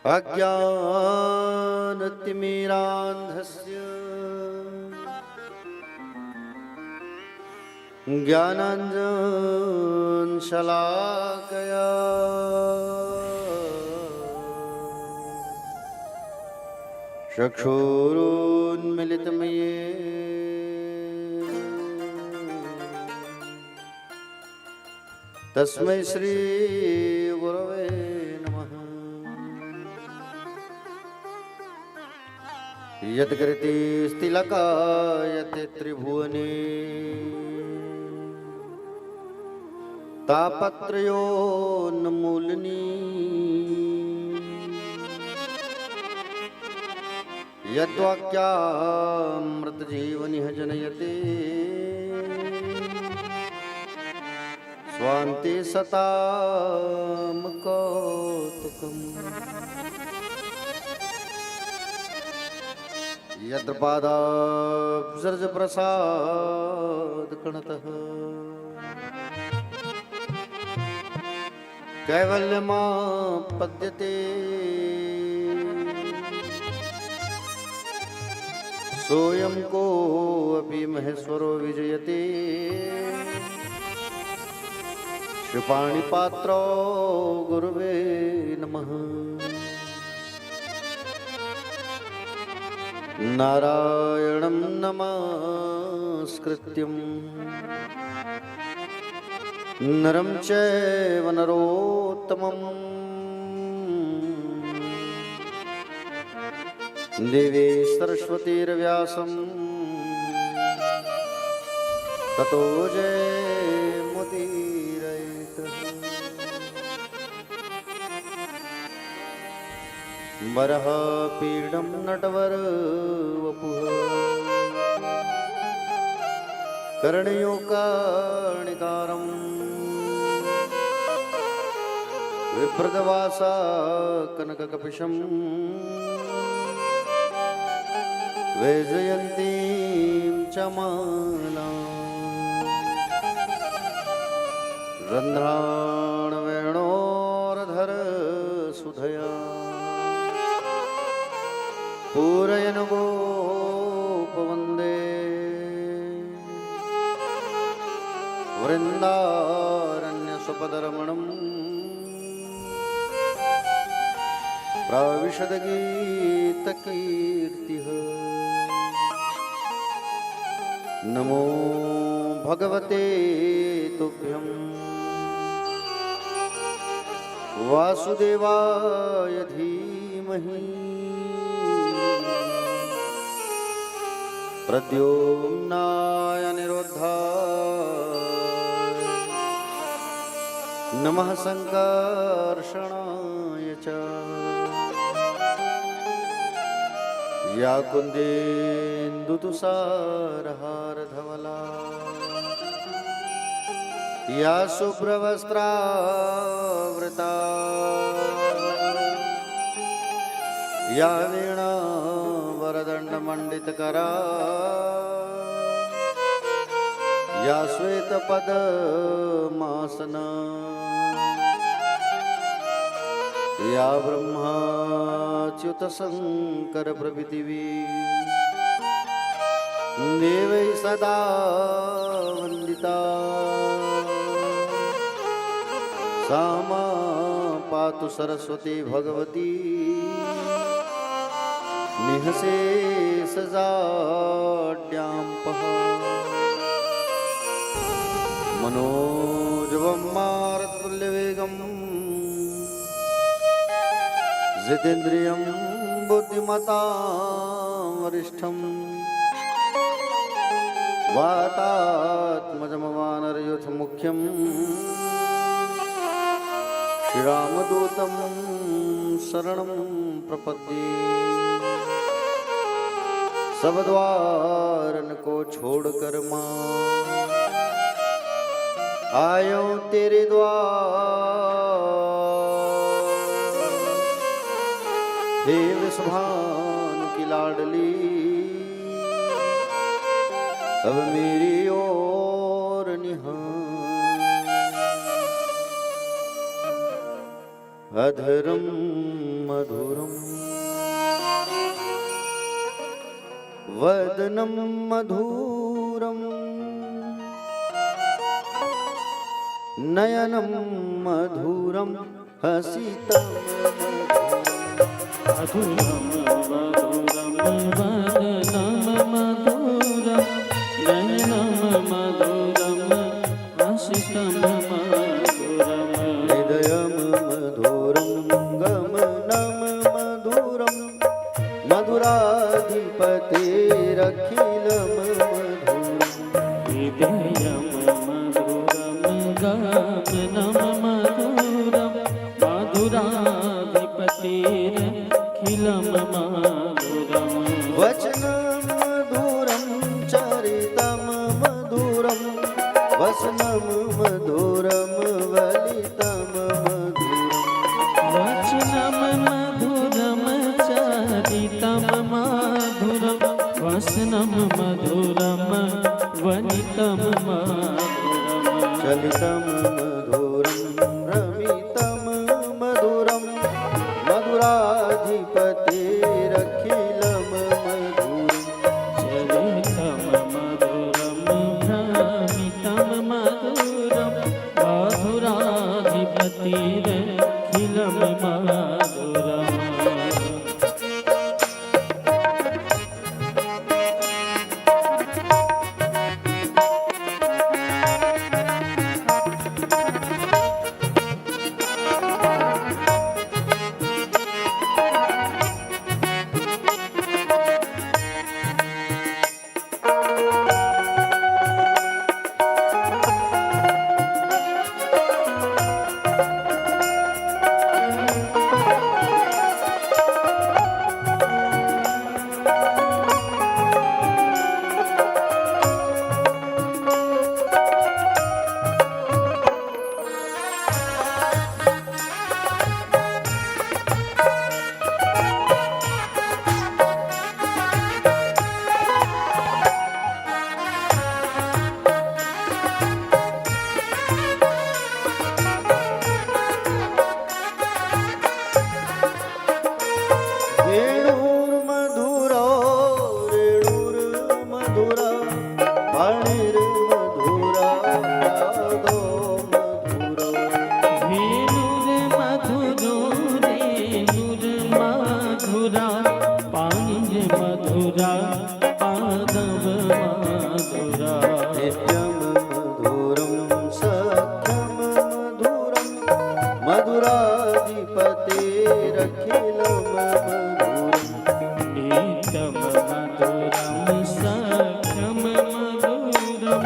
अज्ञानतिमिरान्धस्य ज्ञानाञ्जनशलाकया चक्षुरुन्मीलितं येन तस्मै श्री गुरवे नमः। यत्कृतिस्तिलकायते त्रिभुवने तापत्रयोन्मूलनी यद्वाक्यामृतजीवनिह जनयते स्वान्ते सतां कौतुकम्। यत्र पादाब्जप्रसादकणतः कैवल्यमापद्यते सोऽयं कोऽपि महेश्वरो विजयते श्रीपाणिपात्रो गुरुवे नमः। नारायणं नमस्कृत्यं नरं चैव नरोत्तमं देवी सरस्वतीर्व्यासं ततो जयमुदीरयेत्। वरःपीडं नटवरवपुः कर्णयोकाणिकारम् विप्रदवासा कनककपिशं वैजयन्तीं च मालाम् रन्ध्राणवेणोरधरसुधया पूरयन् गोपवन्दे वृन्दारण्यसुपदरमणम् प्राविशद्गीतकीर्तिः। नमो भगवते तुभ्यं वासुदेवाय धीमहि प्रद्युम्नाय निरुद्धाय नमः संकर्षणाय च। या कुन्देन्दुतुषारहारधवला या शुभ्रवस्त्रावृता या वीणावरदण्डमण्डितकरा या श्वेतपद्मासना या ब्रह्माच्युतशङ्करप्रभृतिवी देवैः सदा वन्दिता सा मा पातु सरस्वती भगवती निःशेषजाड्याम्पः। मनोजवं मारुततुल्यवेगं जितेन्द्रियं बुद्धिमतां वरिष्ठं वातात्मजं वानरयूथमुख्यं श्रीरामदूतं शरणं प्रपद्ये। सब द्वारन को छोड़कर माँ आयो तेरे द्वार। हे विश्वभानु की लाडली अब मेरी ओर निहार। अधरम मधुरम वदनम मधुरम नयनम मधुरम हसितम मधुरम मधुरम वदनम मधुरम नयनम मधुरम हसितम मधुरम हृदयम मधुरम गमनम मधुरम मधुराधिपतिरखिलम मधुरम हृदयम मधुरम गमनम मधुरम मधुराधिपतिरखिलम मधुरम वचनम मधुरम चरितम मधुरम वसनम मधुरम वलितम मधुरम वचनम मधुरम चरितम मधुरम वसनम मधुरम वनितम मधुरम चलितम मधुरम रमितम मधुरम मधुराधिपतिरखिलम मधुरम चरितम मधुरम भ्रमितम मधुरम मधुराधिपतिरखिलम मधुरम वेणुर्मधुरो रेणुर्मधुरा पाणिर्मधुरा नादो मधुरो वेणुर्मधुरो रेणुर्मधुरा पाणिर्मधुरा पादव मधुरा नित्यं मधुरं सख्यं मधुरं मधुराधिपतिरखिलं मधुरम् नित्यं मधुरं सख्यं मधुरं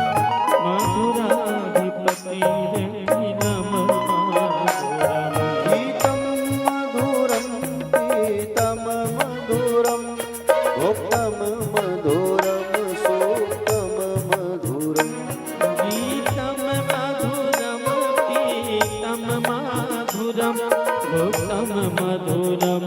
मधुराधिपतिरखिलं मधुरम् गीतं मधुरं पीतं मधुरं भोक्तं मधुरं सूक्तं मधुरम् गीतं मधुरं पीतं मधुरं भोक्तं मधुरं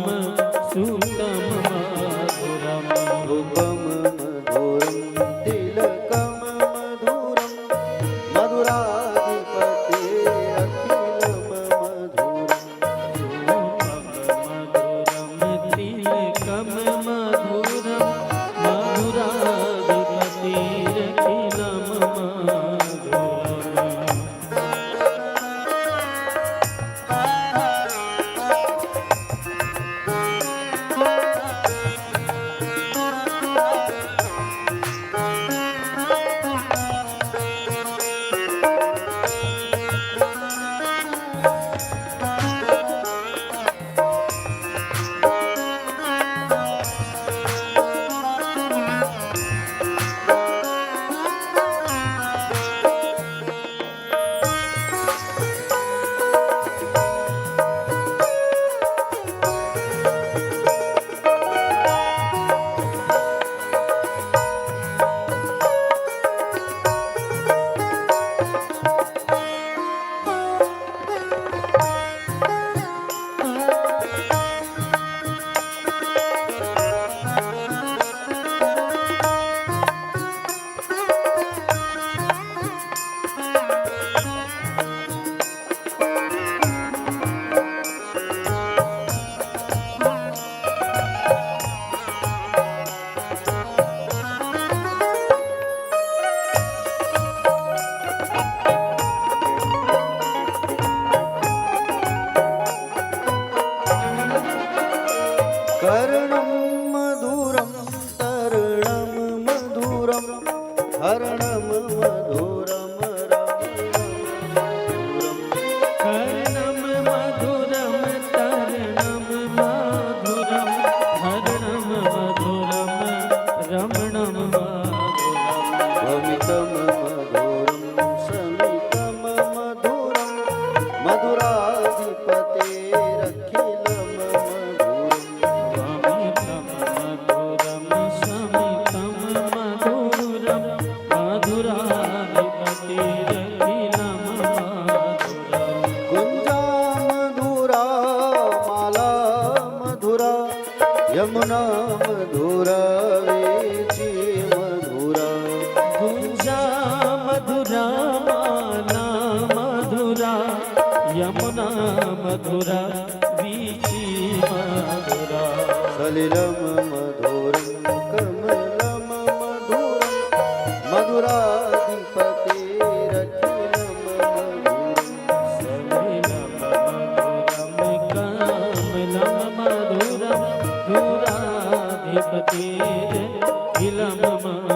कर्णं मधुरं तरणं मधुरं हरणं मधुरं कर्णं मधुरं तरणं मधुरं हरणं मधुरं रमणं मधुरं भमितं मधुरं समितं मधुरं मधुराधिपतेरखिलं मधुरम् अमितं मधुरं समितं मधुरं मधुराधिपतिरखिलं मधुरम् कुञ्जा मधुरा माला मधुरा यमुना मधुरा वेची मधुरा गुंजा मधुरा माला मधुरा यमुना मधुरा वीची मधुरा सलिलं मधुरं कमलं मधुरं मधुराधिपतेरखिलं मधुरम् सलिलं मधुरं कमलं मधुरं धुराधिपतिरखिलं मधुरम्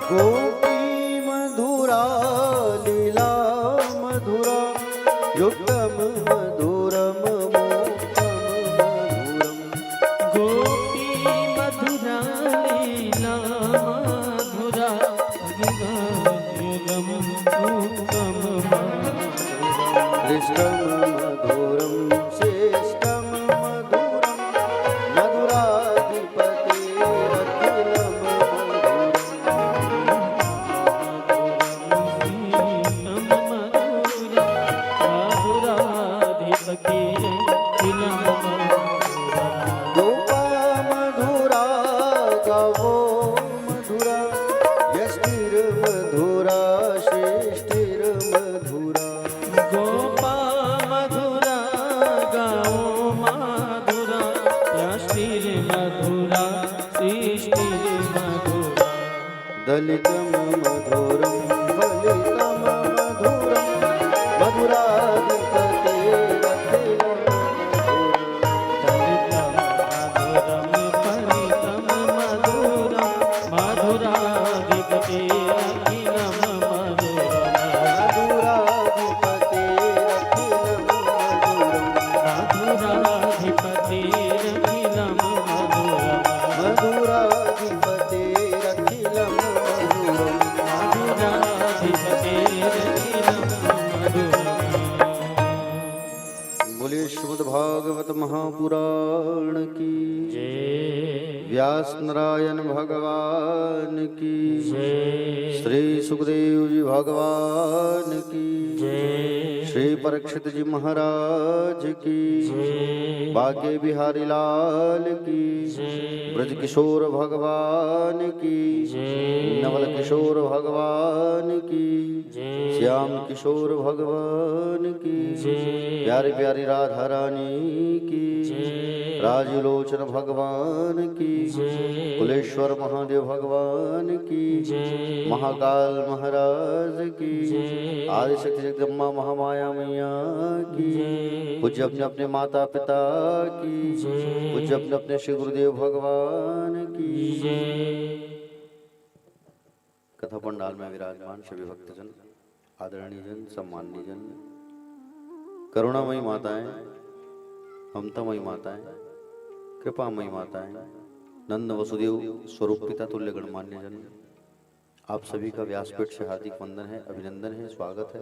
गोपी मधुरा लीला मधुरा युक्तं मधुरं मोक्तं मधुरम् गोपी मधुरा लीला मधुरा युगं उत्तम दृष्टं मधुरं श्रेष्ठं मधुरं मधुराधिपतेरखिलं मधुरम् गोपा मधुरा गावो मधुरा यष्टिर्मधुरा श्रेष्ठिर्मधुरा गोपा मधुरा गाओ मधुरा यष्टिर मधुरा सृष्टिर मधुरा दलितं मधुरं बलितं मधुरं मधुराधिपतेरखिलं दलितं मधुरं फलितं मधुरं मधुराधिपतिरखिलं मधुरम् मधुराधिपतेरखिलं मधुरम् मधुराधिपतिरखिलं मधुरम् मधुराधिपतेरखिलं मधुरम् मधुराधिपतिरखिलं मधुरम् बोलिए श्रीमद् भागवत महापुराण की जय व्यास नारायण भगवान की जय श्री सुखदेव जी भगवान की जय श्री परीक्षित जी महाराज की बाके बिहारी लाल की ब्रज किशोर भगवान की नवल किशोर भगवान की श्याम किशोर भगवान की प्यारी प्यारी राधा रानी की राजलोचन भगवान की कुलेश्वर महादेव भगवान की महाकाल महाराज की आदिशक्ति जगदम्बा महामाया मैया की पूज्य अपने अपने माता पिता की पूज्य अपने अपने श्री गुरुदेव भगवान की कथा पंडाल में विराजमान सभी भक्तजन आदरणीय जन सम्माननीय जन करुणामयी माताएं ममतामयी माताएं कृपामयी माताएं नंद वसुदेव स्वरूप पिता तुल्य गणमान्य जन आप सभी का व्यासपीठ से हार्दिक वंदन है, अभिनंदन है, स्वागत है।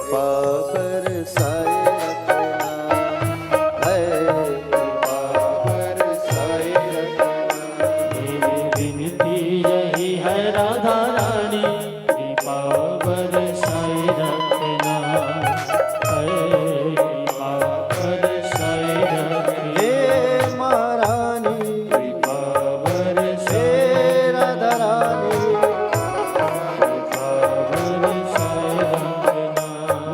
कृपा बरसाए रखना है, कृपा बरसाए रखना। मेरी विनती यही है राधा रानी, कृपा बरसाए रखना है, कृपा बरसाए रखना। हे महारानी कृपा हे बरसाए राधा रानी,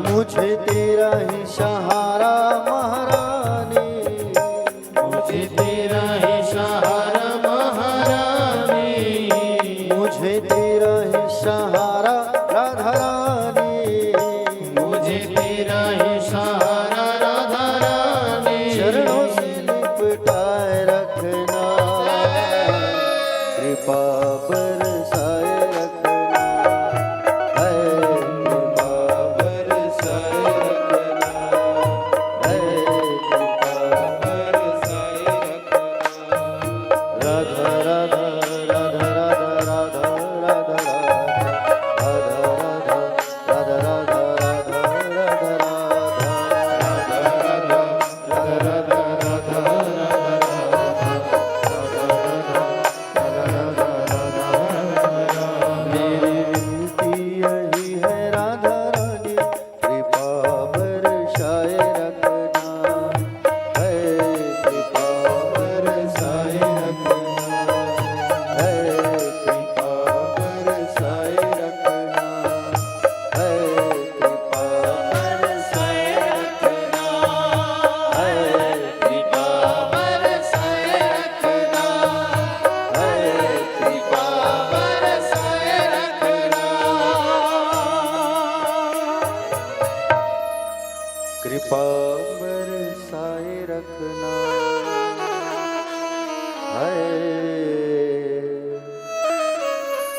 मुझे तेरा ही सहारा महारानी, मुझे तेरा ही सहारा महारानी, मुझे तेरा ही सहारा राधा रानी, मुझे तेरा ही सहारा राधा रानी। चरणों से लिपटाए रखना, कृपा बरसाए रखना है, कृपा बरसाए रखना है, कृपा बरसाए रखना। राधा राधा राधा राधा राधा राधा राधा राधा राधा राधा मेरी विनती यही है राधा रानी, कृपा बरसाए रखना है, कृपा बरसाए रखना है, कृपा बरसाए रखना है, कृपा बरसाए रखना है, कृपा बरसाए रखना है, कृपा बरसाए रखना। कृपा बरसाए रखना है,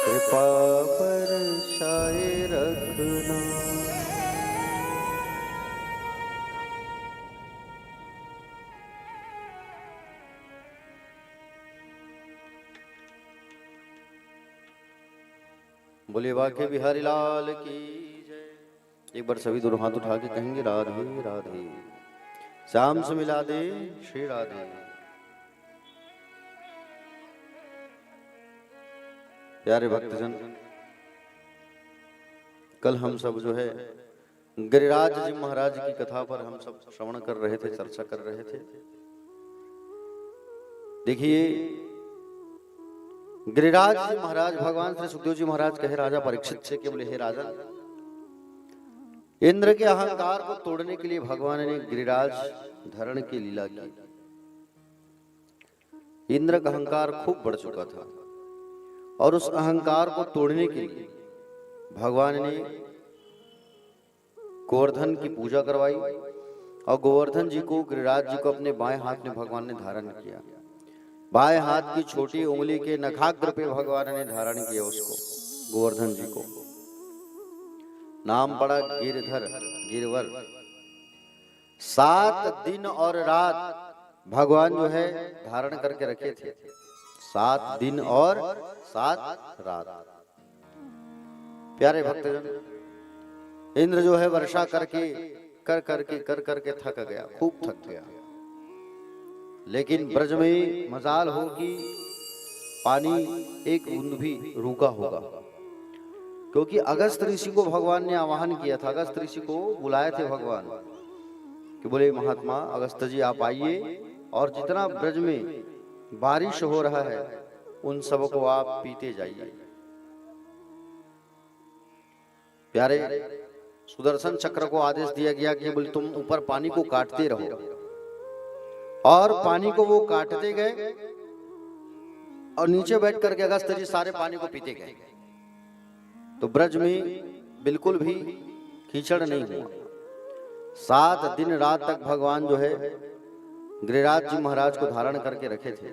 कृपा बरसाए रखना। बोले बाके बिहारी लाल की जय। एक बार सभी दोनों हाथ उठा के कहेंगे राधे राधे, श्याम से मिला दे श्री राधे। प्यारे भक्तजन, कल हम सब जो है गिरिराज जी महाराज की कथा पर हम सब श्रवण कर रहे थे, चर्चा कर रहे थे। देखिए, गिरिराज जी महाराज भगवान श्री सुखदेव जी महाराज कहे राजा परीक्षित से कि बोले हे राजन, इंद्र के अहंकार को तोड़ने के लिए भगवान ने गिरिराज धरण की लीला की। इंद्र का अहंकार खूब बढ़ चुका था और उस अहंकार को तोड़ने के लिए भगवान ने गोवर्धन की पूजा करवाई और गोवर्धन जी को, गिरिराज जी को अपने बाएं हाथ में भगवान ने धारण किया। बाएं हाथ की छोटी उंगली के नखाग्र पे भगवान ने धारण किया उसको, गोवर्धन जी को। नाम पड़ा गिरधर, गिरवर। 7 दिन और रात भगवान जो है धारण करके रखे थे, 7 दिन और 7 रात। प्यारे भक्तजन, इंद्र जो है वर्षा कर करके थक गया, खूब थक गया। लेकिन ब्रज में मजाल हो कि पानी एक बूंद भी रुका होगा, क्योंकि अगस्त ऋषि को भगवान ने आवाहन किया था। अगस्त ऋषि को बुलाए थे भगवान कि बोले महात्मा अगस्त जी आप आइए और जितना ब्रज में बारिश हो रहा है उन सब को आप पीते जाइए। प्यारे, सुदर्शन चक्र को आदेश दिया गया कि बोले तुम ऊपर पानी को काटते रहो, और पानी को वो काटते गए और नीचे बैठ करके अगस्त जी सारे पानी को पीते गए। तो ब्रज में बिल्कुल भी कीचड़ नहीं हुआ। 7 दिन रात तक भगवान जो है गिरिराज जी महाराज को धारण करके रखे थे।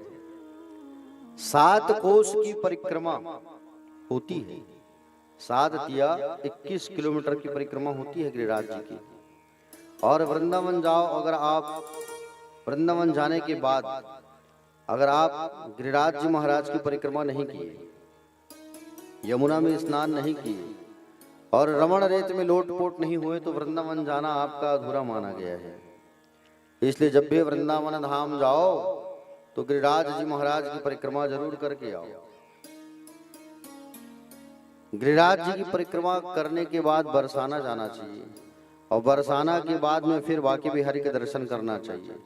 7 कोस की परिक्रमा होती है, 7 तिया 21 किलोमीटर की परिक्रमा होती है गिरिराज जी की। और वृंदावन जाओ, अगर आप वृंदावन जाने के बाद अगर आप गिरिराज जी महाराज की परिक्रमा नहीं किए, यमुना में स्नान नहीं किए और रमण रेत में लोटपोट नहीं हुए तो वृंदावन जाना आपका अधूरा माना गया है। इसलिए जब भी वृंदावन धाम जाओ तो गिरिराज जी महाराज की परिक्रमा जरूर करके आओ। गिरिराज जी की परिक्रमा करने के बाद बरसाना जाना चाहिए और बरसाना के बाद में फिर बांके बिहारी के दर्शन करना चाहिए।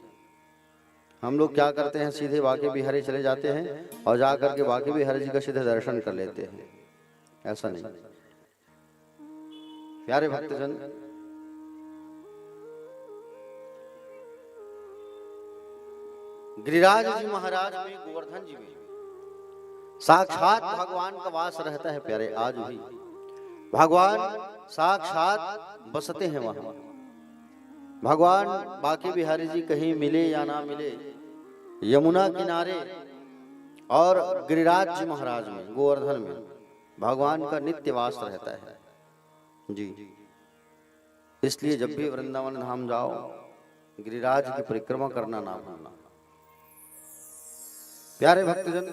हम लोग क्या करते हैं, सीधे बांके बिहारी चले जाते हैं और जाकर के बांके बिहारी जी का सीधे दर्शन कर लेते हैं। ऐसा नहीं। प्यारे भक्तजन, गिरिराज जी महाराज में, गोवर्धन जी में साक्षात भगवान का वास रहता है। प्यारे, आज भी भगवान साक्षात बसते हैं वहां। भगवान बांके बिहारी जी कहीं मिले या ना मिले, यमुना किनारे और गिरिराज जी महाराज में, गोवर्धन में भगवान का नित्य वास रहता है जी। इसलिए जब भी वृंदावन धाम जाओ, गिरिराज की परिक्रमा करना ना भूलना। प्यारे भक्तजन,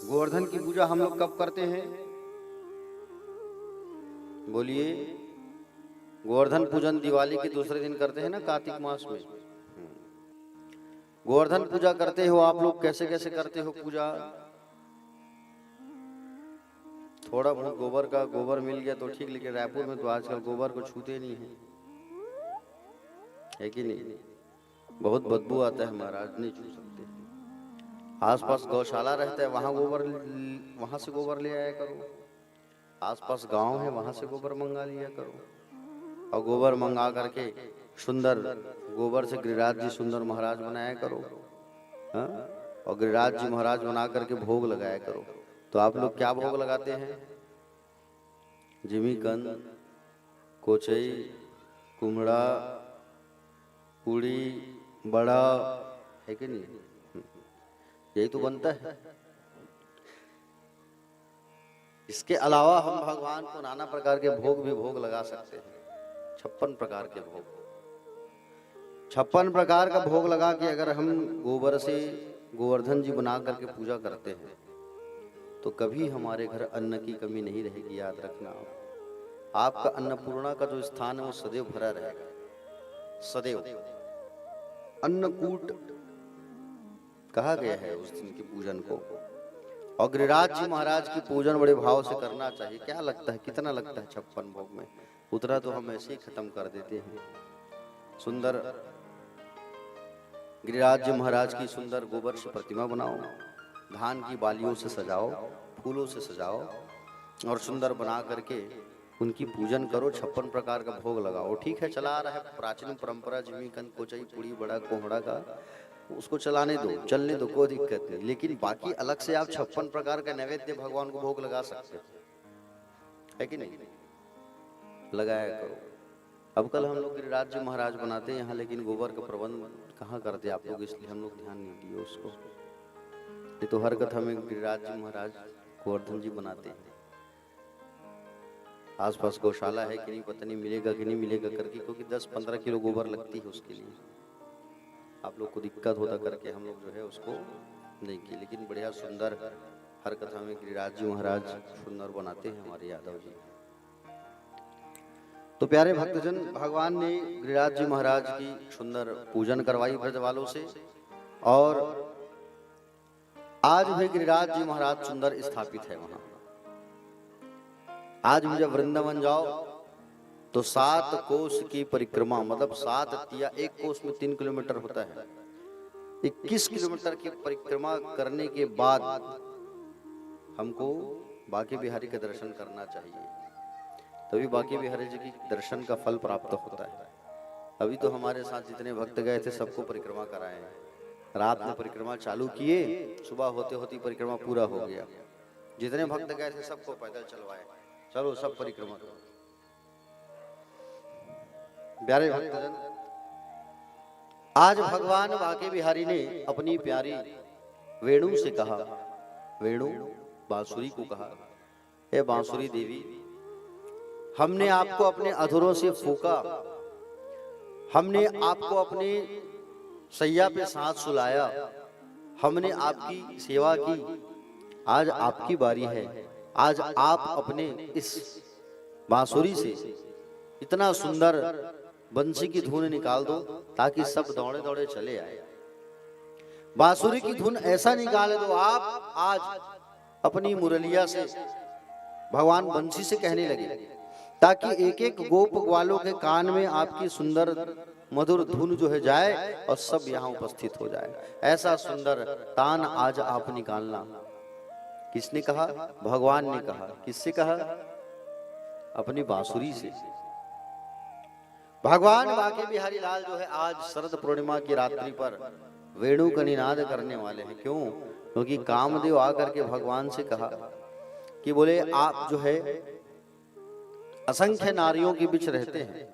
गोवर्धन की पूजा हम लोग कब करते हैं? बोलिए। गोवर्धन पूजन दिवाली के दूसरे दिन करते हैं ना, कार्तिक मास में। गोवर्धन पूजा करते हो आप लोग, कैसे कैसे करते हो पूजा? थोड़ा बहुत गोबर का गोबर मिल गया तो ठीक, लेकिन रायपुर में तो आजकल गोबर को छूते नहीं है कि नहीं? बहुत बदबू आता है महाराज, नहीं छू सकते। आसपास गौशाला रहता है, वहां से गोबर ले आया करो। आसपास गांव है, वहां से गोबर मंगा लिया करो और गोबर मंगा करके सुंदर गोबर से गिरिराज जी सुंदर महाराज बनाया करो। हाँ? और गिरिराज जी महाराज बना करके भोग लगाया करो। तो आप लोग क्या भोग लगाते हैं? जिमीकंद, कोचई, कुमड़ा, पूड़ी, बड़ा, है कि नहीं? यही तो बनता है। इसके अलावा हम भगवान को नाना प्रकार के भोग भी भोग लगा सकते हैं। 56 प्रकार के भोग, 56 प्रकार का भोग लगा के अगर हम गोबर से गोवर्धन जी बना करके पूजा करते हैं तो कभी हमारे घर अन्न की कमी नहीं रहेगी। याद रखना, आपका अन्नपूर्णा का जो स्थान है वो सदैव भरा रहेगा। सदैव अन्नकूट कहा गया है उस दिन की पूजन को। और गिरिराज जी महाराज की पूजन बड़े भाव से करना चाहिए। क्या लगता है, कितना लगता है 56 भोग में? उतना तो हम ऐसे ही खत्म कर देते हैं। सुंदर गिरिराज जी महाराज की सुंदर गोबर से प्रतिमा बनाओ, धान की बालियों से सजाओ, फूलों से सजाओ और सुंदर बना करके उनकी पूजन करो। 56 प्रकार का भोग लगाओ। ठीक है, चला आ रहा है प्राचीन परंपरा, जिमीकंद, कोचई, पूड़ी, बड़ा, कोहड़ा का, उसको चलाने दो, चलने दो, कोई दिक्कत नहीं। लेकिन बाकी अलग से आप 56 प्रकार का नैवेद्य भगवान को भोग लगा सकते है कि नहीं? लगाया करो। अब कल हम लोग गिरिराज जी महाराज बनाते हैं यहाँ, लेकिन गोबर का प्रबंध कहाँ करते आप लोग, इसलिए हम लोग ध्यान नहीं दिए उसको। ये तो हर कथा में गिरिराज जी महाराज गोवर्धन जी बनाते हैं। आसपास गौशाला है कि नहीं पता नहीं, मिलेगा कि नहीं मिलेगा करके, क्योंकि 10-15 किलो गोबर लगती है उसके लिए। आप लोग को दिक्कत होता करके हम लोग जो है उसको नहीं किए। लेकिन बढ़िया सुंदर हर कथा में गिरिराज जी महाराज सुंदर बनाते हैं हमारे यादव जी। तो प्यारे भक्तजन, भगवान ने गिरिराज जी महाराज की सुंदर पूजन करवाई ब्रज वालों से। और आज भी गिरिराज जी महाराज सुंदर स्थापित है वहां। आज भी जब वृंदावन जाओ तो 7 कोस की परिक्रमा, मतलब 7 तिया, 1 कोस में 3 किलोमीटर होता है। 21 किलोमीटर की परिक्रमा करने के बाद हमको बांके बिहारी का दर्शन करना चाहिए। तभी बांके बिहारी जी की दर्शन का फल प्राप्त होता है। अभी तो हमारे साथ जितने भक्त गए थे सबको परिक्रमा कराए हैं। रात में परिक्रमा चालू किए, सुबह होते होती परिक्रमा पूरा हो गया। जितने भक्त गए थे सबको पैदल चलवाए, चलो सब परिक्रमा करो। प्यारे भक्तजन, आज भगवान बांके बिहारी ने अपनी प्यारी वेणु से कहा, वेणु बांसुरी को कहा, हे बांसुरी देवी, हमने आपको अपने अधरों से फूका, हमने आपको अपने सैया पे साथ सुलाया, हमने आपकी सेवा की, आज आपकी बारी है, आज आप अपने इस बांसुरी से इतना सुंदर बंसी की धुन निकाल दो ताकि सब दौड़े दौड़े चले आए। बांसुरी की धुन ऐसा निकाले दो आप आज अपनी मुरलिया से भगवान बंसी से कहने लगे, ताकि एक एक गोप ग्वालों के कान में आपकी सुंदर मधुर धुन जो है जाए और सब यहाँ उपस्थित हो जाए। ऐसा सुंदर तान आज आप निकालना। किसने कहा? भगवान ने कहा। किससे कहा? अपनी बांसुरी से। भगवान बांके बिहारी लाल जो है आज शरद पूर्णिमा की रात्रि पर वेणु का निनाद करने वाले हैं। क्यों? क्योंकि कामदेव आकर के भगवान से कहा कि बोले आप जो है असंख्य नारियों के बीच रहते हैं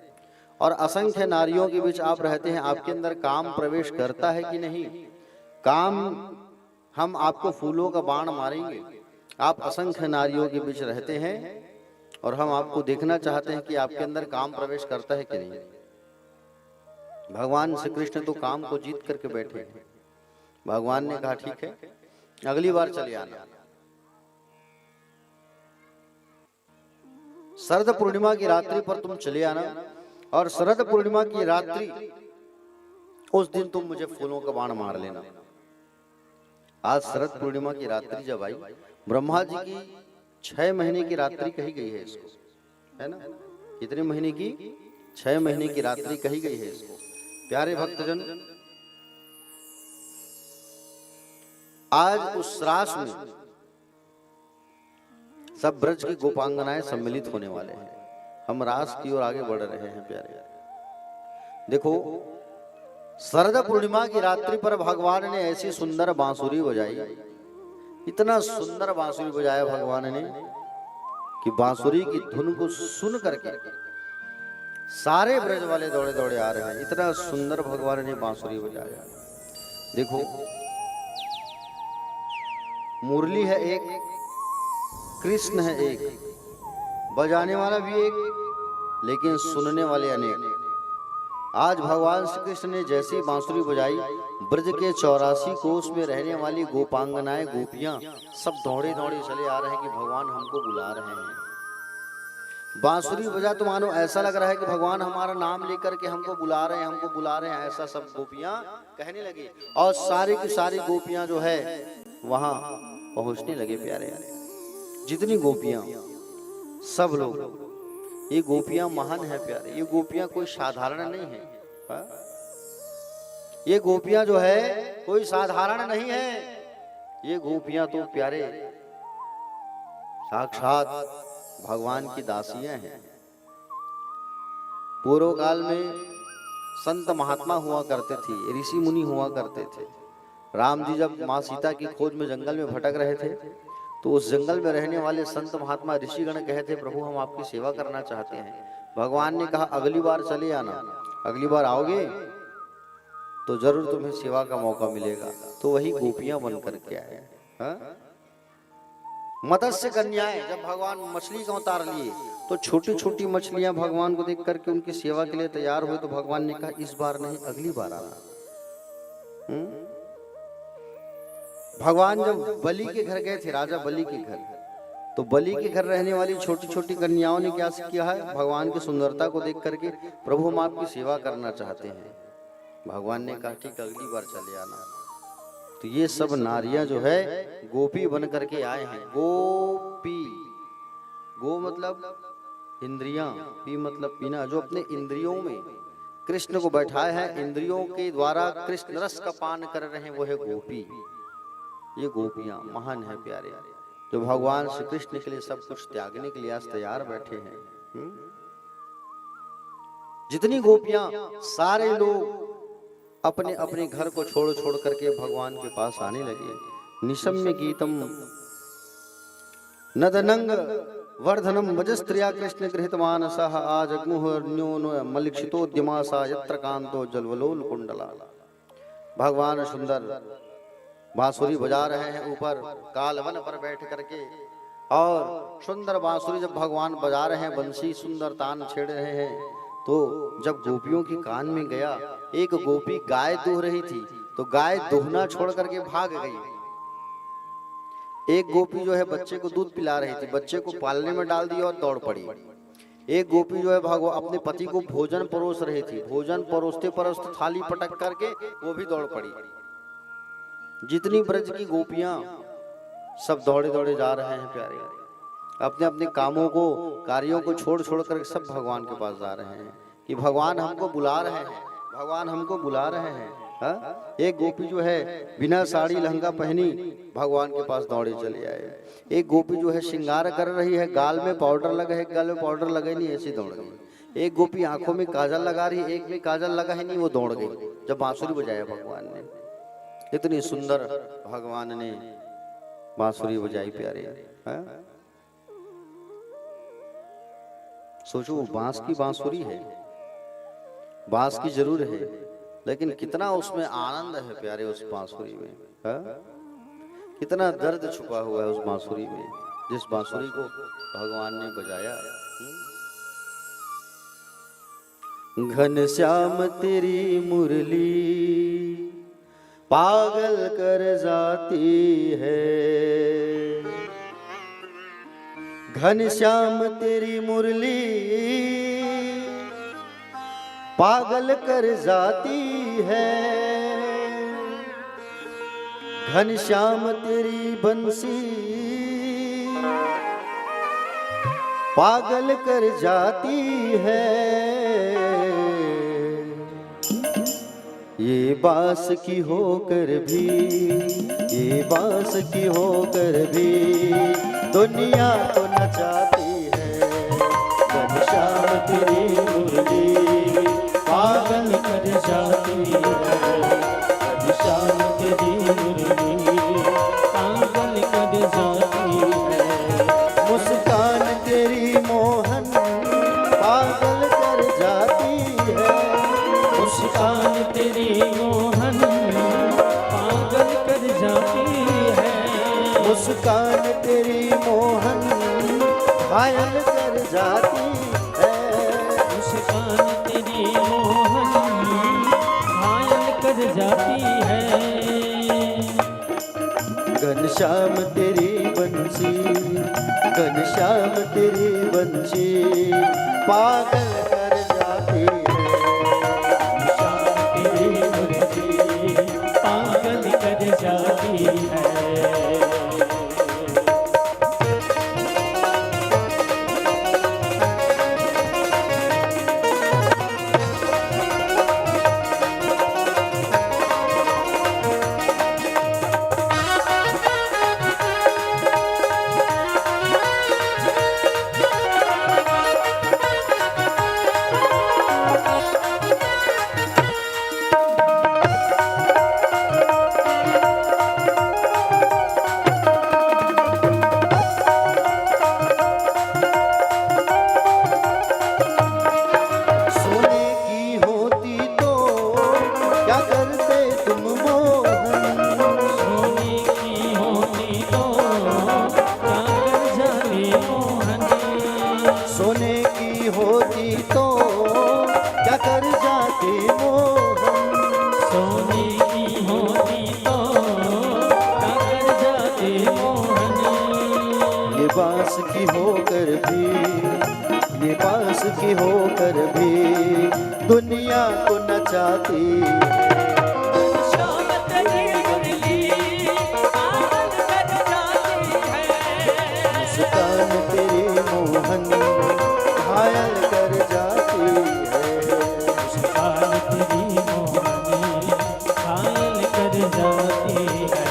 और असंख्य नारियों के बीच आप रहते हैं, आपके अंदर काम प्रवेश करता है कि नहीं? काम, हम आपको फूलों का बाण मारेंगे। आप असंख्य नारियों के बीच रहते हैं और हम आपको देखना चाहते हैं कि आपके अंदर काम प्रवेश करता है कि नहीं। भगवान श्री कृष्ण तो काम को जीत करके बैठे हैं। भगवान ने कहा ठीक है, अगली बार चले आना। शरद पूर्णिमा की रात्रि पर तुम चले आना और शरद पूर्णिमा की रात्रि उस दिन तुम मुझे फूलों का बाण मार लेना। आज शरद पूर्णिमा की रात्रि जब आई, ब्रह्मा जी की 6 महीने की रात्रि कही गई है इसको, है ना? कितने महीने की? 6 महीने की रात्रि कही गई है इसको। प्यारे भक्तजन, आज उस रास में सब ब्रज की गोपांगनाएं सम्मिलित होने वाले हैं। हम रास की ओर आगे बढ़ रहे हैं प्यारे। देखो, शरद पूर्णिमा की रात्रि पर भगवान ने ऐसी सुंदर बांसुरी बजाई, इतना सुंदर बांसुरी बजाया भगवान ने कि बांसुरी की धुन को सुन करके सारे ब्रज वाले दौड़े दौड़े आ रहे हैं। इतना सुंदर भगवान ने बांसुरी बजाया। देखो, मुरली है एक, कृष्ण है एक, बजाने वाला भी एक, लेकिन सुनने वाले अनेक। आज भगवान श्री कृष्ण ने जैसी बांसुरी बजाई, ब्रज के 84 कोस में रहने वाली गोपांगनाएं, गोपियां सब दौड़े दौड़े चले आ रहे हैं कि भगवान हमको बुला रहे हैं। बांसुरी बजा तो मानो ऐसा लग रहा है कि भगवान हमारा नाम लेकर के हमको बुला रहे हैं, हमको बुला रहे हैं, ऐसा सब गोपियां कहने लगी। और सारी की सारी गोपियां जो है वहां पहुंचने लगे प्यारे। जितनी गोपियां, सब लोग, ये गोपियां महान है प्यारे। ये गोपियां कोई साधारण नहीं है, हा? ये गोपियां जो है कोई साधारण नहीं है। ये गोपियां तो प्यारे साक्षात भगवान की दासियां हैं। पूर्व काल में संत महात्मा हुआ करते थे, ऋषि मुनि हुआ करते थे। राम जी जब माँ सीता की खोज में जंगल में भटक रहे थे, तो उस जंगल में रहने वाले संत महात्मा ऋषिगण कहे थे, प्रभु हम आपकी सेवा करना चाहते हैं। भगवान ने कहा अगली बार चले आना, अगली बार आओगे तो जरूर तुम्हें सेवा का मौका मिलेगा। तो वही गोपियां बन करके आए। मत्स्य कन्याएं, जब भगवान मछली का अवतार लिए तो छोटी छोटी मछलियां भगवान को देख करके उनकी सेवा के लिए तैयार हुए। तो भगवान ने कहा इस बार नहीं, अगली बार आना। भगवान जब बलि के घर गए थे, राजा बलि के घर, तो बलि के घर रहने वाली छोटी छोटी कन्याओं ने क्या किया है? भगवान की सुंदरता को देख करके, प्रभु हम आपकी सेवा करना चाहते हैं। भगवान ने कहा ठीक, अगली बार चले आना। तो ये सब नारियां जो है गोपी बन करके आए हैं। गोपी, गो मतलब इंद्रियां, पी मतलब पीना। जो अपने इंद्रियों में कृष्ण को बैठाए हैं, इंद्रियों के द्वारा कृष्ण रस का पान कर रहे हैं, वो है गोपी। ये गोपियां महान है प्यारे, जो भगवान श्री कृष्ण के लिए सब कुछ त्यागने के लिए आज तैयार बैठे हैं। जितनी गोपियां, सारे लोग अपने अपने घर को छोड़ छोड़ करके भगवान के पास आने लगे। निशम्य गीतम नदनंग वर्धनम वजस्त्रिया कृष्ण गृहित मानसः आजग्मुहन्यो मलिक्षितोद्यमासा यत्र कांतो जलवलोल कुंडला। भगवान सुंदर बांसुरी बजा रहे हैं ऊपर कालवन पर बैठ करके, और सुंदर बांसुरी जब भगवान बजा रहे हैं, बंसी सुंदर तान छेड़ रहे हैं, तो जब गोपियों के कान में गया, एक गोपी गाय दूह रही थी, तो गाय दूहना छोड़ करके भाग गई। एक गोपी जो है बच्चे को दूध पिला रही थी, बच्चे को पालने में डाल दिया और दौड़ पड़ी। एक गोपी जो है भगवान अपने पति को भोजन परोस रही थी, भोजन परोसते परोसते थाली पटक करके वो भी दौड़ पड़ी। जितनी ब्रज की गोपियां सब दौड़े दौड़े जा रहे हैं प्यारे, अपने अपने कामों को कार्यों को छोड़ छोड़ कर सब भगवान के पास जा रहे हैं कि भगवान हमको बुला रहे हैं, भगवान हमको बुला रहे हैं। हा? एक गोपी जो है बिना साड़ी लहंगा पहनी भगवान के पास दौड़े चले आए। एक गोपी जो है श्रृंगार कर रही है, गाल में पाउडर लगा है, गाल में पाउडर लगे नहीं, ऐसी दौड़ गई। एक गोपी आंखों में काजल लगा रही है, एक में काजल लगा है नहीं, वो दौड़ गई जब बांसुरी बजाया भगवान ने। इतनी सुंदर भगवान ने बांसुरी बजाई प्यारे। हा? सोचो बांस की बांसुरी है, बांस की जरूर है, लेकिन कितना उसमें आनंद है प्यारे उस बांसुरी में। हा? कितना दर्द छुपा हुआ है उस बांसुरी में, जिस बांसुरी को भगवान ने बजाया। घन श्याम तेरी मुरली पागल कर जाती है, घन श्याम तेरी मुरली पागल कर जाती है, घन श्याम तेरी बंसी पागल कर जाती है। ये बांस की होकर भी, ये बांस की होकर भी दुनिया को नचाती है, घन श्याम तेरी मुरली पागल कर जाती है, घन श्याम तेरी मुरली पागल कर जाती है। मुस्कान तेरी मोहन पागल कर जाती है, मुस्कान तेरी मोहन पागल कर जाती है, मुस्कान तेरी मोहन घायल कर जाती है, मुस्कान तेरी मोहन घायल कर जाती है। घनश्याम तेरी बंसी, घनश्याम तेरी बंसी पागल कर जाती है, घनश्याम तेरी मुरली पागल कर जाती है। सोने की होती तो क्या कर जाते मोहन, सोने की होती तो क्या कर जाते मोहन। ये बांस की होकर भी, ये बांस की होकर भी दुनिया को नचाती है। मुस्कान तेरी मोहन घायल कर जाती है, मुस्कान तेरी मोहन घायल कर जाती है।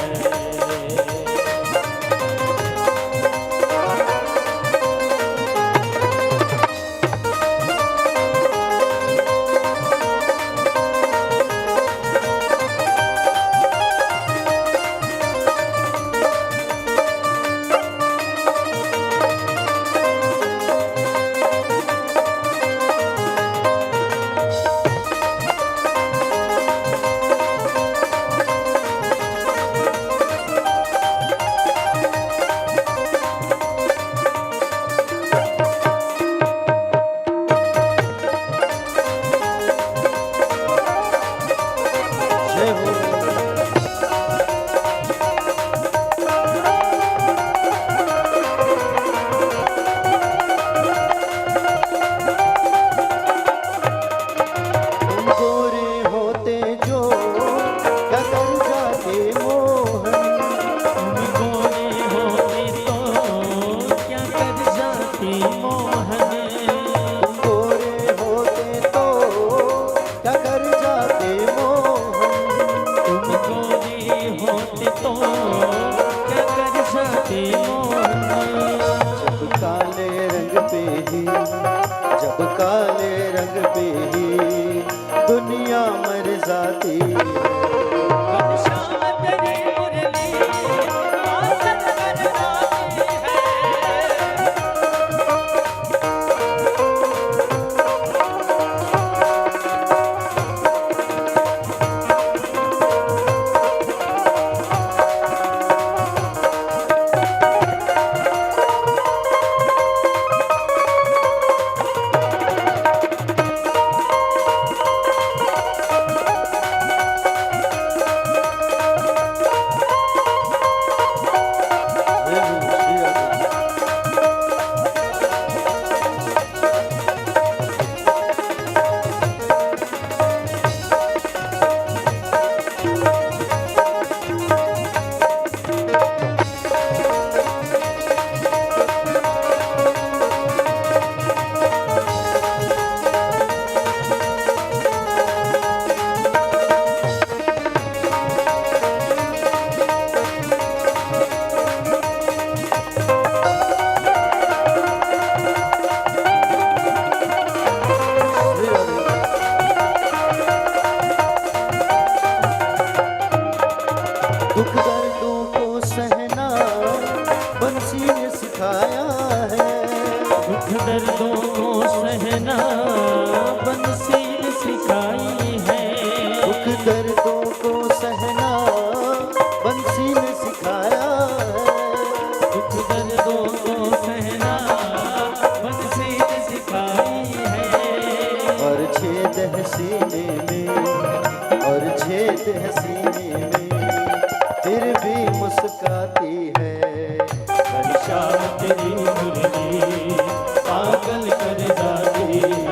अब काले रंग पे ही दुनिया मर जाती है। घनश्याम तेरी मुरली पागल कर जाती है। दुख दर्दों को सहना बंसी ने सिखाया है। दुख दर्दों को सहना बंसी ने सिखाई है। दुख दर्दों को सहना बंसी ने सिखाया है। दुख दर्दों को सहना बंसी ने सिखाई है। और छेद है सीने में, और छेद है सीने में, फिर भी मुस्काती है। घनश्याम तेरी मुरली पागल कर जाती है।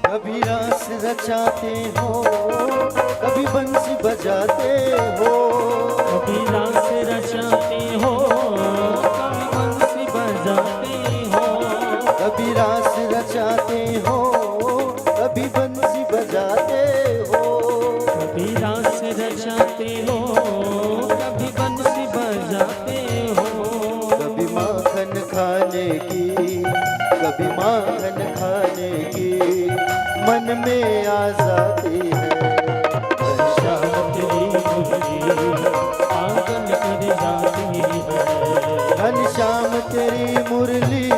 कभी रास रचाते हो, कभी बंसी बजाते हो। कभी रास रचाते हो, कभी बंसी बजाते हो। कभी रास रचाते हो, कभी बंसी बजाते हो। कभी रास रचाते हो, कभी बंसी बजाते हो। कभी माखन खाने की, कभी माखन खाने की मन में आ जाती है। घनश्याम तेरी मुरली पागल कर जाती है। घनश्याम तेरी मुरली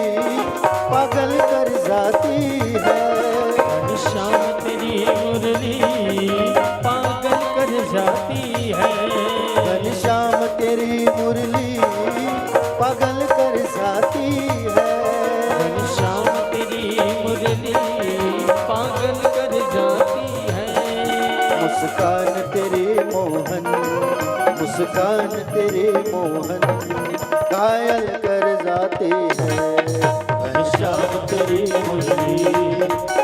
पागल कर जाती है। घनश्याम तेरी मुरली पागल कर जाती है। घनश्याम तेरी मुरली पागल कर जाती है। घनश्याम तेरी मुरली पागल कर जाती है। मुस्कान तेरे मोहन, मुस्कान तेरे मोहन घायल कर जाते हैं। घनश्याम तेरी मुरली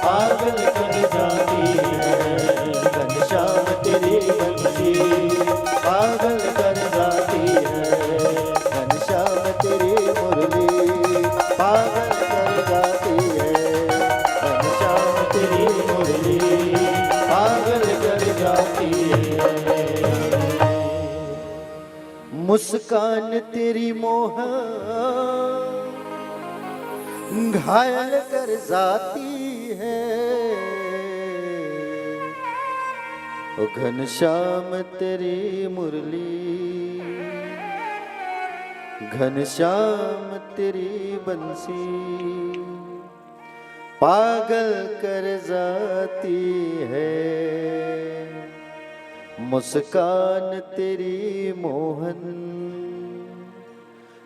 पागल कर जाती है। घनश्याम तेरी बंसी पागल कर जाती है। घनश्याम तेरी मुरली पागल कर जाती है। घनश्याम तेरी मुरली पागल कर जाती है। मुस्कान तेरी मोहन घायल कर जाती है। ओ घनश्याम तेरी मुरली घनश्याम तेरी बंसी पागल कर जाती है, मुस्कान तेरी मोहन,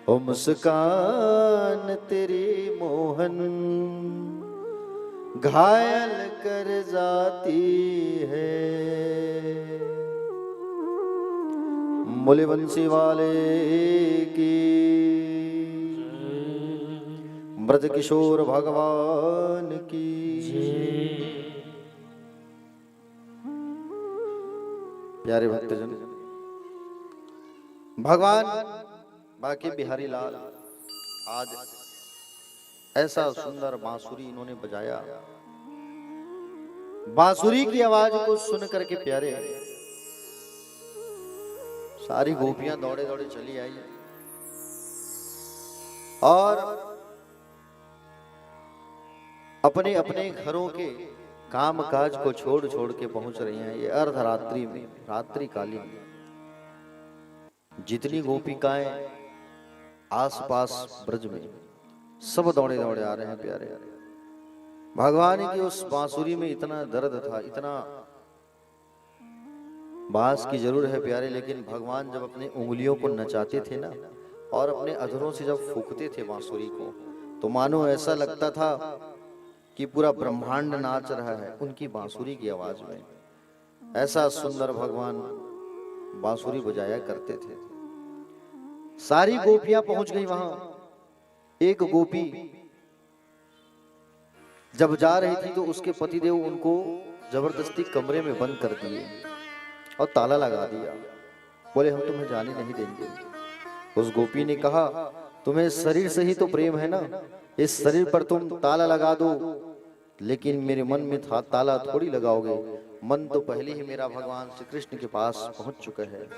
ओ मुस्कान तेरी मोहन घायल कर जाती है। बोले बंसी वाले की, ब्रज किशोर भगवान की। प्यारे भक्तजन, भगवान बांके बिहारी लाल आज ऐसा सुंदर बांसुरी इन्होंने बजाया। बांसुरी की आवाज को सुन करके प्यारे सारी गोपियां दौड़े दौड़े चली आई और अपने अपने घरों के काम काज को छोड़ छोड़ के पहुंच रही हैं। ये अर्धरात्रि में, रात्रि कालीन जितनी गोपिकाएं आसपास ब्रज में सब दौड़े दौड़े आ रहे हैं। प्यारे भगवान की उस बांसुरी में इतना दर्द था, इतना बांस की जरूर है प्यारे, लेकिन भगवान जब अपने उंगलियों को नचाते थे ना और अपने अधरों से जब फूंकते थे बांसुरी को, तो मानो ऐसा लगता था कि पूरा ब्रह्मांड नाच रहा है उनकी बांसुरी की आवाज में। ऐसा सुंदर भगवान बांसुरी बजाया करते थे। सारी गोपियां पहुंच गई वहां। एक गोपी जब जा रही थी तो उसके पतिदेव उनको जबरदस्ती कमरे में बंद कर दिए और ताला लगा दिया। बोले हम तुम्हें जाने नहीं देंगे। उस गोपी ने कहा तुम्हें शरीर से ही तो प्रेम है ना, इस शरीर पर तुम ताला लगा दो, लेकिन मेरे मन में था ताला थोड़ी लगाओगे। मन तो पहले ही मेरा भगवान श्री कृष्ण के पास पहुंच चुका है।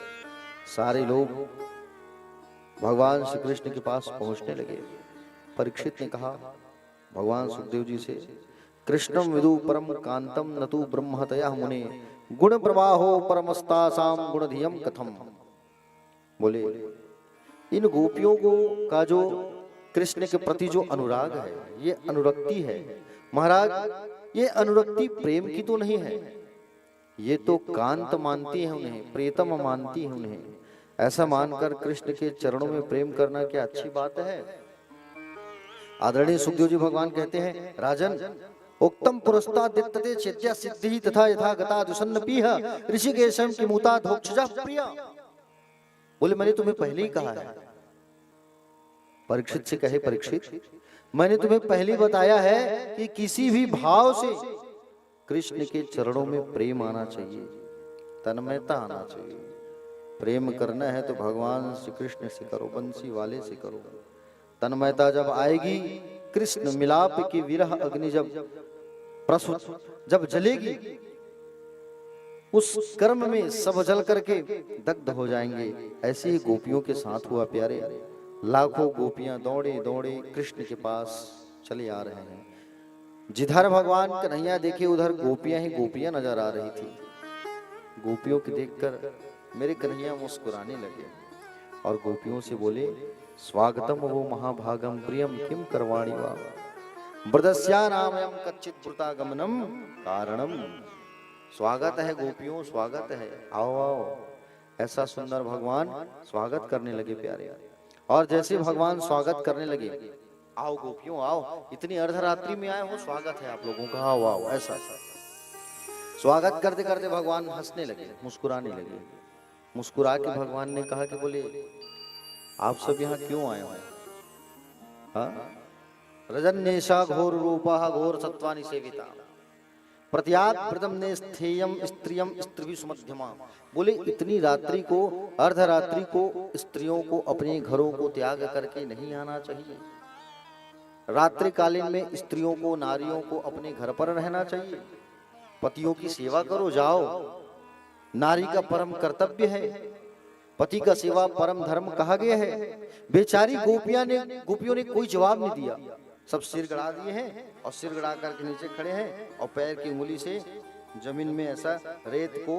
सारे लोग भगवान श्री कृष्ण के पास पहुंचने लगे। परीक्षित ने कहा भगवान सुखदेव जी से, कृष्णम विदु परम कांतम न तु ब्रह्मतया मुने गुण प्रवाहो परमस्तासाम गुणधियम कथम। बोले इन गोपियों को का जो कृष्ण के प्रति जो अनुराग है, ये अनुरक्ति है महाराज। ये अनुरक्ति प्रेम की तो नहीं है, ये तो कांत मानती है उन्हें, प्रेतम मानती है उन्हें। ऐसा मानकर कृष्ण के चरणों में प्रेम करना क्या अच्छी बात है। आदरणीय सुखदेव जी भगवान कहते हैं, राजन उक्तम पुरस्ता दित्तते चेत्या सिद्धि तथा यथा गता दुसन्न पीह ऋषिकेशम की मुता धोक्षजा प्रिया। बोले मैंने तुम्हें पहले ही कहा है। परीक्षित से कहे, परीक्षित मैंने तुम्हें पहले बताया है कि किसी भी भाव से कृष्ण के चरणों में प्रेम आना चाहिए, तन्मयता आना चाहिए। प्रेम करना है तो भगवान श्री कृष्ण से करो, बंसी वाले से करो। तन्मयता जब आएगी, कृष्ण मिलाप की विरह अग्नि जब प्रसुत जब जलेगी, उस कर्म में सब जल करके दग्ध हो जाएंगे। ऐसे ही गोपियों के साथ हुआ प्यारे। लाखों गोपियां दौड़े दौड़े कृष्ण के पास चले आ रहे हैं। जिधर भगवान कन्हैया देखे उधर गोपियां ही गोपियां नजर आ रही थी। गोपियों को देखकर मेरे कन्हैया मुस्कुराने लगे और गोपियों से बोले, स्वागतम वो महाभागम प्रियम किम करवाणी वा ब्रदस्या नामयम कच्चित वृतागमनम कारणम। स्वागत है गोपियों, स्वागत है, आओ आओ। ऐसा सुंदर भगवान स्वागत करने लगे प्यारे। और जैसे भगवान स्वागत करने लगे, आओ गोपियों आओ, इतनी अर्धरात्रि में आए हो, स्वागत है आप लोगों का, आओ आओ। ऐसा स्वागत करते करते भगवान हंसने लगे, मुस्कुराने लगे। मुस्कुरा के भगवान ने कहा कि बोले आप सब यहाँ क्यों आए हो? रजन्येषा घोर रूपा घोर सत्वानि सेविता प्रत्यात प्रदम ने स्थेयम स्त्रियम स्त्री सुमध्यमा। बोले इतनी रात्रि को, अर्धरात्रि को स्त्रियों को अपने घरों को त्याग करके नहीं आना चाहिए। रात्रि कालीन में स्त्रियों को, नारियों को अपने घर पर रहना चाहिए। पतियों की सेवा करो, जाओ, नारी का परम कर्तव्य है। पति का सेवा परम धर्म कहा गया है। बेचारी गोपियों ने कोई जवाब नहीं दिया। सब सिर गड़ा दिए हैं और सिर गड़ा करके नीचे खड़े हैं और पैर की उंगली से जमीन में ऐसा रेत को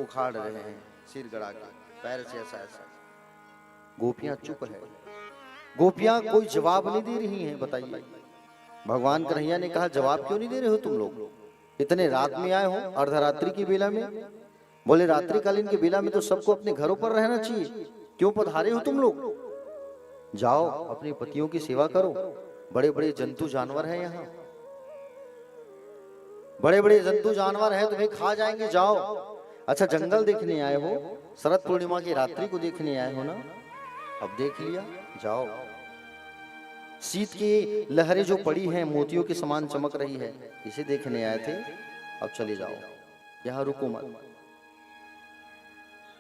उखाड़ रहे हैं, सिर गड़ा के पैर से ऐसा ऐसा। गोपियां चुप है, गोपियां कोई जवाब नहीं दे रही हैं। बताइए, भगवान कन्हैया ने कहा जवाब क्यों नहीं दे रहे हो तुम लोग, इतने रात में आए हो, अर्धरात्रि की बेला में। बोले रात्रिकालीन के बेला में तो सबको अपने घरों पर रहना चाहिए, क्यों पधारे हो तुम लोग? जाओ अपने पतियों की सेवा करो, बड़े बड़े जंतु जानवर हैं यहाँ, बड़े बड़े जंतु जानवर हैं, तुम्हें खा जाएंगे, जाओ। अच्छा जंगल देखने आए हो, शरद पूर्णिमा की रात्रि को देखने आए हो ना, अब देख लिया, जाओ। शीत की लहरें जो पड़ी हैं मोतियों के समान चमक रही है, इसे देखने आए थे, अब चले जाओ, यहां रुको मत।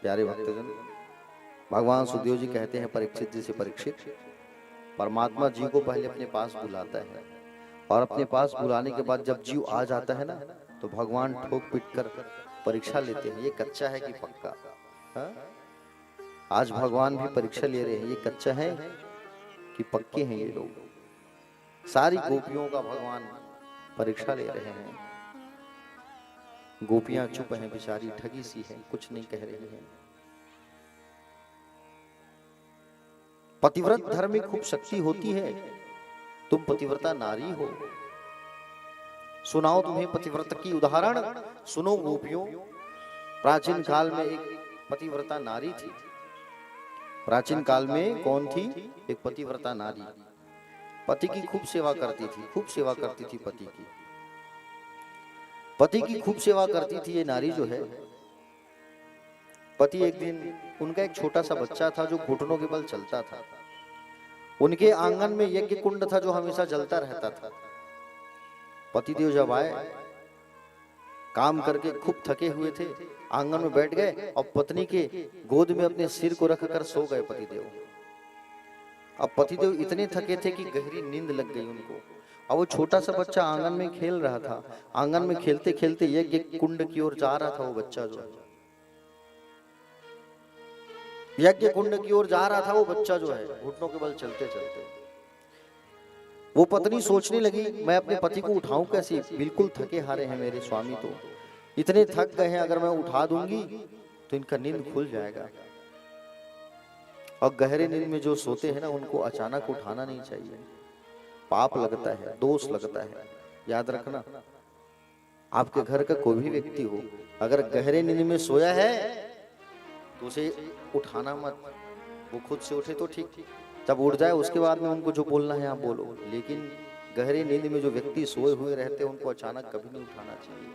प्यारे भक्तजन, भगवान सुखदेव जी कहते हैं परीक्षित जी से, परीक्षित परमात्मा जीव को पहले अपने पास बुलाता है, और अपने पास बुलाने के बाद जब जीव आ जाता है ना, तो भगवान ठोक पीट कर परीक्षा लेते हैं, ये कच्चा है कि पक्का। हा? आज भगवान भी परीक्षा ले रहे हैं, ये कच्चा है कि पक्के हैं ये लोग। सारी गोपियों का भगवान परीक्षा ले रहे हैं। गोपियां चुप हैं, बेचारी ठगी सी है, कुछ नहीं कह रही हैं। पतिव्रत धर्म में खूब शक्ति होती है, तुम पतिव्रता नारी हो। सुनाओ तुम्हें पतिव्रत की उदाहरण, सुनो गोपियों। प्राचीन काल में एक पतिव्रता नारी थी। प्राचीन काल में कौन थी? एक पतिव्रता नारी, पति की खूब सेवा करती थी, खूब सेवा करती थी पति की, पति की खूब सेवा करती थी ये नारी जो है। पति एक दिन, उनका एक छोटा सा बच्चा था जो घुटनों के बल चलता था। उनके आंगन में यज्ञ कुंड था जो हमेशा जलता रहता था। पतिदेव जब आए, काम करके खूब थके हुए थे, आंगन में बैठ गए और पत्नी के गोद में अपने सिर को रखकर सो गए पतिदेव। अब पतिदेव इतने थके थे कि गहरी नींद लग गई उनको। अब वो छोटा सा बच्चा आंगन में खेल रहा था, आंगन में खेलते खेलते यज्ञ कुंड की ओर जा रहा था। वो बच्चा जो है यज्ञ कुंड की ओर जा रहा था, वो बच्चा जो है घुटनों के बल चलते चलते। वो पत्नी सोचने लगी, मैं अपने पति को उठाऊं कैसे, बिल्कुल थके हारे हैं मेरे स्वामी, तो इतने थक गए हैं, अगर मैं उठा दूंगी तो इनका नींद खुल जाएगा। और गहरे नींद में जो सोते हैं ना, उनको अचानक उठाना नहीं चाहिए, पाप लगता है, दोष लगता है। याद रखना, आपके घर का कोई भी व्यक्ति हो, अगर गहरे नींद में सोया है तो उसे उठाना मत। वो खुद से उठे तो ठीक, जब उठ जाए उसके बाद में उनको जो बोलना है आप बोलो, लेकिन गहरे नींद में जो व्यक्ति सोए हुए रहते हैं उनको अचानक कभी नहीं उठाना चाहिए।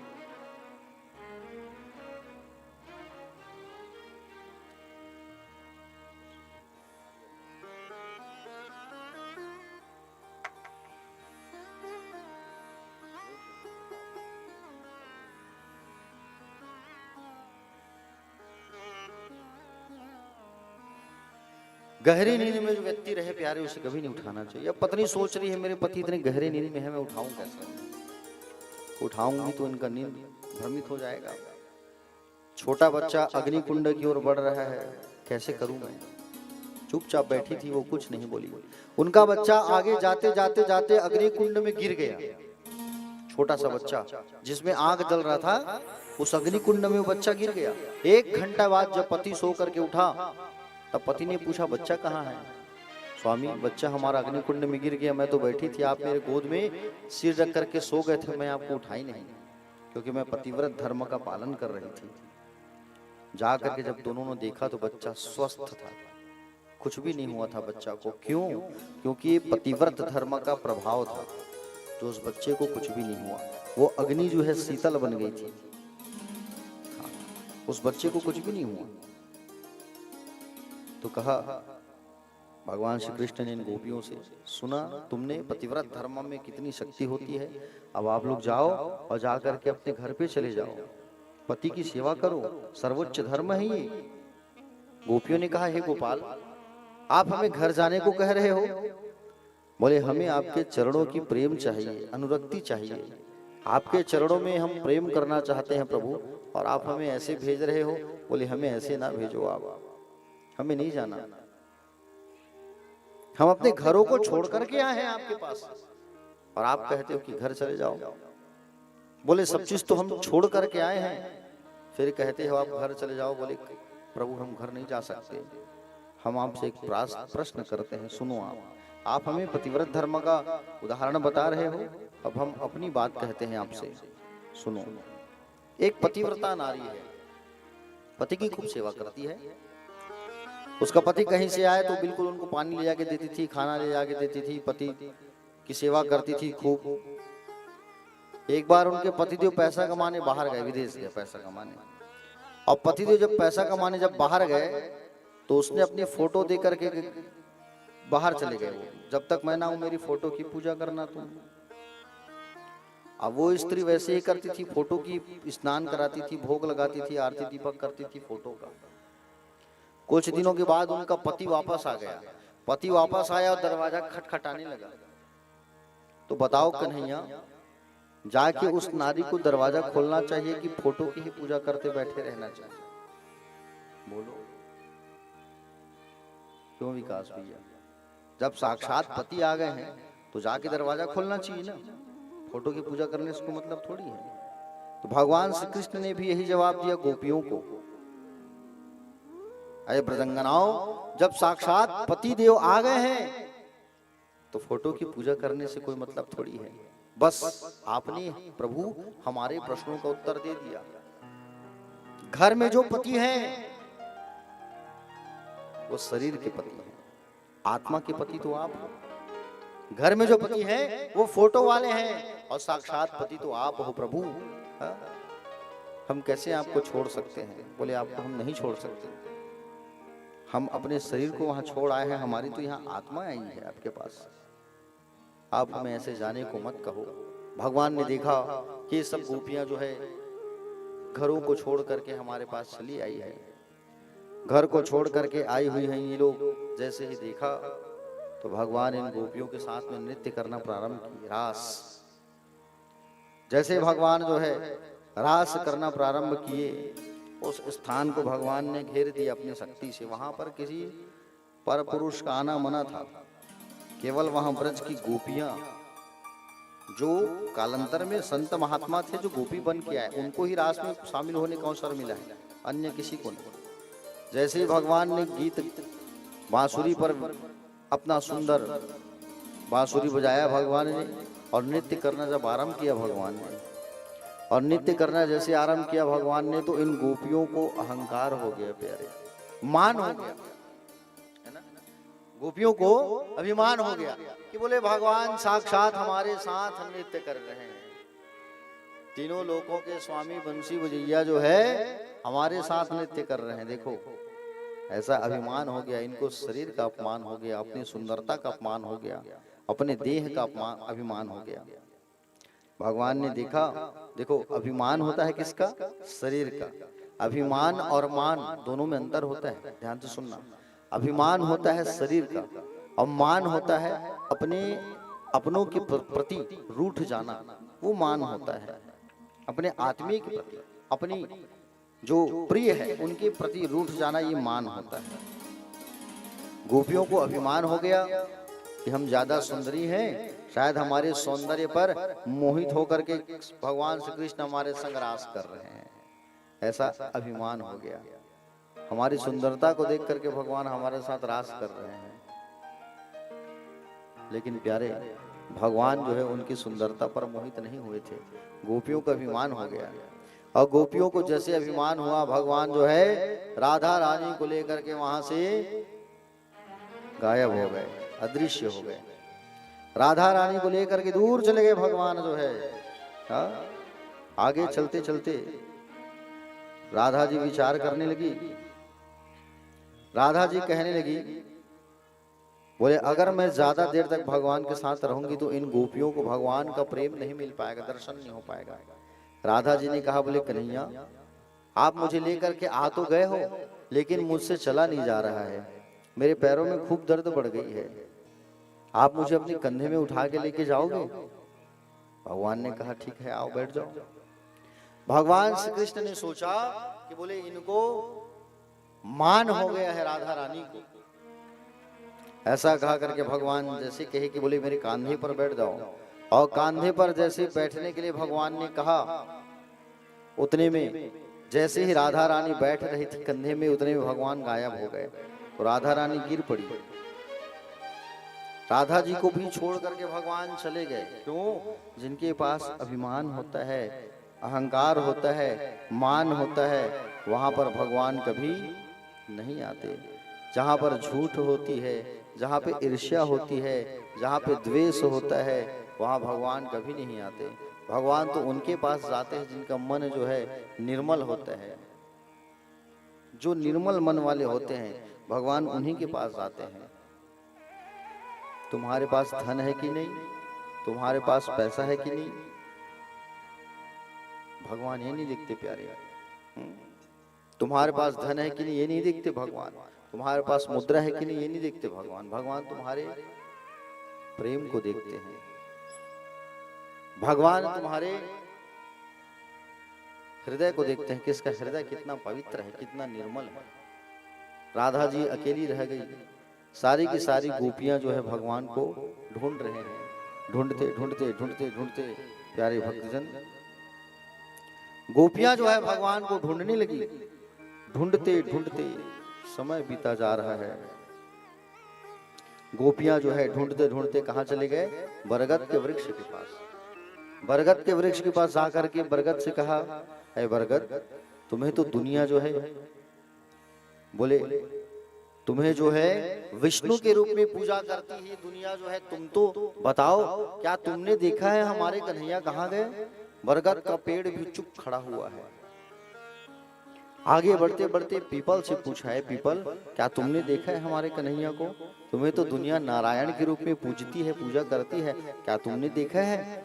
गहरी नींद में जो व्यक्ति रहे प्यारे, उसे कभी नहीं उठाना चाहिए। अब पत्नी सोच रही है मेरे पति इतने गहरे नींद में है, मैं उठाऊं कैसे, उठाऊंगी तो इनका नींद भ्रमित हो जाएगा। छोटा बच्चा अग्नि कुंड की ओर बढ़ रहा है, कैसे करूं मैं। चुपचाप बैठी थी वो, कुछ नहीं बोली। उनका बच्चा आगे जाते जाते जाते अग्नि कुंड में गिर गया। छोटा सा बच्चा जिसमें आग जल रहा था, उस अग्नि कुंड में वो बच्चा गिर गया। 1 घंटा बाद जब पति सो करके उठा, तब पति ने पूछा बच्चा कहाँ है? स्वामी, बच्चा हमारा अग्नि कुंड में गिर गया, मैं तो बैठी थी, आप मेरे गोद में सिर रख करके सो गए थे, मैं आपको उठाई नहीं, क्योंकि मैं पतिव्रत धर्म का पालन कर रही थी। जा करके जब दोनों ने देखा तो बच्चा स्वस्थ था, कुछ भी नहीं हुआ था बच्चा को। क्यों? क्योंकि पतिव्रत धर्म का प्रभाव था, तो उस बच्चे को कुछ भी नहीं हुआ। वो अग्नि जो है शीतल बन गई थी, उस बच्चे को कुछ भी नहीं हुआ। तो कहा भगवान श्री कृष्ण ने इन गोपियों से, सुना तुमने पतिव्रत धर्म में कितनी शक्ति होती है, अब आप लोग जाओ और जा करके अपने घर पे चले जाओ, पति की सेवा करो, सर्वोच्च धर्म है ये। गोपियों ने कहा हे गोपाल, आप हमें घर जाने को कह रहे हो? बोले हमें आपके चरणों की प्रेम चाहिए, अनुरक्ति चाहिए, आपके चरणों में हम प्रेम करना चाहते हैं प्रभु, और आप हमें ऐसे भेज रहे हो। बोले हमें ऐसे ना भेजो, आप हमें नहीं जाना, हम अपने घरों को छोड़ करके आए हैं आपके पास, और आप कहते हो कि घर चले जाओ। बोले सब चीज तो हम छोड़ करके आए हैं, फिर कहते हो आप घर चले जाओ। बोले प्रभु हम घर नहीं जा सकते, हम आपसे एक प्रश्न करते हैं, सुनो आप हमें पतिव्रत धर्म का उदाहरण बता रहे हो, अब हम अपनी बात कहते हैं आपसे, सुनो। एक पतिव्रता नारी है, पति की खूब सेवा करती है। उसका पति कहीं से आए तो बिल्कुल उनको पानी ले जाके देती थी, खाना ले जाके देती थी, पति की सेवा करती थी खूब। एक बार उनके पतिदेव पैसा कमाने बाहर गए, विदेश गए पैसा कमाने, और पतिदेव जब पैसा कमाने जब बाहर गए तो उसने अपनी फोटो दे करके बाहर चले गए। वो जब तक मैं ना हूं मेरी फोटो की पूजा करना तुम। अब वो स्त्री वैसे ही करती थी, फोटो की स्नान कराती थी, भोग लगाती थी, आरती दीपक करती थी फोटो का। कुछ दिनों के बाद उनका पति वापस आ गया। पति वापस आया और दरवाजा खटखटाने लगा। तो बताओ कन्हैया, जाके उस नारी को दरवाजा खोलना चाहिए कि फोटो की ही पूजा करते बैठे रहना चाहिए? बोलो क्यों विकास भैया? जब साक्षात पति आ गए हैं तो जाके दरवाजा खोलना चाहिए ना, फोटो की पूजा करने से कोई मतलब थोड़ी है। तो भगवान श्री कृष्ण ने भी यही जवाब दिया गोपियों को, अरे ब्रजंगनाओं, जब साक्षात पति देव आ गए हैं तो फोटो की पूजा करने से कोई मतलब थोड़ी है। बस आपने प्रभु हमारे प्रश्नों का उत्तर दे दिया। घर में जो पति हैं वो शरीर के पति हैं, आत्मा के पति तो आप हो। घर में जो पति हैं वो फोटो वाले हैं और साक्षात पति तो आप हो प्रभु। हा? हम कैसे आपको छोड़ सकते हैं? बोले आपको हम नहीं छोड़ सकते, हम अपने शरीर को वहां छोड़ आए हैं, हमारी तो यहाँ आत्मा आई है आपके पास। आप हमें ऐसे जाने को मत कहो। भगवान ने देखा कि ये सब गोपियां जो है घरों को छोड़ करके हमारे पास चली आई है, घर को छोड़ करके आई हुई हैं ये लोग। जैसे ही देखा तो भगवान इन गोपियों के साथ में नृत्य करना प्रारंभ किए, रास। जैसे भगवान जो है रास करना प्रारंभ किए, उस स्थान को भगवान ने घेर दिया अपनी शक्ति से। वहां पर किसी पर पुरुष का आना मना था, केवल वहां ब्रज की गोपियां जो कालांतर में संत महात्मा थे जो गोपी बन के आए, उनको ही रास में शामिल होने का अवसर मिला है, अन्य किसी को नहीं। जैसे ही भगवान ने गीत बांसुरी पर अपना सुंदर बांसुरी बजाया भगवान ने, और नृत्य करना जब आरंभ किया भगवान ने, और नृत्य करना जैसे आरंभ किया भगवान ने, तो इन गोपियों को अहंकार हो गया प्यारे, मान हो गया, है ना। गोपियों को अभिमान हो गया कि बोले भगवान साक्षात हमारे साथ नृत्य कर रहे हैं। तीनों लोकों के स्वामी बंसी बजैया जो है हमारे साथ नृत्य कर रहे हैं। देखो ऐसा अभिमान हो गया इनको, शरीर का अपमान हो गया, अपनी सुंदरता का अपमान हो गया, अपने देह का अभिमान हो गया। भगवान ने देखा, देखो अभिमान होता है किसका? शरीर का। अभिमान और मान दोनों में अंतर होता है, ध्यान से सुनना। अभिमान होता है शरीर का और मान होता है अपनों के प्रति रूठ जाना, वो मान होता है। अपने आत्मीय के प्रति, अपनी जो प्रिय है उनके प्रति रूठ जाना, ये मान होता है। गोपियों को अभिमान हो गया कि हम ज्यादा सुंदरी हैं, शायद हमारे सौंदर्य पर मोहित होकर के भगवान श्री कृष्ण हमारे संग रास कर रहे हैं, ऐसा अभिमान हो गया। हमारी सुंदरता को देख करके भगवान हमारे साथ रास कर रहे हैं। लेकिन प्यारे भगवान जो है उनकी सुंदरता पर मोहित नहीं हुए थे, गोपियों का अभिमान हो गया। और गोपियों को जैसे अभिमान हुआ, भगवान जो है राधा रानी को लेकर के वहां से गायब हो गए, अदृश्य हो गए। राधा रानी को लेकर के दूर चले गए भगवान जो है। आगे चलते चलते राधा जी विचार करने लगी। राधा जी कहने लगी, बोले अगर मैं ज्यादा देर तक भगवान के साथ रहूंगी तो इन गोपियों को भगवान का प्रेम नहीं मिल पाएगा, दर्शन नहीं हो पाएगा। राधा जी ने कहा, बोले कन्हैया आप मुझे लेकर के आ तो गए हो, लेकिन मुझसे चला नहीं जा रहा है, मेरे पैरों में खूब दर्द बढ़ गई है, आप मुझे अपने कंधे में उठा के लेके जाओगे? भगवान ने कहा ठीक है, आओ बैठ जाओ। भगवान श्री कृष्ण ने सोचा कि बोले इनको मान हो गया है राधा रानी को। ऐसा कहा करके भगवान जैसे कहे कि बोले मेरे कांधे पर बैठ जाओ, और कांधे पर जैसे बैठने के लिए भगवान ने कहा, उतने में जैसे ही राधा रानी बैठ रही थी कंधे में, उतने में भगवान गायब हो गए। तो राधा रानी गिर पड़ी। राधा जी को भी छोड़ करके भगवान चले गए। क्यों? जिनके पास अभिमान होता है, अहंकार होता है, मान होता है, वहां पर भगवान कभी नहीं आते। जहां पर झूठ होती है, जहां पे ईर्ष्या होती है, जहां पे द्वेष होता है, वहां भगवान कभी नहीं आते। भगवान तो उनके पास जाते हैं जिनका मन जो है निर्मल होता है। जो निर्मल मन वाले होते हैं भगवान उन्हीं के पास जाते हैं। तुम्हारे पास धन है कि नहीं, तुम्हारे पास पैसा है कि नहीं, भगवान ये नहीं देखते प्यारे। तुम्हारे पास धन है कि नहीं ये नहीं देखते भगवान। तुम्हारे पास मुद्रा है कि नहीं ये नहीं देखते भगवान। भगवान तुम्हारे प्रेम को देखते हैं। भगवान तुम्हारे हृदय को देखते हैं, किसका हृदय कितना पवित्र है, कितना निर्मल है। राधा जी अकेली रह गई, सारी की सारी गोपियां जो है भगवान को ढूंढ रहे हैं। ढूंढते ढूंढते ढूंढते ढूंढते प्यारे भक्तजन, गोपियां जो है भगवान को ढूंढने लगी। ढूंढते ढूंढते समय बीता जा रहा है। गोपियां जो है ढूंढते ढूंढते कहां चले गए? बरगद के वृक्ष के पास। बरगद के वृक्ष के पास जाकर के बरगद से कहा, ऐ बरगद, तुम्हें तो दुनिया जो है, बोले तुम्हें जो है विष्णु के रूप में पूजा करती है दुनिया जो है, तुम तो बताओ क्या तुमने देखा है हमारे कन्हैया कहाँ गए? बरगद का पेड़ भी चुप खड़ा हुआ है। आगे बढ़ते बढ़ते पीपल से पूछा, है पीपल, क्या तुमने देखा है हमारे कन्हैया को? तुम्हें तो दुनिया नारायण के रूप में पूजती है, पूजा करती है, क्या तुमने देखा है?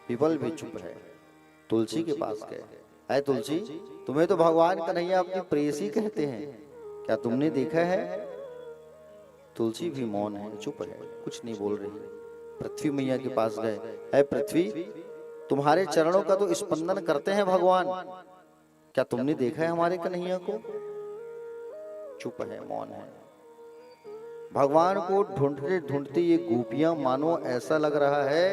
पीपल भी चुप है। तुलसी के पास गए, है तुलसी, तुम्हें तो भगवान कन्हैया अपनी प्रेयसी कहते हैं, क्या तुमने देखा है? तुलसी भी मौन है, चुप है, कुछ नहीं बोल रही। पृथ्वी मैया के पास गए, है पृथ्वी, तुम्हारे चरणों का तो स्पंदन करते हैं भगवान, क्या तुमने देखा है हमारे कन्हैया को? चुप है, मौन है। भगवान को ढूंढते ढूंढते ये गोपियां मानो ऐसा लग रहा है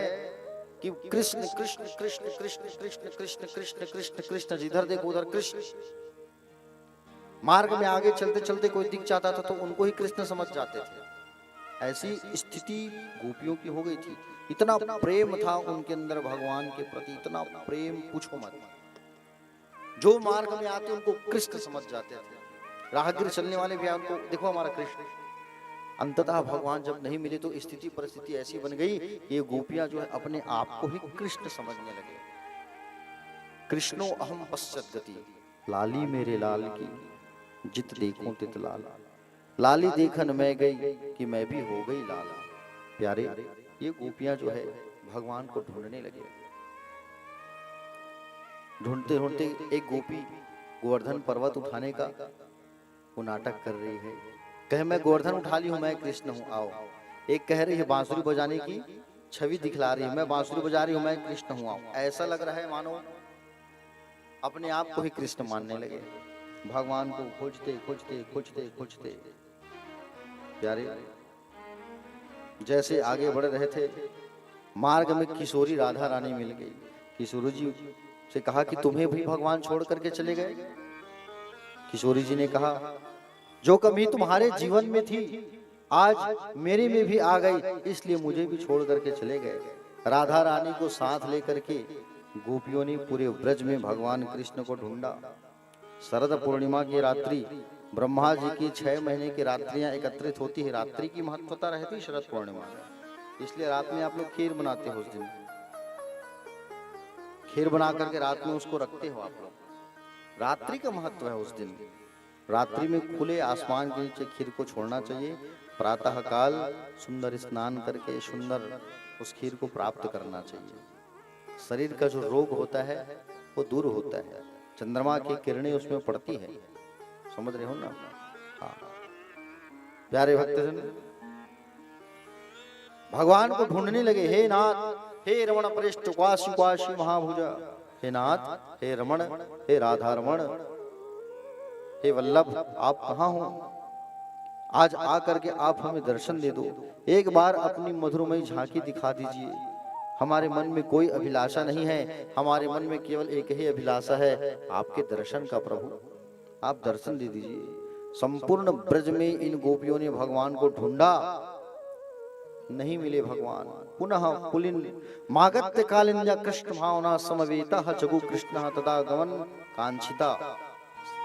कि कृष्ण कृष्ण कृष्ण कृष्ण कृष्ण कृष्ण कृष्ण कृष्ण कृष्ण, जिधर देखो उधर कृष्ण। मार्ग में आगे चलते चलते कोई दिख जाता था तो उनको ही कृष्ण समझ जाते थे। ऐसी स्थिति गोपियों की हो गई थी। इतना प्रेम था उनके अंदर भगवान के प्रति, इतना प्रेम पूछो मत। जो मार्ग में आते उनको कृष्ण समझ जाते थे। राहगीर चलने वाले भी उनको देखो हमारा कृष्ण। अंततः भगवान जब नहीं मिले तो स्थिति परिस्थिति ऐसी बन गई कि ये गोपियां जो है अपने आप को ही कृष्ण समझने लगे। कृष्णो अहम पश्चात गति, लाली मेरे लाल की जित देखूं तित लाल, लाली देखन मैं गई कि मैं भी हो गई लाल। प्यारे, ये गोपियां जो है भगवान को ढूंढने लगे। ढूंढते ढूंढते एक गोपी गोवर्धन पर्वत उठाने का वो नाटक कर रही है, कहे मैं गोवर्धन उठा ली हूं, मैं कृष्ण हूं, आओ। एक कह रही है बांसुरी बजाने की छवि दिखला रही है, मैं बांसुरी बजा रही हूं, मैं कृष्ण हूं, आओ। ऐसा लग रहा है मानो अपने आप को ही कृष्ण मानने लगे। भगवान को खोजते खोजते खोजते खोजते प्यारे, जैसे आगे बढ़ रहे थे मार्ग में किशोरी राधा रानी मिल गई। किशोरी जी से कहा कि तुम्हें भी भगवान छोड़ करके चले गए? किशोरी जी ने कहा, जो कभी तुम्हारे जीवन में थी आज मेरे में भी आ गई, इसलिए मुझे भी छोड़ करके चले गए। राधा रानी को साथ लेकर के गोपियों ने पूरे ब्रज में भगवान कृष्ण को ढूंढा। शरद पूर्णिमा की रात्रि, ब्रह्मा जी की 6 महीने की रात्रियां एकत्रित होती है। रात्रि की महत्वता रहती है शरद पूर्णिमा में, इसलिए रात में आप लोग खीर बनाते हो। उस दिन खीर बना करके रात में उसको रखते हो आप लोग। रात्रि का महत्व है उस दिन। रात्रि में खुले आसमान के नीचे खीर को छोड़ना चाहिए। प्रातः काल सुंदर स्नान करके सुंदर उस खीर को प्राप्त करना चाहिए। शरीर का जो रोग होता है वो दूर होता है। चंद्रमा की किरणें उसमें पड़ती है, समझ रहे हो ना? हाँ प्यारे भक्तजन, भगवान को ढूंढने लगे। हे नाथ, हे रमण पृष्ठ क्वासी क्वासी महाभुजा, हे नाथ, हे रमण, हे राधा रमण, हे वल्लभ, आप कहाँ हो? आज आकर के आप हमें दर्शन दे दो। एक बार अपनी मधुरमयी झांकी दिखा दीजिए। हमारे मन में कोई अभिलाषा नहीं है, हमारे मन में केवल एक ही अभिलाषा है, आपके दर्शन का। प्रभु आप दर्शन दे दीजिए। संपूर्ण ब्रज में इन गोपियों ने भगवान को ढूंढा, नहीं मिले भगवान। पुनः पुलिन मागत्य कालिन्या कृष्ण भावना समवेता जगु कृष्ण तदा गमन कांक्षिता।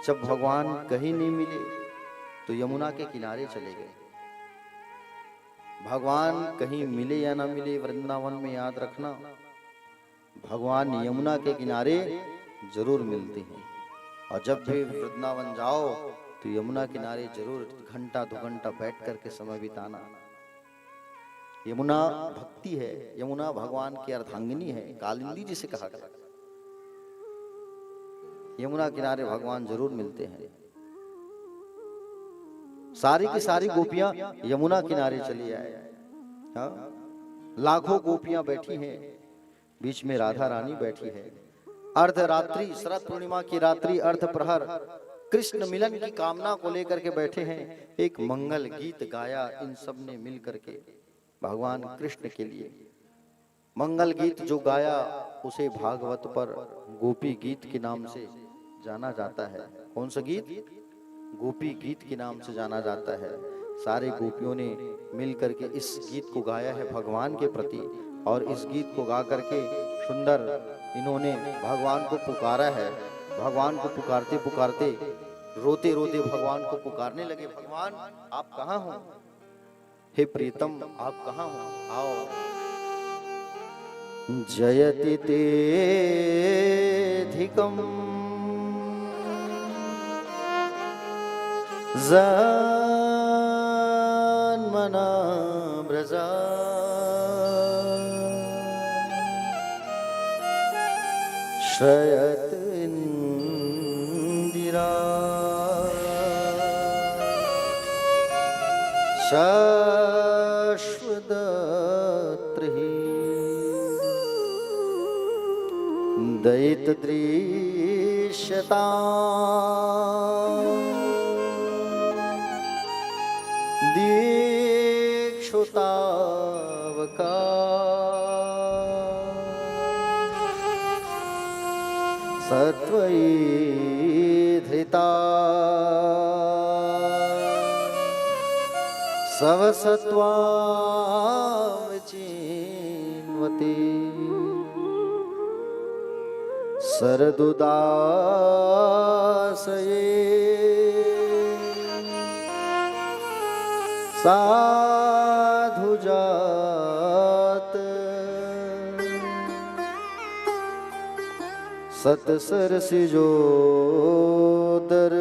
जब भगवान कहीं नहीं मिले तो यमुना के किनारे चले गए। भगवान कहीं मिले या ना मिले, वृंदावन में याद रखना, भगवान यमुना के किनारे जरूर मिलते हैं। और जब भी वृंदावन जाओ तो यमुना किनारे जरूर घंटा 2 घंटा बैठ करके समय बिताना। यमुना भक्ति है, यमुना भगवान की अर्धांगिनी है, कालिंदी जिसे कहा गया। यमुना किनारे भगवान जरूर मिलते हैं। सारी की सारी गोपियां यमुना किनारे चली आए। हाँ? लाखों गोपियां बैठी हैं, बीच में राधा रानी बैठी है। अर्धरात्रि, शरद पूर्णिमा की रात्रि, अर्ध प्रहर, कृष्ण मिलन की कामना को लेकर के बैठे हैं। एक मंगल गीत गाया इन सब ने मिल करके भगवान कृष्ण के लिए। मंगल गीत जो गाया उसे भागवत पर गोपी गीत के नाम से जाना जाता है। कौन सा गीत? गोपी गीत के नाम से जाना जाता है। सारे गोपियों ने मिल करके इस गीत को गाया है भगवान के प्रति, और इस गीत को गा करके सुंदर इन्होंने भगवान को पुकारा है। भगवान को पुकारते पुकारते रोते रोते भगवान को पुकारने लगे, भगवान आप कहाँ हो? हे प्रीतम आप कहाँ हो? आओ। जयति तेधिकम जन्मना ब्रजा श्रयत इंदिरा शाश्वतत्रिः दयितदृश्यता दीक्षुतावका सत्वयी धृता सवसत्वां चिन्वते सरदुदासये साधुजात सतसरसिजोदर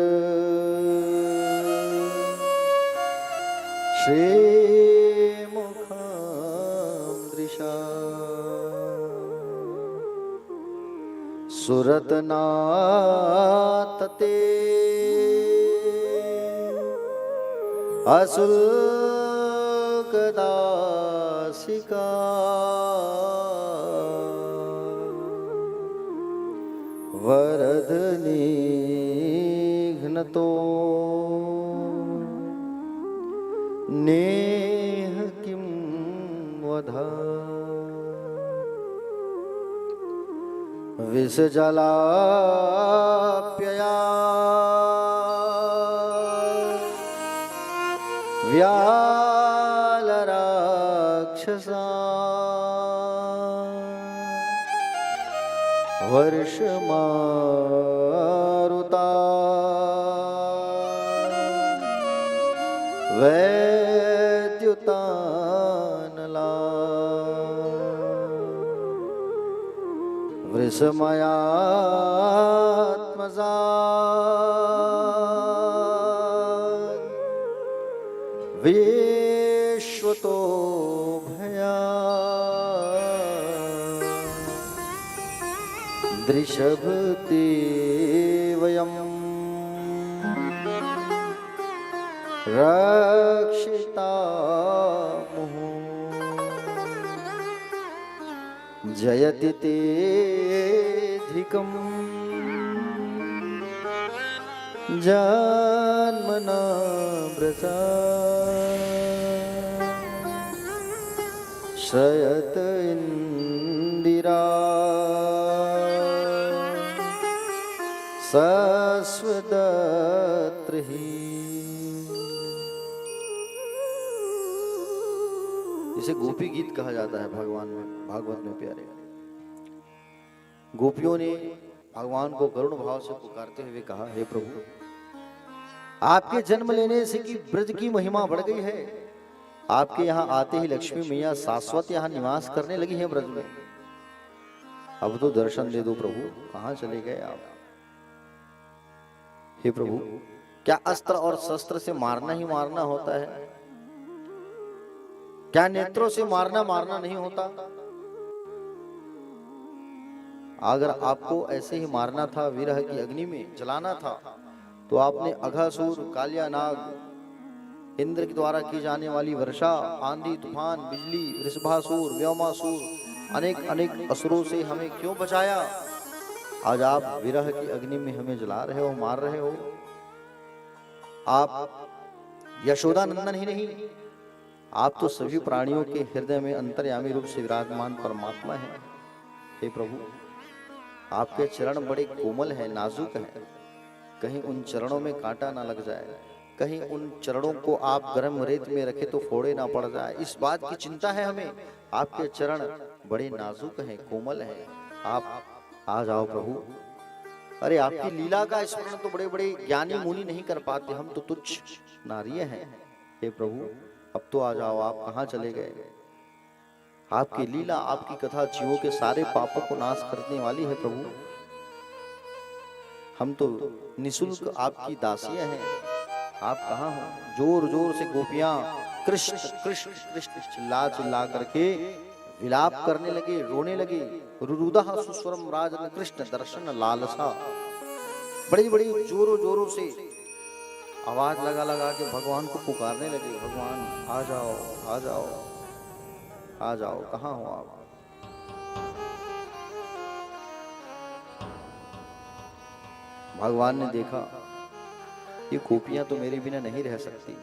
श्रीमुखं दृशा सुरतनातते असुल्कदासिका वरदनिघ्नतो नेह किं वधा विषजलाप्यया व्यालराक्षसा वर्षमारुता वैद्युतानला वृषमयात्मजा विश्वतो भया दृशभते वयम् रक्षितामुः जयति तेधिकम् जन्मना व्रजा श्रयत इंदिरा सस्वदत्रिः इसे गोपी गीत कहा जाता है भगवान में, भागवत में प्यारे। गोपियों ने भगवान को करुण भाव से पुकारते हुए कहा, हे प्रभु, आपके जन्म लेने से की ब्रज की महिमा बढ़ गई है। आपके यहाँ आते ही लक्ष्मी मैया शाश्वत यहाँ निवास करने लगी है ब्रज में। अब तो दर्शन दे दो प्रभु, कहाँ चले गए आप? हे प्रभु, क्या अस्त्र और शस्त्र से मारना ही मारना होता है? क्या नेत्रों से मारना मारना नहीं होता? अगर आपको ऐसे ही मारना था, विरह की अग्नि में जलाना था, तो आपने अघासुर, कालिया नाग, इंद्र के द्वारा की जाने वाली वर्षा, आंधी, तूफान, बिजली, ऋषभासुर, व्योमासुर, अनेक अनेक असुरों से हमें क्यों बचाया? आज आप विरह की अग्नि में हमें जला रहे हो, मार रहे हो। आप यशोदा नंदन ही नहीं, आप तो सभी प्राणियों के हृदय में अंतर्यामी रूप से विराजमान परमात्मा हैं। हे प्रभु, आपके चरण बड़े कोमल हैं, नाजुक हैं, कहीं उन चरणों में कांटा ना लग जाए, कहीं उन चरणों को आप गर्म रेत में रखे तो फोड़े ना पड़ जाए, इस बात की चिंता है हमें। आपके चरण बड़े नाजुक हैं, कोमल हैं, आप आ जाओ प्रभु। अरे आपकी लीला का स्मरण तो बड़े बड़े ज्ञानी मुनि नहीं कर पाते, हम तो तुच्छ नारिय हैं। हे प्रभु, अब तो आ जाओ, आप कहाँ चले गए? आपकी लीला, आपकी कथा जीवों के सारे पापों को नाश करने वाली है प्रभु। हम तो निशुल्क आपकी दासियां हैं, आप कहाँ हो? जोर जोर से गोपियां कृष्ण कृष्ण कृष्ण चिल्ला चिल्ला करके विलाप करने लगे, रोने लगे। रुरुदः सुस्वरम राजन कृष्ण दर्शन लालसा, बड़ी बड़ी जोरों जोरों से आवाज लगा लगा के भगवान को पुकारने लगे, भगवान आ जाओ, आ जाओ, आ जाओ, कहाँ हो आप? भगवान ने देखा ये गोपियां तो मेरे बिना नहीं रह सकती,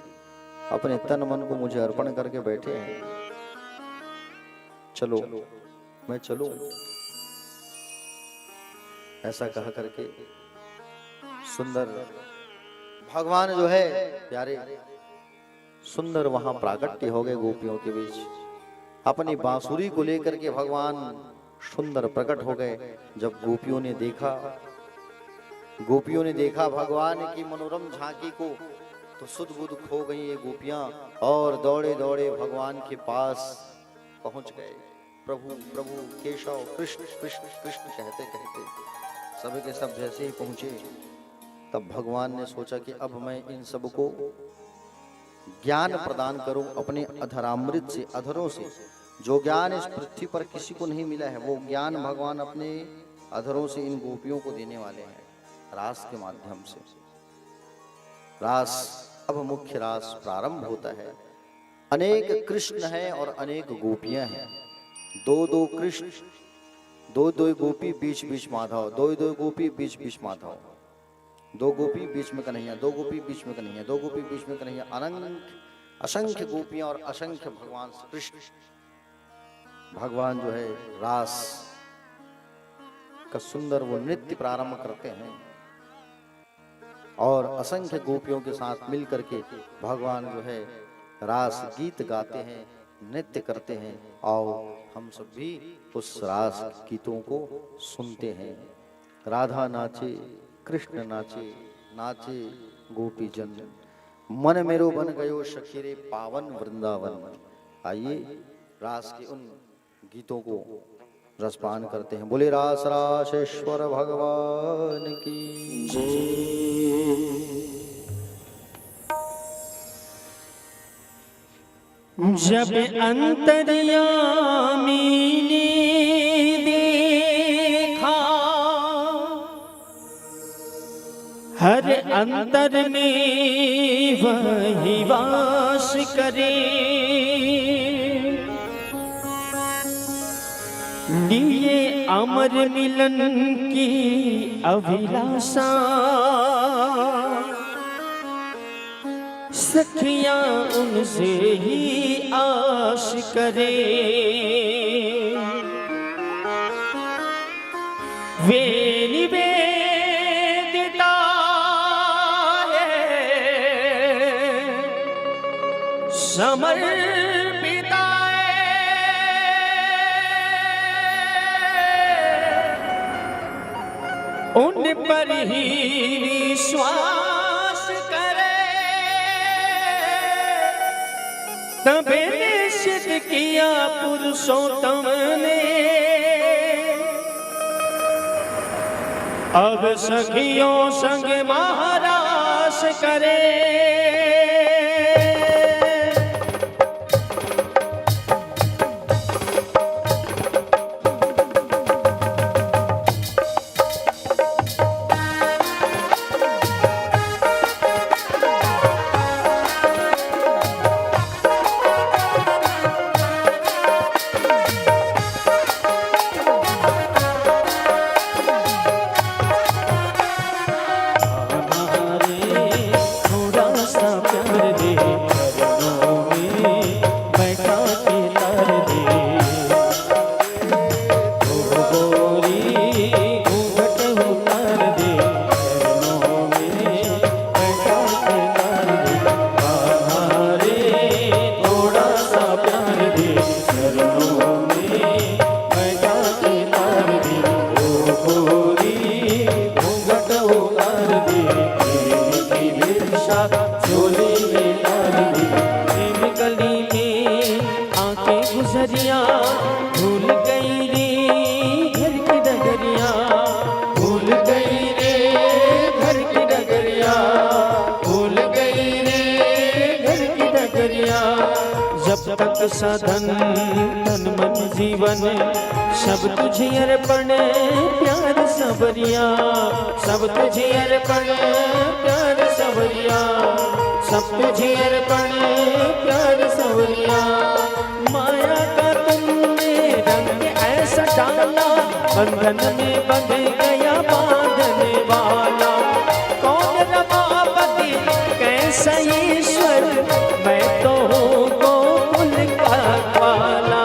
अपने तन मन को मुझे अर्पण करके बैठे हैं, चलो मैं चलूं। ऐसा कहा करके सुंदर भगवान जो है प्यारे सुंदर वहां प्राकट्य हो गए गोपियों के बीच। अपनी बांसुरी को लेकर के भगवान सुंदर प्रकट हो गए। जब गोपियों ने देखा भगवान की मनोरम झांकी को, तो सुध बुध खो गई ये गोपियां और दौड़े दौड़े भगवान के पास पहुंच गए। प्रभु प्रभु केशव कृष्ण कृष्ण कृष्ण कहते कहते सब के सब जैसे ही पहुंचे, तब भगवान ने सोचा कि अब मैं इन सबको ज्ञान प्रदान करूं अपने अधरामृत से, अधरों से। जो ज्ञान इस पृथ्वी पर किसी को नहीं मिला है, वो ज्ञान भगवान अपने अधरों से इन गोपियों को देने वाले हैं, रास के माध्यम से। रास, अब मुख्य रास प्रारंभ होता है। अनेक कृष्ण हैं और अनेक गोपियां हैं। दो दो कृष्ण, दो दो गोपी, बीच बीच माधव, दो दो गोपी, बीच बीच माधव, दो गोपी बीच में कन्हैया, दो गोपी बीच में कन्हैया, दो गोपी बीच में कन्हैया, अनंत असंख्य गोपियां और असंख्य भगवान कृष्ण। भगवान जो है रास का सुंदर वो नृत्य प्रारंभ करते हैं और असंख्य गोपियों के साथ मिल करके भगवान जो है रास गीत गाते हैं, नृत्य करते हैं। और हम सब भी उस रास गीतों को सुनते हैं। राधा नाचे, कृष्ण नाचे, नाचे गोपी जन, मन मेरो बन गयो शकीरे पावन वृंदावन। आइए रास के उन गीतों को रसपान करते हैं। बोले रास रासेश्वर भगवान की जब अंतर्यामी ने देखा हर अंतर में वही वास करे, लिए अमर मिलन की अभिलाषा, सखियां उनसे ही आश करे। वे निवेदिता है, समर्पिता है, पर ही विश्वास करे, तबे निश्चित किया पुरुषोत्तम ने। अब सखियों संग महारास करे, गुजरिया भूल गई रे घर की डगरिया, भूल गई रे घर की डगरिया, भूल गई रे घर की डगरिया। जब तक साधन तन मन जीवन सब तुझे अर्पण प्यार सबरिया, सब तुझे अर्पण प्यार सबरिया, सब तुझे अर्पण प्यार सबरिया। माया का तुमने रंग ऐसा डाला, बंधन में बंध गया बांधने वाला। कौन रमापति कैसा ईश्वर, मैं तो हूँ गोकुल का ग्वाला।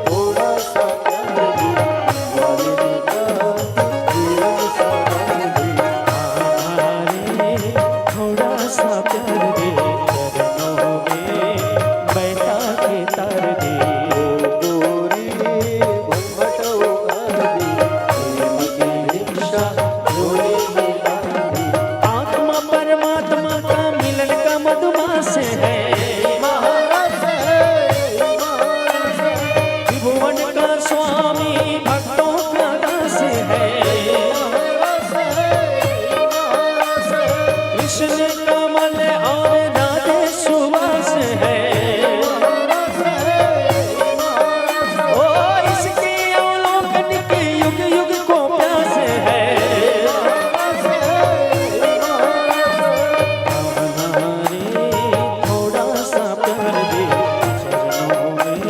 थोड़ा सा प्यार दे, थोड़ा सा प्यार दे, चरणों में बैठा के तार दे। गोरी घूंघट उतार दे, प्रेम की भिक्षा झोली में डाल दे। आत्मा परमात्मा का मिलन का मधुमास है, महारस है, महारस है, त्रिभुवन का स्वामी भक्तों का दास है। महारस है, महारस है, कृष्ण कमल और राधे सुवास है। महारस है, महारस है, ओ इसके अवलोकन के युग युग को प्यास है। महारस है, महारस है। हमारे थोड़ा सा प्यार दे, चरणों में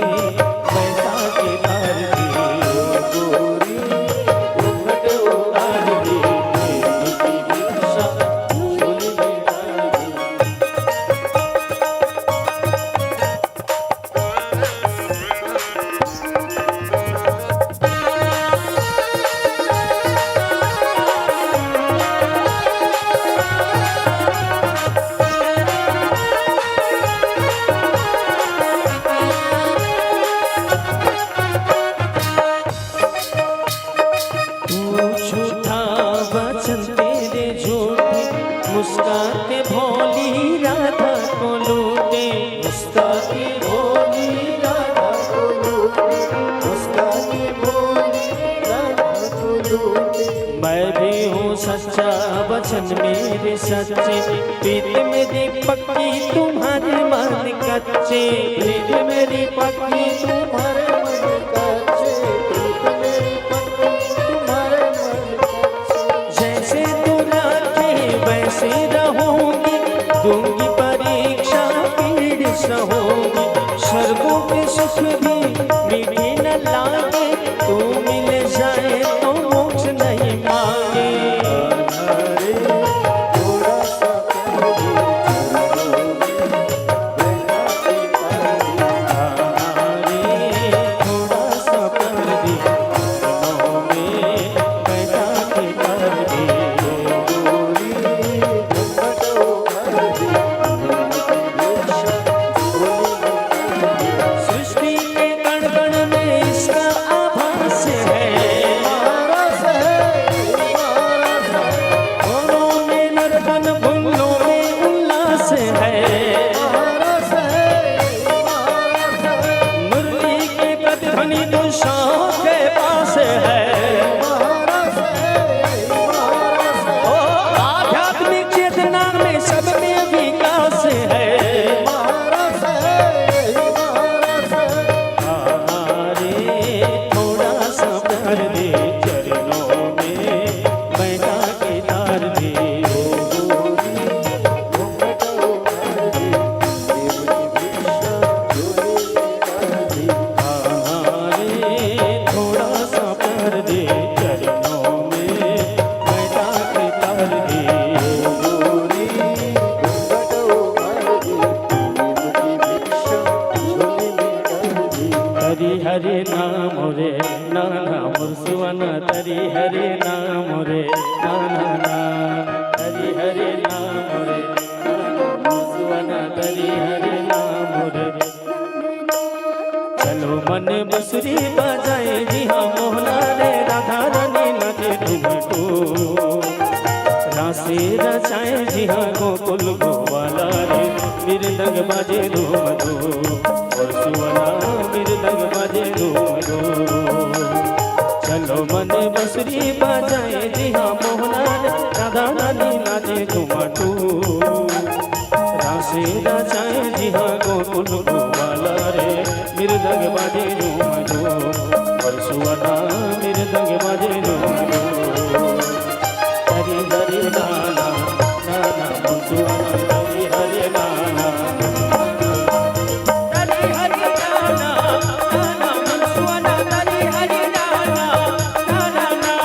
बैठा के तार दे। गोरी घूंघट उतार दे, प्रेम की भिक्षा झोली में डाल दे। तू झूठा वचन तेरे झूठे, मुस्काते भोली राधा को लूटे। मुस्काती भोली राधा को लूटे, मुस्काती भोली राधा को लूटे। मैं भी हूँ सच्चा वचन मेरे सच्चे, प्रीत मेरी पक्की तुम्हारे मन कच्चे। प्रीत मेरी पक्की तुम्हारे मन कच्चे, प्रीत मेरी पक्की तुम्हारे मन कच्चे। जैसे तू राखे वैसे रहूंगी, दूंगी परीक्षा पीड़ सहूंगी। स्वर्गों के सुख भी मीठे न लागे, तू मिल जाए तो मोक्ष नहीं मांगे। अरे थोड़ा सा प्यार दे, चरणों में बैठा के तार दे। हमारे थोड़ा सा प्यार दे, चरणों में बैठा के तार दे। गोरी घूंघट उतार दे, प्रेम की भिक्षा झोली में डाल दे। सृष्टि के कण कण में इसका आभास है। हरे नाम रे नाना मुरसुवना तरी हरे नाम रे नाना हरे हरे नाम रे नाना मुरसुवना तरी हरे नाम रे। चलो मन बसुरी बजाए जी हाँ मोहना रे राधा रानी नाचे ठुमको रासे रचाए जी हाँ गोकुल गोवाला रे मृदंग बाजे धूम धूम सुवना मृदंग बाजे धूम धूम। चलो मन बसुरी बजाए जी हाँ मोहना रे राधा रानी नाचे ठुमको रासे रचाए जी हाँ गोकुल गोवाला रे मृदंग बाजे झूम झूम सुवना मृदंग बाजे झूम झूम। हरि हरि नाना नाना सुवना हरि हरि नाना हरि हरि नाना नाना सुवना हरि हरि नाना नाना।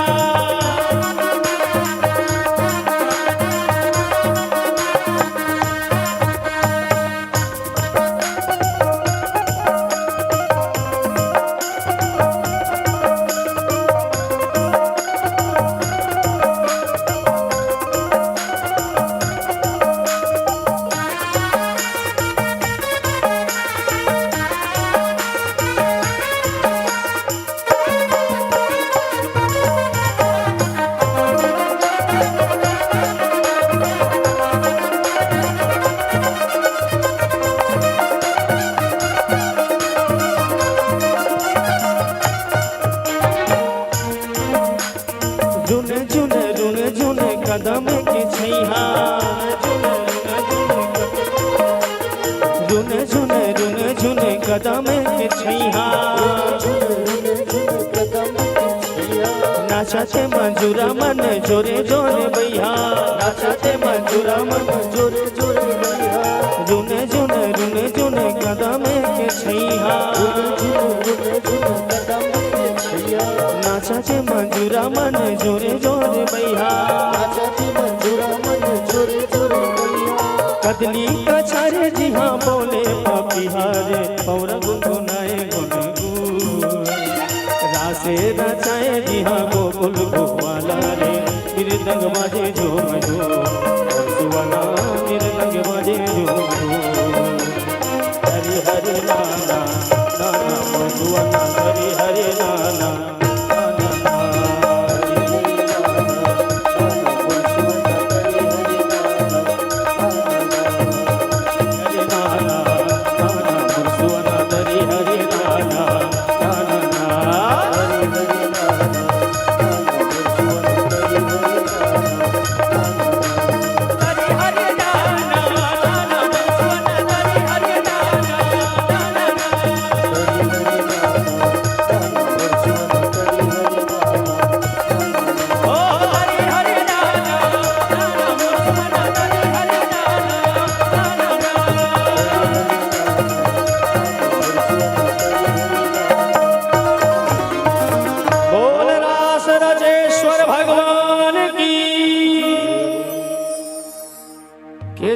कदम के छैहा रुन झुन रुन झुन कदम के छैहा नाचते मंजूरा मन जोरे जोरे बैहा नाचते मंजूरा मन जोरे जोरे बैहा रुन झुन कदम के छैहा नाचते मंजूरा मन जोरे जोरे बैहा कदली कछारे जी हाँ बोले पपिहारे पौर गुनगुनाए गुनगुन रासे रचाए जी हाँ गोकुल गोवाला रे मृदंग बाजे झूम झूम सुवना मृदंग बाजे झूम झूम। हरि हरि नाना नाना सुवना हरि हरि नाना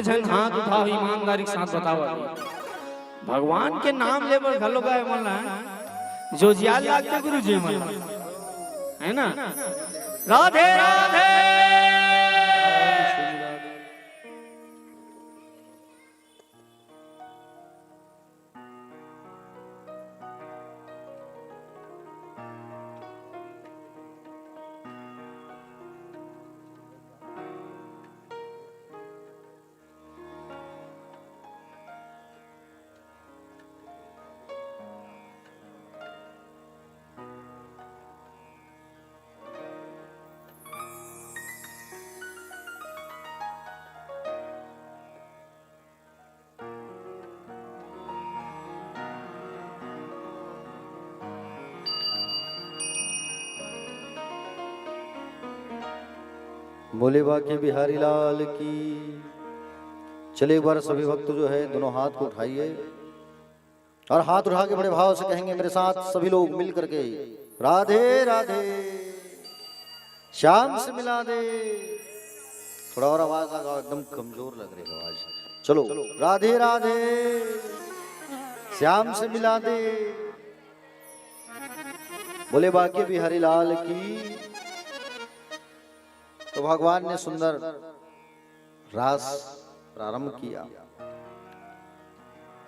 जन हाथ उठाओ ईमानदारी के साथ बताओ भगवान के नाम ले बर घलो गाय मन जो जियाल लागते गुरु जी मन है ना। राधे राधे बोले बाके बिहारी लाल की। चले एक बार सभी भक्त जो है दोनों हाथ को उठाइए और हाथ उठा के बड़े भाव से कहेंगे मेरे साथ सभी लोग मिल करके राधे राधे श्याम से मिला दे। थोड़ा और आवाज लगाओ, एकदम कमजोर लग रही है आवाज। चलो राधे राधे श्याम से मिला दे। बोले बाकी बिहारी लाल की। तो भगवान ने सुंदर रास प्रारंभ किया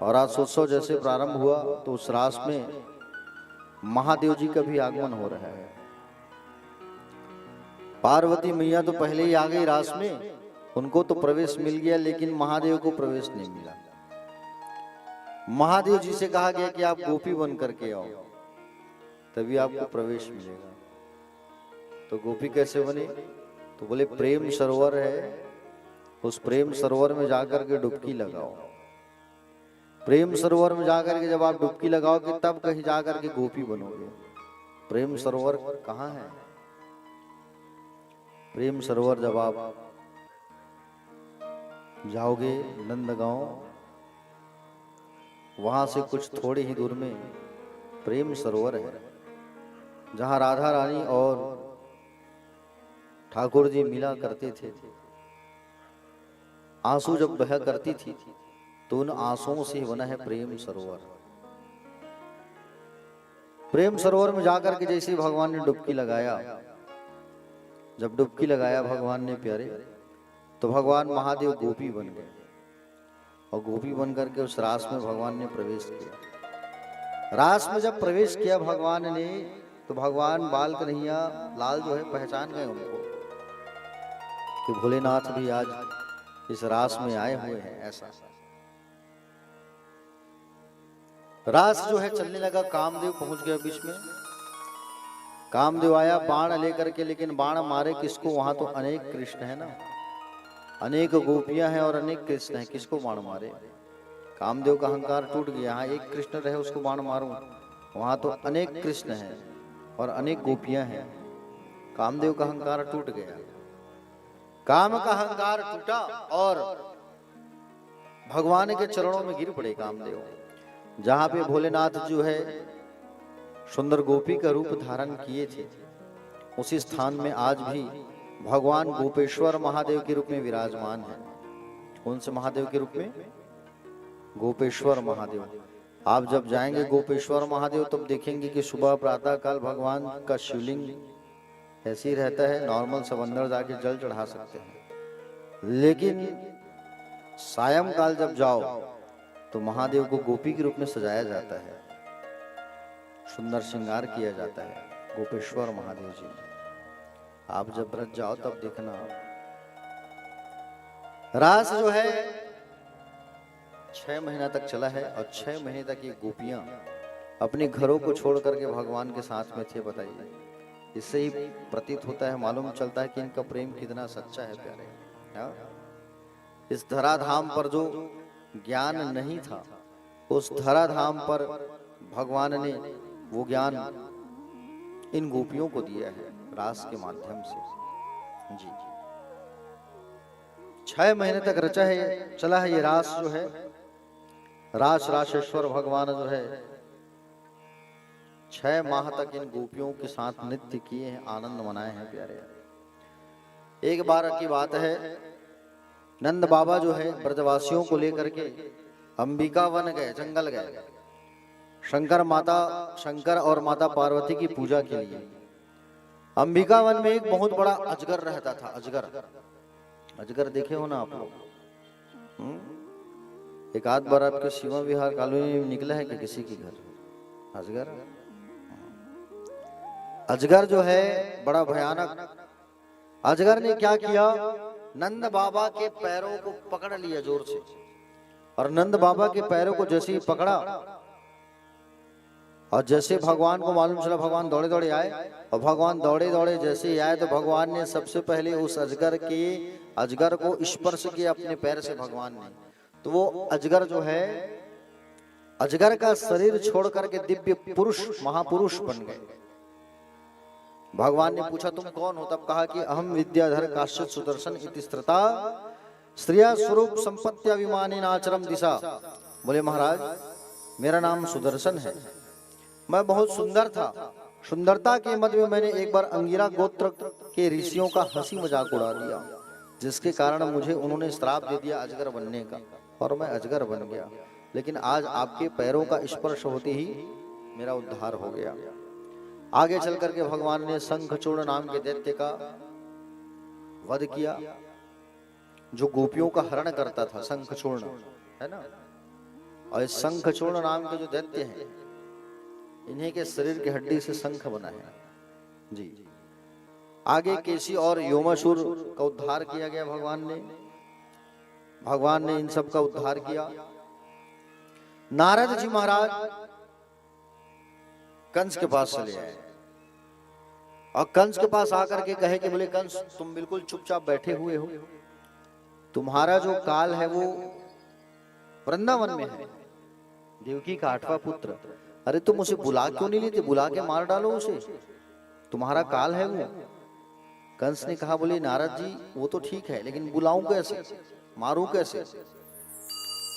और रासोत्सव जैसे प्रारंभ हुआ तो उस रास में महादेव जी का भी आगमन हो रहा है। पार्वती मैया तो पहले ही आ गई रास में, उनको तो प्रवेश मिल गया, लेकिन महादेव को प्रवेश नहीं मिला। महादेव जी से कहा गया कि आप गोपी बन करके आओ, तभी आपको प्रवेश मिलेगा। तो गोपी कैसे बने? तो बोले प्रेम सरोवर है, उस प्रेम सरोवर में जाकर के डुबकी लगाओ। प्रेम सरोवर में जाकर के जब आप डुबकी लगाओगे तब कहीं जाकर के गोपी बनोगे। प्रेम सरोवर कहाँ है? प्रेम सरोवर जब आप जाओगे नंदगांव, वहां से कुछ थोड़ी ही दूर में प्रेम सरोवर है, जहां राधा रानी और ठाकुर जी मिला करते थे। आंसू जब बहा करती थी तो उन आंसुओं से बना है प्रेम सरोवर। प्रेम सरोवर में जाकर के जैसे भगवान ने डुबकी लगाया, जब डुबकी लगाया भगवान ने प्यारे, तो भगवान महादेव गोपी बन गए और गोपी बन करके उस रास में भगवान ने प्रवेश किया। रास में जब प्रवेश किया भगवान ने, तो भगवान बाल कन्हैया लाल जो है पहचान गए उनको कि भोलेनाथ भी आज इस रास में आए हुए हैं। ऐसा रास जो है चलने लगा, कामदेव पहुंच गया बीच में। कामदेव आया बाण लेकर के, लेकिन बाण मारे किसको? वहां तो अनेक कृष्ण है ना, अनेक गोपियां हैं और अनेक कृष्ण हैं, किसको बाण मारे? कामदेव का अहंकार टूट गया। यहाँ एक कृष्ण रहे उसको बाण मारूं, वहां तो अनेक कृष्ण हैं और अनेक गोपियां हैं। कामदेव का अहंकार टूट गया, काम का अहंकार टूटा और भगवान के चरणों में गिर पड़े कामदेव। जहां पे भोलेनाथ जो है सुंदर गोपी का रूप धारण किए थे, उसी स्थान में आज भी भगवान गोपेश्वर महादेव के रूप में विराजमान है। कौन से महादेव के रूप में? गोपेश्वर महादेव। आप जब जाएंगे गोपेश्वर महादेव तब देखेंगे कि सुबह प्रातः काल भगवान का शिवलिंग ऐसे ही रहता है, नॉर्मल सब अंदर जाके जल चढ़ा सकते हैं। लेकिन सायंकाल जब जाओ तो महादेव को गोपी के रूप में सजाया जाता है, सुंदर श्रृंगार किया जाता है गोपेश्वर महादेव जी। आप जब ब्रज जाओ तब देखना। रास जो है 6 महीना तक चला है और 6 महीने तक ये गोपियां अपने घरों को छोड़ करके भगवान के साथ में थे। बताइए, इससे ही प्रतीत होता है, मालूम चलता है कि इनका प्रेम कितना सच्चा है प्यारे। हाँ? इस धराधाम पर जो ज्ञान नहीं था, उस धराधाम पर भगवान ने वो ज्ञान इन गोपियों को दिया है रास के माध्यम से जी। 6 महीने तक रचा है, चला है ये रास जो है। रास राशेश्वर भगवान जो है 6 माह तक इन गोपियों के साथ नृत्य किए हैं, आनंद मनाए हैं प्यारे। एक बार की बात है, नंद बाबा जो है ब्रजवासियों को लेकर के अंबिका वन गए, जंगल गए, शंकर और माता पार्वती की पूजा के लिए। अंबिका वन में एक बहुत बड़ा अजगर रहता था। अजगर देखे हो ना आप लोग? एक आध बार आपके शिवा विहार कॉलोनी में निकला है कि किसी के घर अजगर? अजगर जो है बड़ा भयानक। अजगर ने क्या किया? नंद बाबा के पैरों को पकड़ लिया जोर से, और नंद बाबा के पैरों को जैसे ही पकड़ा और जैसे भगवान को मालूम चला, भगवान दौड़े दौड़े आए, और भगवान दौड़े दौड़े जैसे ही आए तो भगवान ने सबसे पहले उस अजगर को स्पर्श किया अपने पैर से भगवान ने। तो वो अजगर जो है, अजगर का शरीर छोड़ करके दिव्य पुरुष, महापुरुष बन गए। भगवान ने पूछा तुम कौन हो? तब कहा कि अहम विद्याधर काश्यप सुदर्शन इति स्त्रिता स्त्रिया स्वरूप संपत्ति विमानी नाचरम दिशा। बोले महाराज मेरा नाम सुदर्शन है, मैं बहुत सुंदर था। सुंदरता के मध्य में मैंने एक बार अंगिरा गोत्र के ऋषियों का हंसी मजाक उड़ा दिया, जिसके कारण मुझे उन्होंने श्राप दे दिया अजगर बनने का, और मैं अजगर बन गया। लेकिन आज आपके पैरों का स्पर्श होते ही मेरा उद्धार हो गया। आगे चल करके भगवान ने शंखचूर्ण नाम के दैत्य का वध किया, जो गोपियों का हरण करता था। शंखचूर्ण है ना, और इस शंखचूर्ण नाम के जो दैत्य हैं, इन्हीं के शरीर की हड्डी से शंख बना है जी। आगे केसी और योमासुर का उद्धार किया गया भगवान ने इन सब का उद्धार किया। नारद जी महाराज कंस के पास चले आए और कंस के पास आकर के कहे कि बोले कंस, तुम बिल्कुल चुपचाप बैठे हुए हो, तुम्हारा जो काल है वो वृंदावन में है, देवकी का 8वां पुत्र। अरे तुम उसे बुला क्यों नहीं लेते, बुला के मार डालो उसे, तुम्हारा काल है वो। कंस ने कहा बोले नारद जी वो तो ठीक है, लेकिन बुलाऊं कैसे, मारूं कैसे।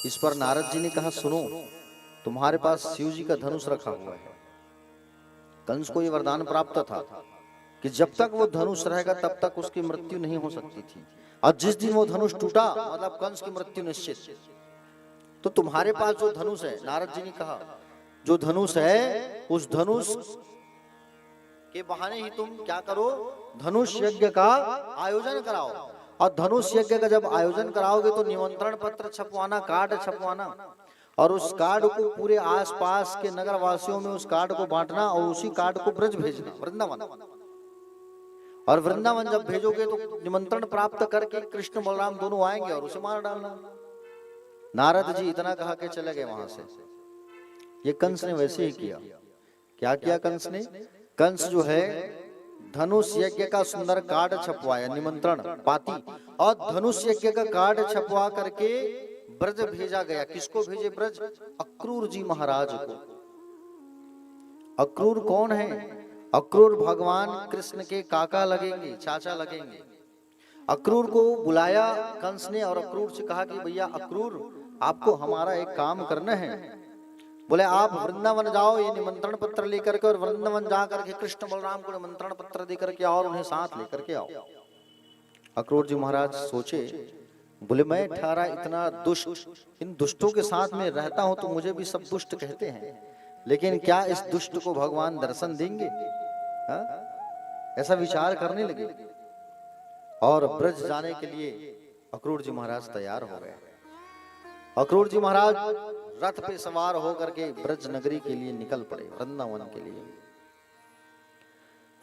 इस पर नारद जी ने कहा सुनो, तुम्हारे पास शिव जी का धनुष रखा हुआ है। कंस को यह वरदान प्राप्त था कि जब तक वो धनुष रहेगा तब तक उसकी मृत्यु नहीं हो सकती थी, और जिस दिन वो धनुष टूटा मतलब कंस की मृत्यु निश्चित। तो तुम्हारे पास जो धनुष है, नारद जी ने कहा जो धनुष है उस धनुष के बहाने ही तुम क्या करो, धनुष यज्ञ का आयोजन कराओ। और धनुष यज्ञ का जब आयोजन कराओगे तो निमंत्रण पत्र छपवाना, कार्ड छपवाना, और उस कार्ड को पूरे आसपास के नगर वासियों में उस कार्ड को बांटना, और उसी कार्ड को ब्रज भेजना वृंदावन। और वृंदावन जब भेजोगे तो निमंत्रण प्राप्त करके कृष्ण बलराम दोनों आएंगे और उसे मार डालना। नारद जी इतना कहा के चले गए वहां से। ये कंस ने वैसे ही किया। क्या किया कंस ने, कंस जो है धनुष यज्ञ का सुंदर कार्ड छपवाया, निमंत्रण पाती, और धनुष यज्ञ का कार्ड छपवा करके ब्रज भेजा गया। किसको भेजे ब्रज, अक्रूर जी महाराज को। अक्रूर कौन है, अक्रूर भगवान कृष्ण के काका लगेंगे, चाचा लगेंगे। अक्रूर को बुलाया कंस ने और अक्रूर से कहा कि भैया अक्रूर आपको हमारा एक काम करना है। बोले आप वृंदावन जाओ ये निमंत्रण पत्र लेकर के, और वृंदावन जा करके कृष्ण बलराम को निमंत्रण पत्र देकर के आओ और उन्हें साथ लेकर के आओ। अक्रूर जी महाराज सोचे, बोले मैं ठहरा इतना दुष्ट, इन दुष्टों के साथ में रहता हूं तो मुझे भी सब दुष्ट कहते हैं, लेकिन क्या इस दुष्ट को भगवान दर्शन देंगे, हा? ऐसा विचार करने लगे। और ब्रज जाने के लिए अक्रूर जी महाराज तैयार हो गए। अक्रूर जी महाराज रथ पे सवार होकर के ब्रज नगरी के लिए निकल पड़े, वृंदावन के लिए।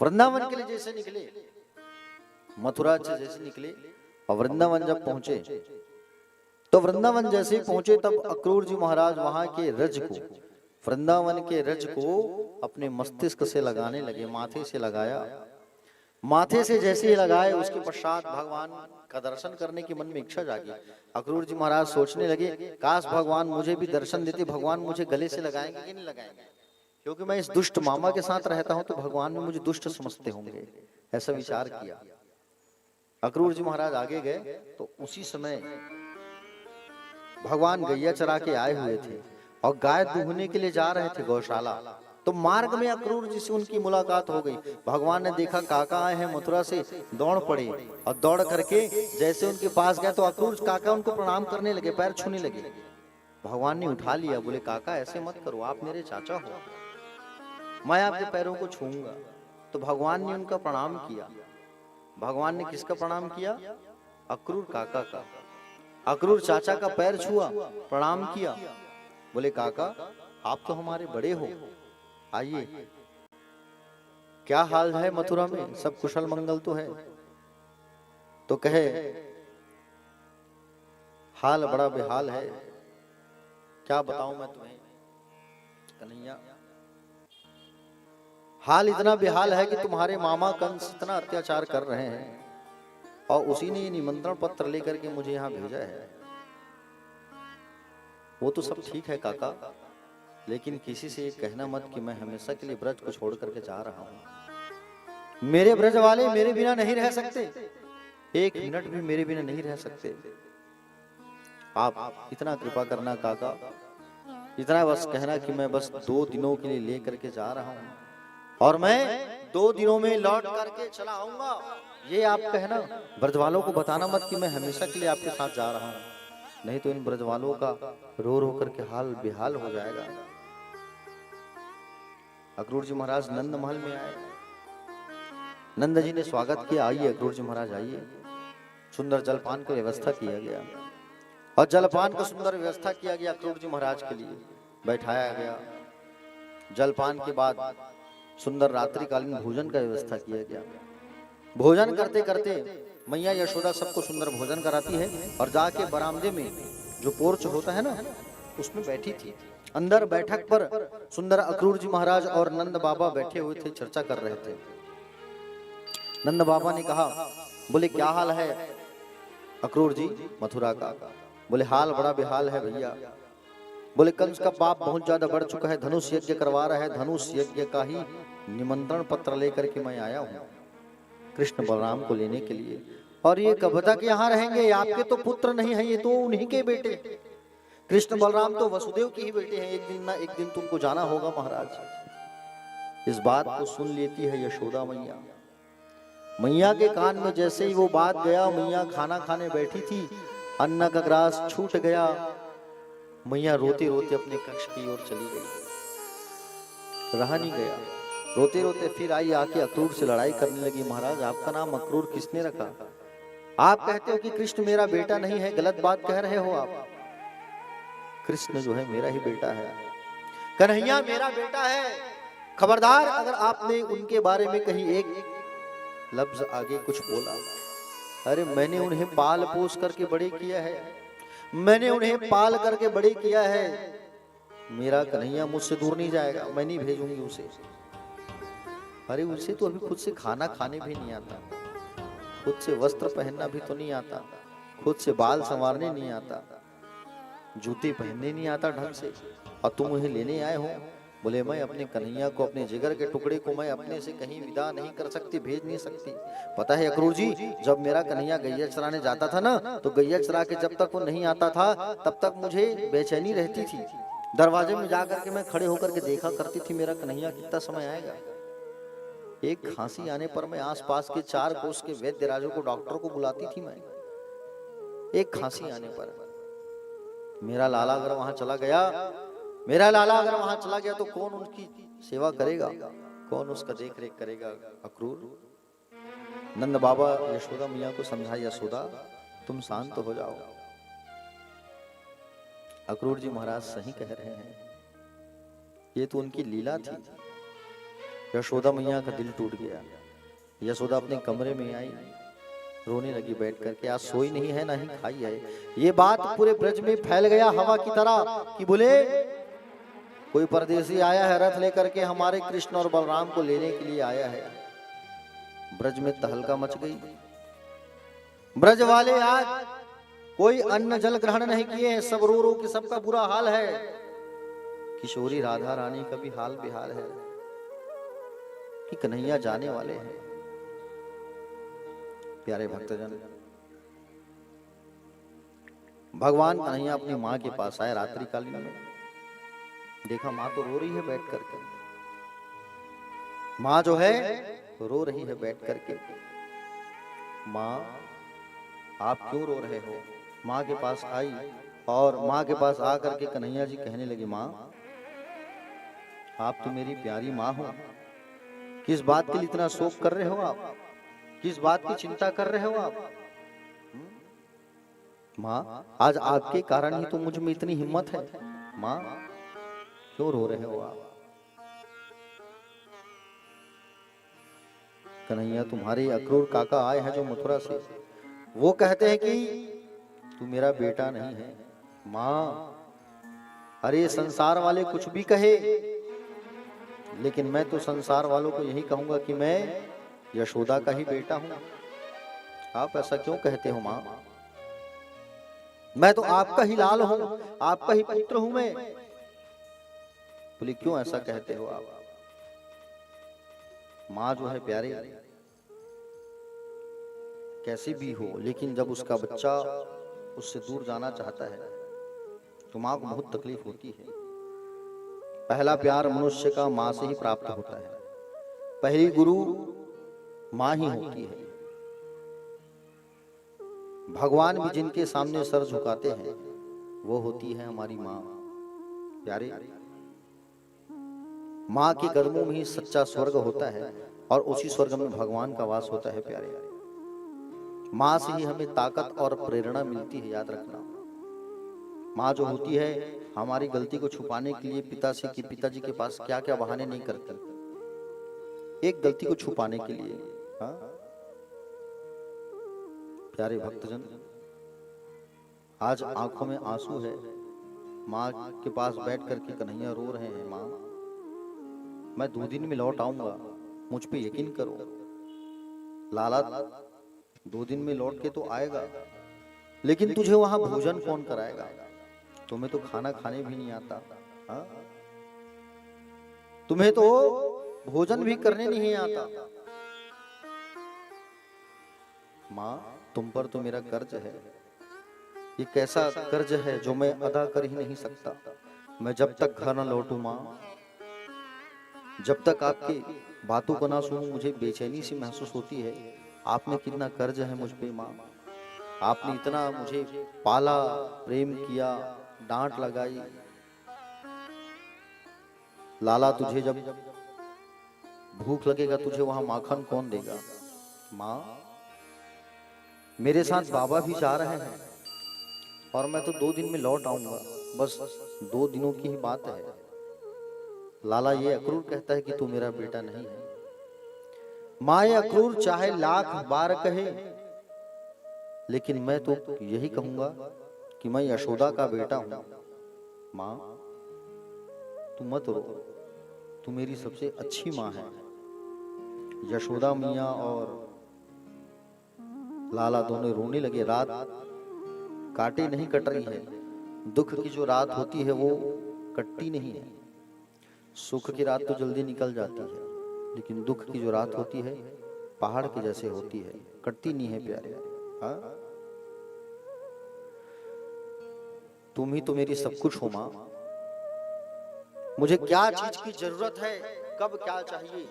वृंदावन के लिए जैसे निकले, मथुरा से जैसे निकले और वृंदावन जब पहुंचे, तो वृंदावन जैसे पहुंचे तब अक्रूर जी महाराज वहां के रज को, वृंदावन के रज को अपने मस्तिष्क से लगाने लगे, माथे से लगाया। माथे से जैसे ही लगाए उसके पश्चात भगवान का दर्शन करने की मन में इच्छा जागी। अक्रूर जी महाराज सोचने लगे, काश भगवान मुझे भी दर्शन देते, भगवान मुझे गले से लगाएंगे कि नहीं लगाएंगे, क्योंकि मैं इस दुष्ट मामा के साथ रहता हूं तो भगवान भी मुझे दुष्ट समझते होंगे। ऐसा विचार किया। अक्रूर जी महाराज आगे गए तो उसी समय भगवान गैया चरा के आए हुए थे और गाय दूहने के लिए जा रहे थे गौशाला। तो मार्ग में अक्रूर जी से उनकी मुलाकात हो गई। भगवान ने देखा काका आए हैं मथुरा से, दौड़ पड़े और दौड़ करके जैसे उनके पास गए तो अक्रूर काका उनको प्रणाम करने लगे, पैर छूने लगे। भगवान ने उठा लिया, बोले काका ऐसे मत करो, आप मेरे चाचा हो, मैं आपके पैरों को छूऊंगा। तो भगवान ने उनका प्रणाम किया। भगवान ने किसका प्रणाम किया, अक्रूर काका का। अक्रूर चाचा का पैर छुआ, प्रणाम किया, बोले काका आप तो हमारे बड़े हो, आइए। क्या हाल है मथुरा में, सब कुशल मंगल तो है? तो कहे हाल बड़ा बेहाल है, क्या बताऊं मैं तुम्हें कन्हैया, हाल इतना बेहाल है कि तुम्हारे मामा कंस इतना अत्याचार कर रहे हैं और उसी ने निमंत्रण पत्र लेकर के मुझे यहाँ भेजा है। वो तो सब ठीक है काका, लेकिन किसी से ये कहना मत कि मैं हमेशा के लिए ब्रज को छोड़ करके जा रहा हूं। मेरे ब्रज वाले मेरे बिना नहीं रह सकते, एक मिनट भी मेरे बिना नहीं रह सकते। आप इतना कृपा करना काका, इतना बस कहना कि मैं बस 2 दिनों के लिए ले करके जा रहा हूं और मैं 2 दिनों में लौट करके चला आऊंगा। ये आप कहना, ब्रज वालों को बताना मत कि मैं हमेशा के लिए आपके साथ जा रहा हूं, नहीं तो इन ब्रज वालों का रो रो करके हाल बेहाल हो जाएगा। अक्रूर जी महाराज नंद महल में आए। नंद जी ने स्वागत किया, आइए अक्रूर जी महाराज आइए। सुंदर जलपान की व्यवस्था किया गया और जलपान का सुंदर व्यवस्था किया गया अक्रूर जी महाराज के लिए, बैठाया गया। जलपान के बाद सुंदर रात्रिकालीन भोजन का व्यवस्था किया गया। भोजन करते करते मैया यशोदा सबको सुंदर भोजन कराती है और जाके बरामदे में जो पोर्च होता है ना, उसमें बैठी थी। अंदर बैठक पर सुंदर अक्रूर जी महाराज और नंद बाबा बैठे हुए थे, चर्चा कर रहे थे। नंद बाबा ने कहा, बोले क्या हाल है अक्रूर जी मथुरा का? बोले हाल बड़ा बेहाल है भैया। बोले कंस का पाप बहुत ज्यादा बढ़ चुका है, धनुष यज्ञ करवा रहा है, धनुष यज्ञ का ही निमंत्रण पत्र लेकर के मैं आया हूँ कृष्ण बलराम को लेने के लिए। और ये कब तक यहाँ रहेंगे? आपके तो पुत्र नहीं है, ये तो उन्हीं के बेटे। कृष्ण बलराम तो वसुदेव के ही बेटे हैं, एक दिन ना एक दिन तुमको जाना होगा महाराज। इस बात को सुन लेती है यशोदा मैया। मैया के कान में जैसे ही वो बात गया, मैया खाना खाने बैठी थी, अन्न का ग्रास छूट गया। मैया रोते रोते अपने कक्ष की ओर चली गई, रहा नहीं गया। रोते रोते फिर आई, आके अक्रूर से लड़ाई करने लगी। महाराज आपका नाम अक्रूर किसने रखा? आप कहते हो कि कृष्ण मेरा बेटा नहीं है, गलत बात कह रहे हो आप। कृष्ण जो है मेरा ही बेटा है, कन्हैया मेरा बेटा है। खबरदार अगर आपने उनके बारे में कहीं एक लफ्ज आगे कुछ बोला। अरे मैंने उन्हें पाल पोस करके बड़े किया है, मैंने उन्हें पाल करके बड़े किया है। मेरा कन्हैया मुझसे दूर नहीं जाएगा, मैं नहीं भेजूंगी उसे। अरे उसे तो अभी खुद से खाना खाने भी नहीं आता, खुद से वस्त्र पहनना भी तो नहीं आता, खुद से बाल संवारने नहीं आता, जूते पहनने नहीं आता ढंग से, और तुम उन्हें लेने आए हो। बोले मैं अपने कन्हैया को, अपने जिगर के टुकड़े को मैं अपने से कहीं विदा नहीं कर सकती, भेज नहीं सकती। पता है अक्रूर जी, जब मेरा कन्हैया गैया चराने जाता था ना, तो गैया चरा के जब तक वो नहीं आता था तब तक मुझे बेचैनी रहती थी। दरवाजे में जाकर के मैं खड़े होकर के देखा करती थी मेरा कन्हैया कितना समय आएगा। एक खांसी आने पर मैं आसपास के 4 कोस के वैद्य राजों को, डॉक्टर को बुलाती थी मैं। एक खांसी आने पर मेरा लाला अगर वहां चला गया, मेरा लाला अगर वहां चला गया तो कौन उनकी सेवा करेगा, कौन उसका देख रेख करेगा? अक्रूर। नंद बाबा यशोदा मैया को समझा, यशोदा तुम शांत हो जाओ, अक्रूर जी महाराज सही कह रहे हैं, ये तो उनकी लीला थी। यशोदा मैया का दिल टूट गया। यशोदा अपने कमरे में आई, रोने लगी बैठ करके। आज सोई नहीं है ना ही खाई है। ये बात पूरे ब्रज में फैल गया हवा की तरह कि बोले कोई परदेसी आया है रथ लेकर के, हमारे कृष्ण और बलराम को लेने के लिए आया है। ब्रज में तहलका मच गई। ब्रज वाले आज कोई अन्न जल ग्रहण नहीं किए हैं, सब रो रो के सबका बुरा हाल है। किशोरी राधा रानी का भी हाल बेहाल है कि कन्हैया जाने वाले हैं। प्यारे भक्तजन, भगवान कन्हैया अपनी माँ के पास आए रात्रिकालीन में। देखा माँ तो रो रही है बैठ करके, माँ जो है रो रही है बैठ करके। माँ आप क्यों रो रहे हो? माँ के पास आई और माँ के पास आकर के कन्हैया जी कहने लगे, माँ आप तो मेरी प्यारी माँ हो, किस बात के लिए इतना शोक कर रहे हो आप, किस बात की चिंता कर रहे हो आप? माँ आज आपके कारण ही तो मुझ में इतनी हिम्मत है। माँ क्यों रो रहे हो आप? कन्हैया तुम्हारे अक्रूर काका आए हैं जो मथुरा से, वो कहते हैं कि तू मेरा बेटा नहीं है। माँ अरे संसार वाले कुछ भी कहे, लेकिन मैं तो संसार वालों को यही कहूंगा कि मैं यशोदा का ही बेटा हूं। आप ऐसा क्यों कहते हो माँ? मैं तो आपका ही लाल हूं, आपका ही पुत्र हूं मैं। बोले क्यों ऐसा कहते हो आप? माँ जो है प्यारे, कैसी भी हो, लेकिन जब उसका बच्चा उससे दूर जाना चाहता है तो माँ को बहुत तकलीफ होती है। पहला प्यार मनुष्य का माँ से ही प्राप्त होता है, पहली गुरु माँ ही होती है। भगवान भी जिनके सामने सर झुकाते हैं वो होती है हमारी माँ। प्यारे माँ के कदमों में ही सच्चा स्वर्ग होता है और उसी स्वर्ग में भगवान का वास होता है प्यारे। माँ से ही हमें ताकत और प्रेरणा मिलती है, याद रखना। माँ जो होती है हमारी गलती को छुपाने के लिए पिताजी के पास क्या क्या बहाने नहीं करती, एक गलती को छुपाने के लिए। हाँ प्यारे भक्तजन, आज आंखों में आंसू है, माँ के पास बैठ करके कन्हैया रो रहे हैं, माँ मैं 2 दिन में लौट आऊंगा, मुझ पे यकीन करो। लाला 2 दिन में लौट के तो आएगा, लेकिन तुझे वहां भोजन कौन कराएगा? तुम्हें तो खाना खाने भी नहीं आता। हाँ? तुम्हें तो भोजन भी करने नहीं आता। माँ तुम पर तो मेरा कर्ज है, ये कैसा कर्ज है जो मैं अदा कर ही नहीं सकता। मैं जब तक घर न लौटूं माँ, जब तक आपकी बातों को ना सुनूं, मुझे बेचैनी सी महसूस होती है। आपने कितना कर्ज है मुझ पे माँ, आपने इतना मुझे पाला, प्रेम किया, डांट लगाई। लाला तुझे जब भूख लगेगा तुझे वहां माखन कौन देगा? माँ मेरे साथ बाबा भी जा रहे हैं और मैं तो 2 दिन में लौट आऊंगा, बस 2 दिनों की ही बात है। लाला ये अक्रूर कहता है कि तू मेरा बेटा नहीं है। माँ ये अक्रूर चाहे लाख बार कहे, लेकिन मैं तो यही कहूंगा कि मैं यशोदा का बेटा हूं। माँ तू मत रो, तू मेरी सबसे अच्छी माँ है। यशोदा मियाँ और लाला दोनों रोने लगे। रात काटे नहीं कट रही है, दुख की जो रात होती है वो कटती नहीं है। सुख की रात तो जल्दी निकल जाती है, लेकिन दुख की जो रात होती है पहाड़ के जैसे होती है, कटती नहीं है प्यारे। हाँ तुम ही तो मेरी सब कुछ हो माँ। मुझे क्या चीज की जरूरत है, कब क्या चाहिए,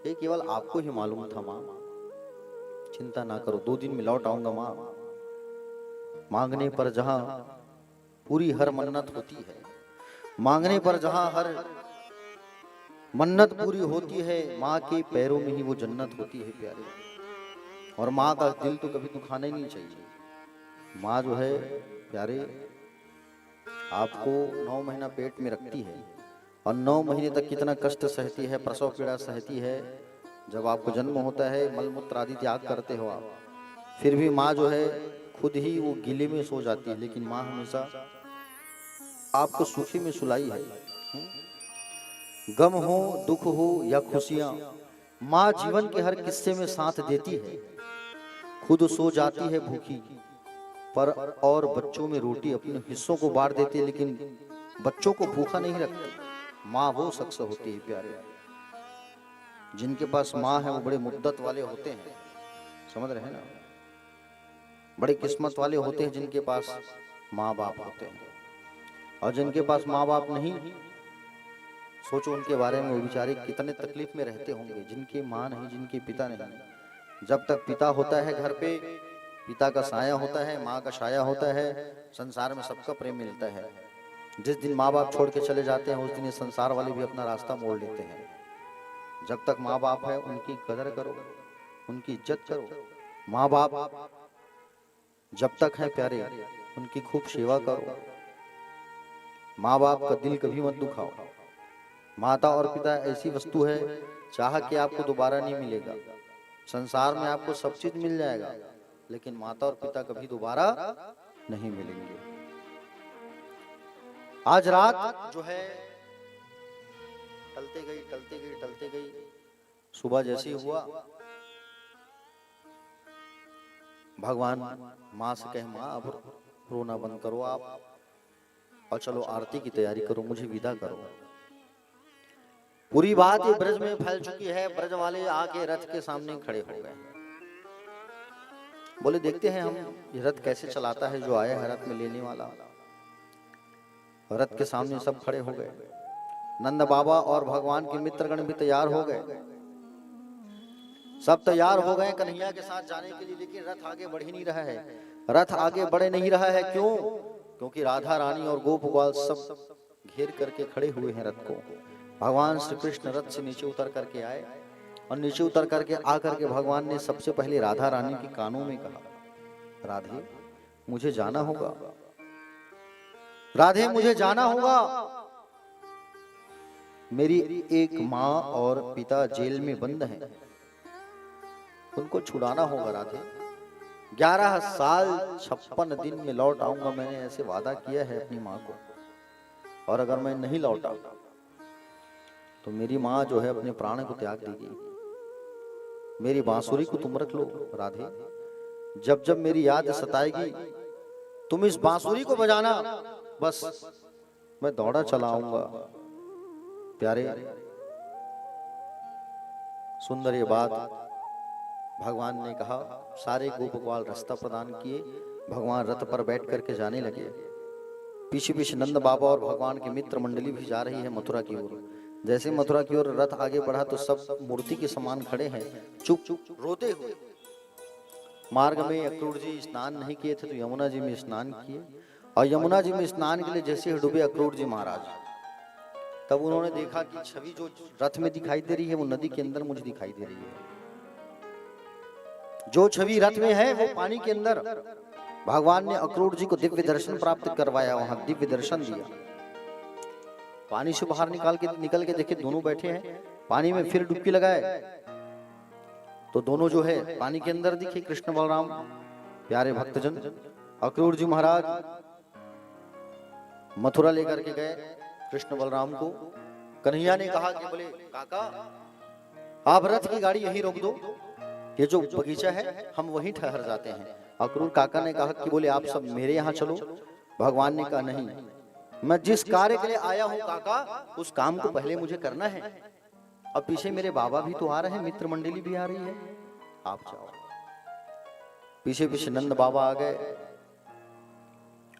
ये केवल आपको ही मालूम था माँ। चिंता ना करो, 2 दिन में लौट आऊंगा माँ। मांगने पर जहां पूरी हर मन्नत होती है, मांगने पर जहां हर मन्नत पूरी होती है, माँ के पैरों में ही वो जन्नत होती है प्यारे। और माँ का दिल तो कभी दुखाना ही नहीं चाहिए। माँ जो है प्यारे आपको 9 महीना पेट में रखती है और 9 महीने तक कितना कष्ट सहती है, प्रसव पीड़ा सहती है। जब आपको जन्म होता है मलमूत्र आदि त्याग करते हो आप, फिर भी माँ जो है खुद ही वो गीले में सो जाती है, लेकिन माँ हमेशा आपको सूखी में सुलाई है। गम हो दुख हो या खुशियां, माँ जीवन के हर किस्से में साथ देती है। खुद सो जाती है भूखी पर और बच्चों में रोटी अपने हिस्सों को बांट देती है, लेकिन बच्चों को भूखा नहीं रखती। माँ वो शख्स होती है प्यारे, जिनके पास माँ है वो बड़े मुद्दत वाले होते हैं, समझ रहे हैं ना। बड़े किस्मत वाले होते हैं जिनके पास माँ बाप होते हैं, और जिनके पास माँ बाप नहीं, सोचो उनके बारे में, वो बेचारे कितने तकलीफ में रहते होंगे। जिनकी माँ नहीं, जिनके पिता नहीं। जब तक पिता होता है घर पे, पिता का साया होता है, माँ का साया होता है, संसार में सबका प्रेम मिलता है। जिस दिन माँ बाप छोड़ के चले जाते हैं उस दिन ये संसार वाले भी अपना रास्ता मोड़ लेते हैं। जब तक माँ बाप है उनकी कदर करो, उनकी इज्जत करो। माँ बाप जब तक है प्यारे उनकी खूब सेवा करो। माँ बाप का दिल कभी मत दुखाओ। माता और पिता ऐसी वस्तु है, चाह के आपको दोबारा नहीं मिलेगा। संसार में आपको सब चीज मिल जाएगा, लेकिन माता और पिता कभी दोबारा नहीं मिलेंगे। आज रात जो है टलते गई टलते गई टलते गई, सुबह जैसे ही हुआ भगवान माँ से कहे, माँ अब रोना बंद करो आप और चलो आरती की तैयारी करो, मुझे विदा करो। पूरी बात ये ब्रज में फैल चुकी है। ब्रज वाले आके रथ के सामने खड़े हो गए, बोले देखते हैं हम ये रथ कैसे चलाता है जो आया है रथ में लेने वाला। रथ के सामने सब खड़े हो गए। नंद बाबा और भगवान के मित्रगण भी तैयार हो गए, सब तैयार हो गए कन्हैया के साथ जाने के लिए, लेकिन रथ आगे बढ़ ही नहीं रहा है। रथ आगे बढ़ नहीं रहा है, क्यों? क्योंकि राधा रानी और गोप ग्वाल सब घेर करके खड़े हुए हैं रथ को। भगवान श्री कृष्ण रथ से नीचे उतर करके आए और नीचे उतर करके आकर के भगवान ने सबसे पहले राधा रानी के कानों में कहा, राधे मुझे जाना होगा, राधे मुझे जाना होगा। मेरी एक माँ और पिता जेल में बंद हैं, उनको छुड़ाना होगा राधे। 11 साल 56 दिन में लौट आऊंगा, मैंने ऐसे वादा किया है अपनी माँ को, और अगर मैं नहीं लौटा तो मेरी माँ जो है अपने प्राण को त्याग देगी। मेरी बांसुरी को तुम रख लो राधे, जब जब मेरी याद सताएगी तुम इस बांसुरी को बजाना, बस मैं दौड़ा चला आऊंगा। प्यारे सुंदर ये बात भगवान ने कहा। सारे गोपगोपाल रास्ता प्रदान किए, भगवान रथ पर बैठ करके जाने लगे। पीछे पीछे नंद बाबा और भगवान की मित्र मंडली भी जा रही है मथुरा की ओर। जैसे मथुरा की ओर रथ आगे बढ़ा तो सब मूर्ति के समान खड़े हैं, चुप चुप रोते हुए। मार्ग में अक्रूर जी स्नान नहीं किए थे तो यमुना जी में स्नान किए, और यमुना जी में स्नान के लिए जैसे ही डूबे अक्रूर जी महाराज, तब उन्होंने देखा कि छवि जो रथ में दिखाई दे रही है वो नदी के अंदर मुझे दिखाई दे रही है। जो छवि रथ में है वो पानी के अंदर। भगवान ने अक्रूर जी को दिव्य दर्शन प्राप्त करवाया, वहां दिव्य दर्शन दिया। पानी से बाहर निकल के देखे दोनों बैठे हैं पानी में, फिर डुबकी लगाए तो दोनों जो है पानी के अंदर दिखे कृष्ण बलराम। प्यारे भक्तजन, अक्रूर जी महाराज मथुरा लेकर के गए कृष्ण बलराम को। कन्हैया ने कहा कि बोले काका आप रथ की गाड़ी यहीं रोक दो, ये जो बगीचा है हम वहीं ठहर जाते हैं। अक्रूर काका ने कहा कि बोले आप सब मेरे यहाँ चलो। भगवान ने कहा नहीं, मैं जिस कार्य के लिए आया हूँ काका उस काम को पहले मुझे करना है। अब पीछे मेरे बाबा भी तो आ रहे हैं, मित्र मंडली भी आ रही है, आप जाओ। पीछे पीछे नंद बाबा आ गए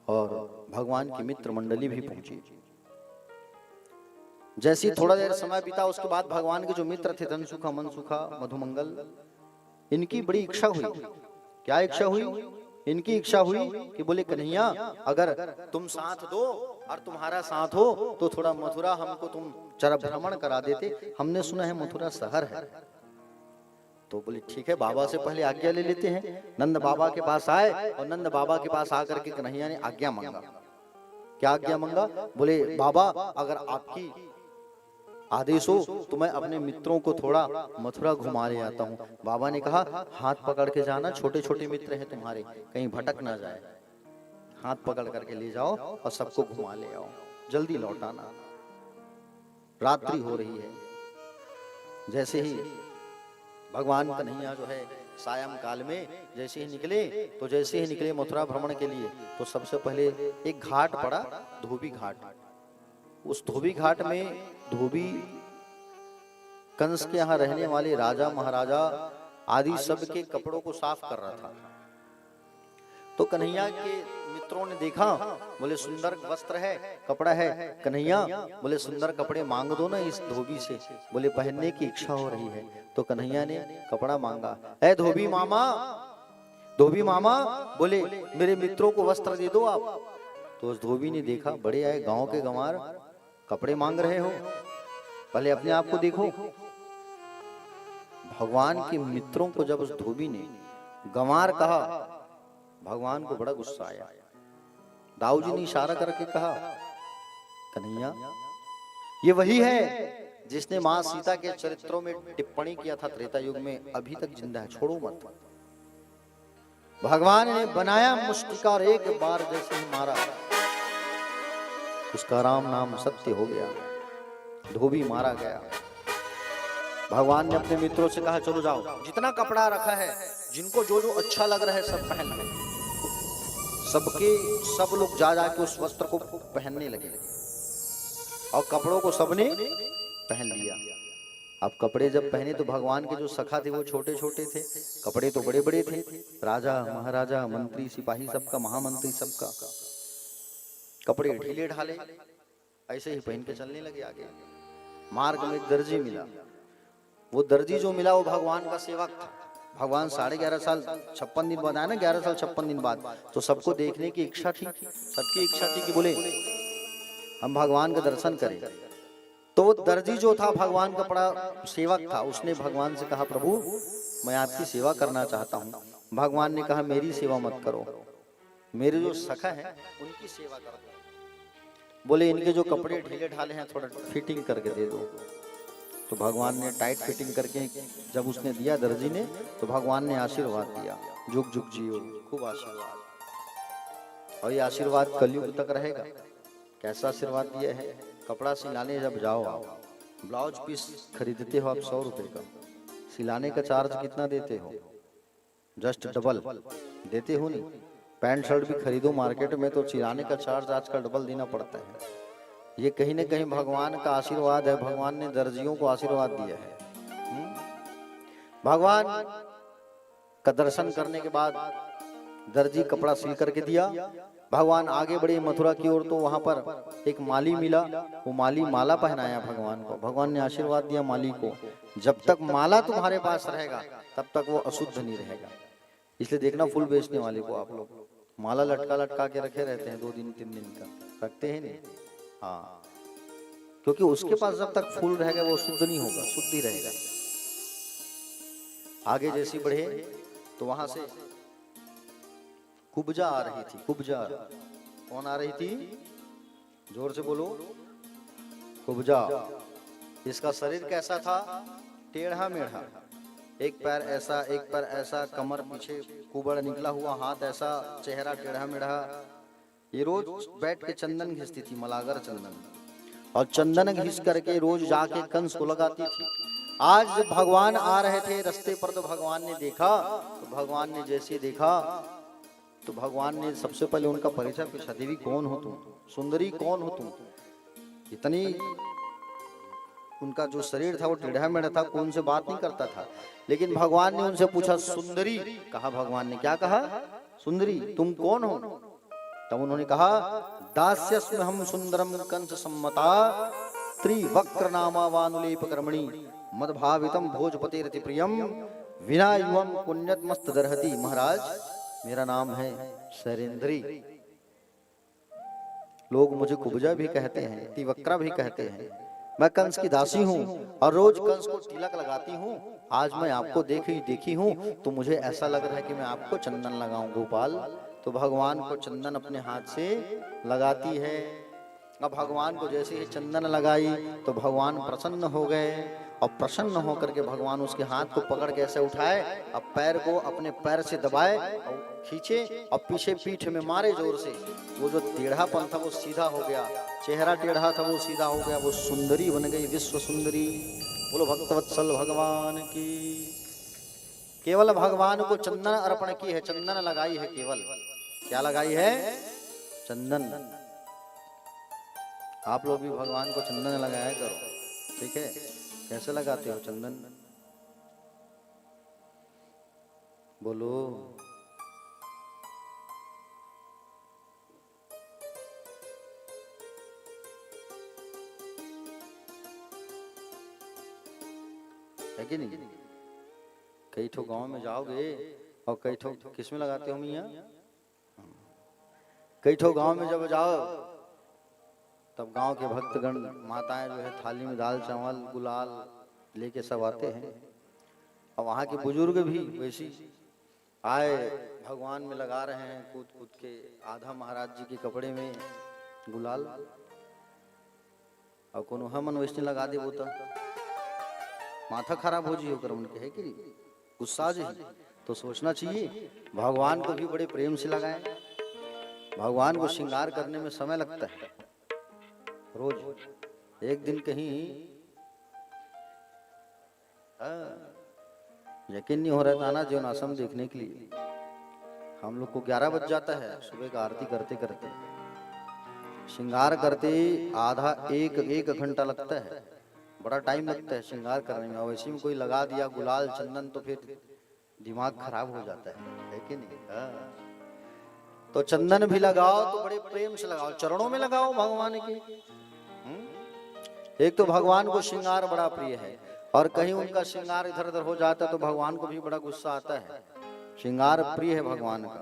और भगवान की मित्र मंडली भी पहुंची। जैसे ही थोड़ा देर समय बीता उसके बाद भगवान के जो मित्र थे धनसुखा, मनसुखा, मधुमंगल, इनकी बड़ी इच्छा हुई। क्या इच्छा हुई? इनकी इच्छा हुई कि बोले कन्हैया अगर तुम साथ दो और तुम्हारा साथ हो तो थोड़ा मथुरा हमको तुम जरा भ्रमण करा देते, हमने सुना है मथुरा शहर है। तो बोले ठीक है, बाबा से पहले आज्ञा ले लेते हैं। नंद बाबा के पास आए और नंद बाबा के पास आकर के कन्हैया ने आज्ञा मांगा। क्या आज्ञा मांगा? बोले बाबा अगर आपकी आदेश हो तो मैं अपने मित्रों को थोड़ा मथुरा घुमा ले आता हूँ। बाबा ने कहा हाथ पकड़ के जाना, छोटे छोटे मित्र हैं तुम्हारे, कहीं भटक ना जाए। हाथ पकड़ करके ले जाओ और सबको घुमा ले आओ, जल्दी लौटाना, रात्रि हो रही है। जैसे ही भगवान कन्हैया जो है सायं काल में जैसे ही निकले, तो जैसे ही निकले मथुरा भ्रमण के लिए, तो सबसे पहले एक घाट पड़ा, धोबी घाट। उस धोबी घाट में धोबी कंस के यहाँ रहने वाले राजा महाराजा आदि सब के कपड़ों को साफ कर रहा था। तो कन्हैया के मित्रों ने देखा, बोले सुंदर वस्त्र है, कपड़ा है, कन्हैया बोले सुंदर कपड़े मांग दो ना इस धोबी से, बोले पहनने की इच्छा हो रही है। तो कन्हैया ने कपड़ा मांगा। ऐ धोबी मामा, धोबी मामा, बोले मेरे मित्रों को वस्त्र दे दो आप। तो उस धोबी ने देखा, बड़े आए गांव के गंवार, कपड़े मांग रहे हो, पहले अपने आप को देखो। भगवान के मित्रों को जब उस धोबी ने गंवार कहा, भगवान को बड़ा गुस्सा आया। दाऊ जी ने इशारा करके कहा कन्हैया ये वही है जिसने मां सीता के चरित्रों में टिप्पणी किया था त्रेता युग में, अभी तक जिंदा है, छोड़ो मत। भगवान ने बनाया मुष्टिका और एक बार जैसे ही मारा उसका राम नाम सत्य हो गया, धोबी मारा गया। भगवान ने अपने मित्रों से कहा चलो जाओ, जितना कपड़ा रखा है, जिनको जो जो अच्छा लग रहा है सब पहन ले। सब लोग जा जाके उस वस्त्र को पहनने लगे और कपड़ों को सबने पहन लिया। अब कपड़े जब पहने तो भगवान के जो सखा थे वो छोटे छोटे थे, कपड़े तो बड़े बड़े थे। राजा महाराजा मंत्री सिपाही सबका, महामंत्री सबका कपड़े ढीले ढाले ऐसे ही पहन के चलने लगे आगे। मार्ग में दर्जी मिला, वो दर्जी जो मिला वो भगवान का सेवक था। भगवान 11.5 साल 56 दिन बाद आया ना, 11 साल 56 दिन बाद, तो सबको देखने की इच्छा थी, सबकी इच्छा थी कि बोले हम भगवान का दर्शन करें। तो वो दर्जी जो था भगवान का बड़ा सेवक था, उसने भगवान से कहा प्रभु मैं आपकी सेवा करना चाहता हूँ। भगवान ने कहा मेरी सेवा मत करो, मेरे जो सखा है उनकी सेवा करो। बोले इनके जो कपड़े ढीले ढाले हैं थोड़ा फिटिंग करके दे दो। तो भगवान ने टाइट फिटिंग करके जब उसने दिया दर्जी ने, तो भगवान ने आशीर्वाद दिया, जुग जुग जियो, खूब आशीर्वाद। और ये आशीर्वाद कलयुग तक रहेगा। कैसा आशीर्वाद दिया है? कपड़ा सिलाने जब जाओ आप, ब्लाउज पीस खरीदते हो आप 100 रुपए का, सिलाने का चार्ज कितना देते हो? जस्ट डबल देते हो नहीं? पैंट शर्ट भी खरीदो मार्केट में तो सिलाने का चार्ज आजकल डबल देना पड़ता है। ये कहीं न कहीं भगवान का आशीर्वाद है। भगवान ने दर्जियों को आशीर्वाद दिया है। भगवान का दर्शन करने के बाद दर्जी कपड़ा सिल करके दिया। भगवान आगे बढ़े मथुरा की ओर, तो वहां पर एक माली मिला। वो माली माला पहनाया भगवान को। भगवान ने आशीर्वाद दिया माली को, जब तक माला तुम्हारे पास रहेगा तब तक वो अशुद्ध नहीं रहेगा। इसलिए देखना फूल बेचने वाले को आप लोग माला लटका लटका के रखे रहते हैं, 2 दिन 3 दिन का रखते हैं नहीं। हाँ, क्योंकि उसके पास जब तक फूल रहेगा वो शुद्ध नहीं होगा, शुद्ध ही रहेगा। आगे जैसे बढ़े तो वहां से कुब्जा आ रही थी। कुब्जा कौन आ रही थी? जोर से बोलो। कुब्जा। इसका शरीर कैसा था? टेढ़ा मेढ़ा, एक पैर ऐसा एक पैर ऐसा, कमर पीछे कुबड़ निकला हुआ, हाथ ऐसा, चेहरा टेढ़ा मेढ़ा। ये रोज बैठ के चंदन घिसती थी, मलागर चंदन, और चंदन घिस करके रोज जाके कंस को लगाती थी। आज जब भगवान आ रहे थे रास्ते पर तो भगवान ने देखा, तो भगवान ने जैसे देखा तो भगवान ने सबसे पहले उनका परिचय पूछा, देवी कौन हो तुम? सुंदरी कौन हो तुम? इतनी उनका जो शरीर था वो टेढ़ा मेढ़ा था, कौन से बात नहीं करता था। लेकिन भगवान ने उनसे पूछा सुंदरी, कहा भगवान ने, क्या कहा? सुंदरी तुम कौन हो? तब उन्होंने कहा दास्यस्म हम सुंदरम कंस सम्मता त्रिवक्र नामा वानुलेप कर्मणि मदभावितम भोजपतेरति प्रियम विना युवम पुण्यत मस्त दरहति। महाराज मेरा नाम है शैलेंद्री, लोग मुझे कुब्जा भी कहते हैं, त्रिवक्रा भी कहते हैं। मैं कंस की दासी हूँ और रोज कंस को तिलक लगाती हूँ। आज मैं आपको देखी हूँ तो मुझे ऐसा लग रहा है कि मैं आपको चंदन लगाऊं गोपाल। तो भगवान को चंदन अपने हाथ से लगाती है। अब भगवान को जैसे ही चंदन लगाई तो भगवान प्रसन्न हो गए, और प्रसन्न होकर के भगवान उसके हाथ को पकड़ के ऐसे उठाए, अब पैर को अपने पैर से दबाए और खींचे और पीछे पीठ में मारे जोर से। वो जो टेढ़ापन था वो सीधा हो गया, चेहरा टेढ़ा था वो सीधा हो गया, वो सुंदरी बन गई, विश्व सुंदरी। बोलो भक्तवत्सल भगवान की। केवल भगवान को चंदन अर्पण की है, चंदन लगाई है। केवल क्या लगाई है? चंदन। आप लोग भी भगवान को चंदन लगाया करो, ठीक है? कैसे लगाते हो चंदन? बोलो। है कि नहीं? कई ठो गांव में जाओगे और कई ठो किस में लगाते हो मियाँ? कई ठो गांव में जब जाओ तब गांव के भक्तगण माताएं जो है थाली में दाल चावल गुलाल लेके सब आते हैं, और वहाँ के बुजुर्ग भी वैसी आए भगवान में लगा रहे हैं कूद कूद के। आधा महाराज जी के कपड़े में गुलाल, और कोनो हमन वैसे लगा दे वो तो माथा खराब हो जी होकर उनके, है कि नहीं? गुस्सा जी। तो सोचना चाहिए भगवान को भी बड़े प्रेम से लगाएं। भगवान को श्रृंगार करने में समय लगता है रोज। एक दिन कहीं यकीन नहीं हो रहा था ना जीवन आश्रम देखने के लिए, हम लोग को 11 बज जाता है सुबह का आरती करते करते। श्रृंगार करते आधा एक घंटा लगता है, बड़ा टाइम लगता है श्रृंगार करने में। और इसी में कोई लगा दिया गुलाल चंदन तो फिर दिमाग खराब हो जाता है कि नहीं? तो चंदन भी लगाओ तो बड़े प्रेम से लगाओ, चरणों में लगाओ भगवान के। एक तो भगवान को श्रृंगार बड़ा प्रिय है, और कहीं उनका श्रृंगार इधर उधर हो जाता है तो भगवान को भी बड़ा गुस्सा आता है। श्रृंगार प्रिय है भगवान का।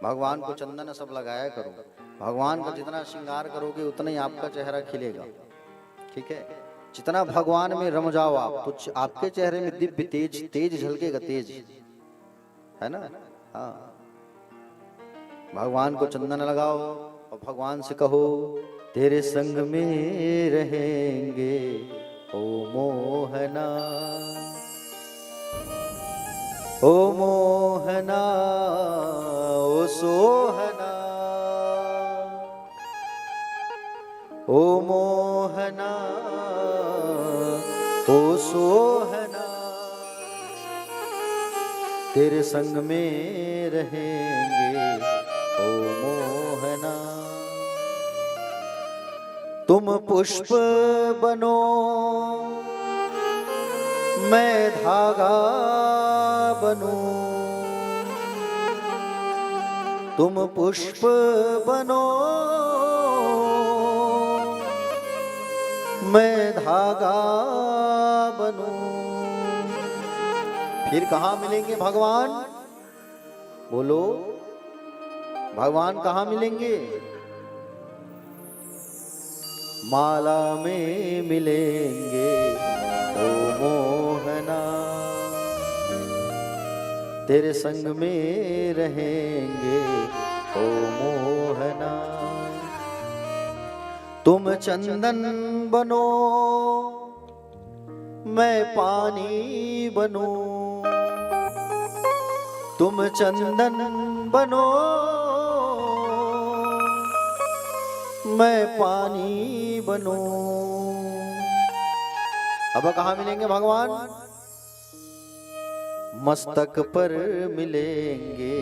भगवान को चंदन सब लगाया करो। भगवान का जितना श्रृंगार करोगे उतना ही आपका चेहरा खिलेगा, ठीक है, जितना भगवान में रम जाओ आप तो आपके चेहरे में दिव्य तेज तेज झलकेगा, तेज है ना। हाँ, भगवान को चंदन लगाओ और भगवान से कहो तेरे संग में रहेंगे ओ मोहना, ओ मोहना, ओ सोहना, ओ मोहना, ओ सोहना, तेरे संग में रहेंगे ओ मोहना। तुम पुष्प बनो मैं धागा बनूं, तुम पुष्प बनो मैं धागा बनूं। फिर कहाँ मिलेंगे भगवान? बोलो, भगवान कहाँ मिलेंगे? माला में मिलेंगे ओ मोहना, तेरे संग में रहेंगे ओ मोहना। तुम चंदन बनो मैं पानी बनूं, तुम चंदन बनो मैं पानी बनूं। अब कहाँ मिलेंगे भगवान? मस्तक पर मिलेंगे